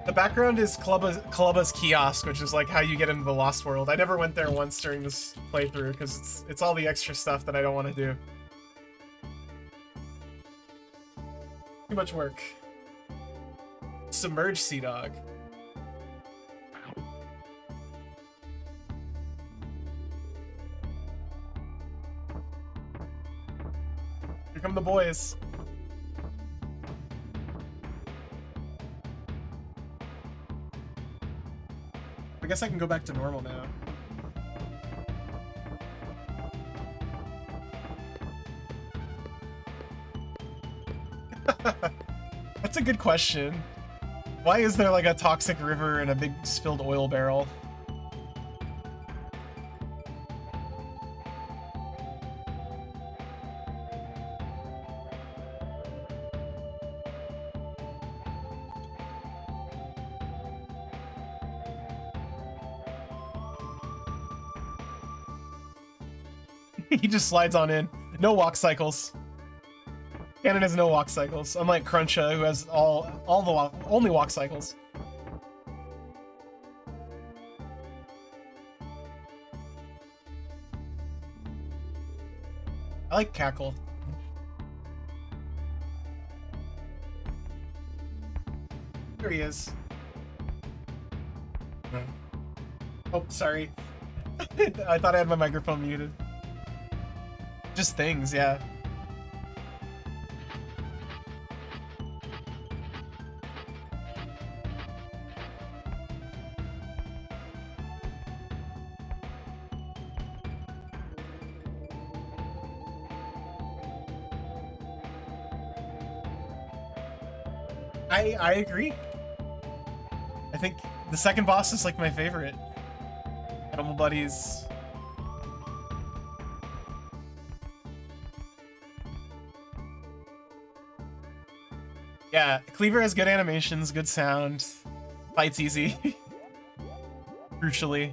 the background is Clubba's kiosk, which is like how you get into the Lost World. I never went there once during this playthrough because it's all the extra stuff that I don't want to do. Too much work. Submerged Sea Dog. Here come the boys. I guess I can go back to normal now. That's a good question. Why is there like a toxic river and a big spilled oil barrel? He just slides on in. No walk cycles. Canon has no walk cycles, unlike Cruncha, who has only walk cycles. I like Cackle. There he is. Oh, sorry. I thought I had my microphone muted. Just things, yeah. I agree. I think the second boss is like my favorite. Animal Buddies. Yeah, Cleaver has good animations, good sound. Fights easy. Crucially.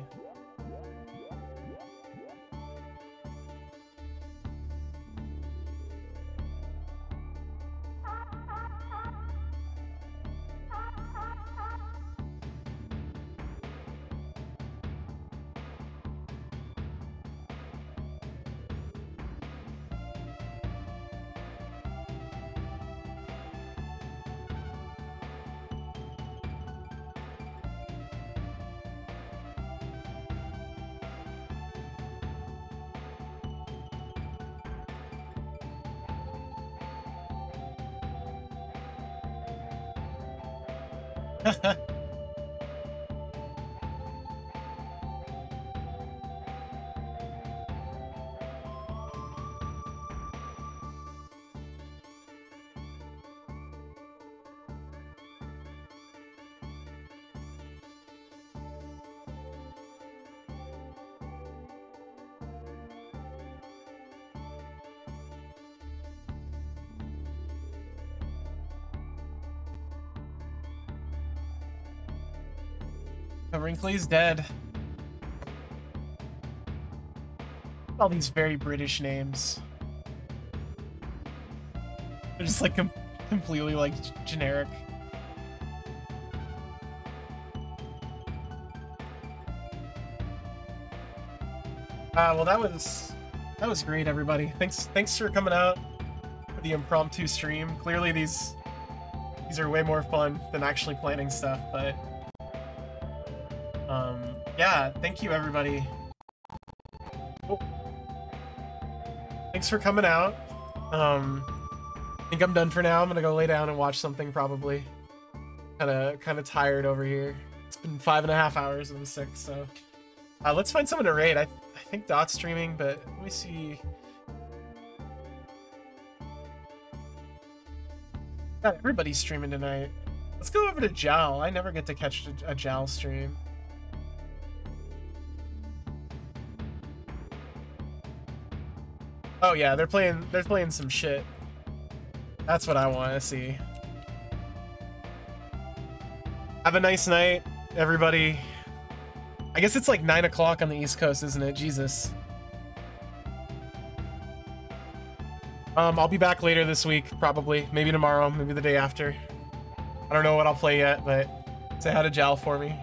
Wrinkly's dead. All these very British names. They're just like completely like generic. Well, that was great, everybody. Thanks for coming out for the impromptu stream. Clearly these are way more fun than actually planning stuff, but yeah, thank you, everybody. Oh. Thanks for coming out. I think I'm done for now. I'm gonna go lay down and watch something, probably. Kind of tired over here. It's been 5.5 hours. I'm sick, so let's find someone to raid. I think Dot's streaming, but let me see. God, everybody's streaming tonight. Let's go over to Jowl. I never get to catch a Jowl stream. Oh yeah, they're playing some shit. That's what I want to see. Have a nice night, everybody. I guess it's like 9 o'clock on the East Coast, isn't it? Jesus. I'll be back later this week, probably. Maybe tomorrow, maybe the day after. I don't know what I'll play yet, but say hi to Jal for me.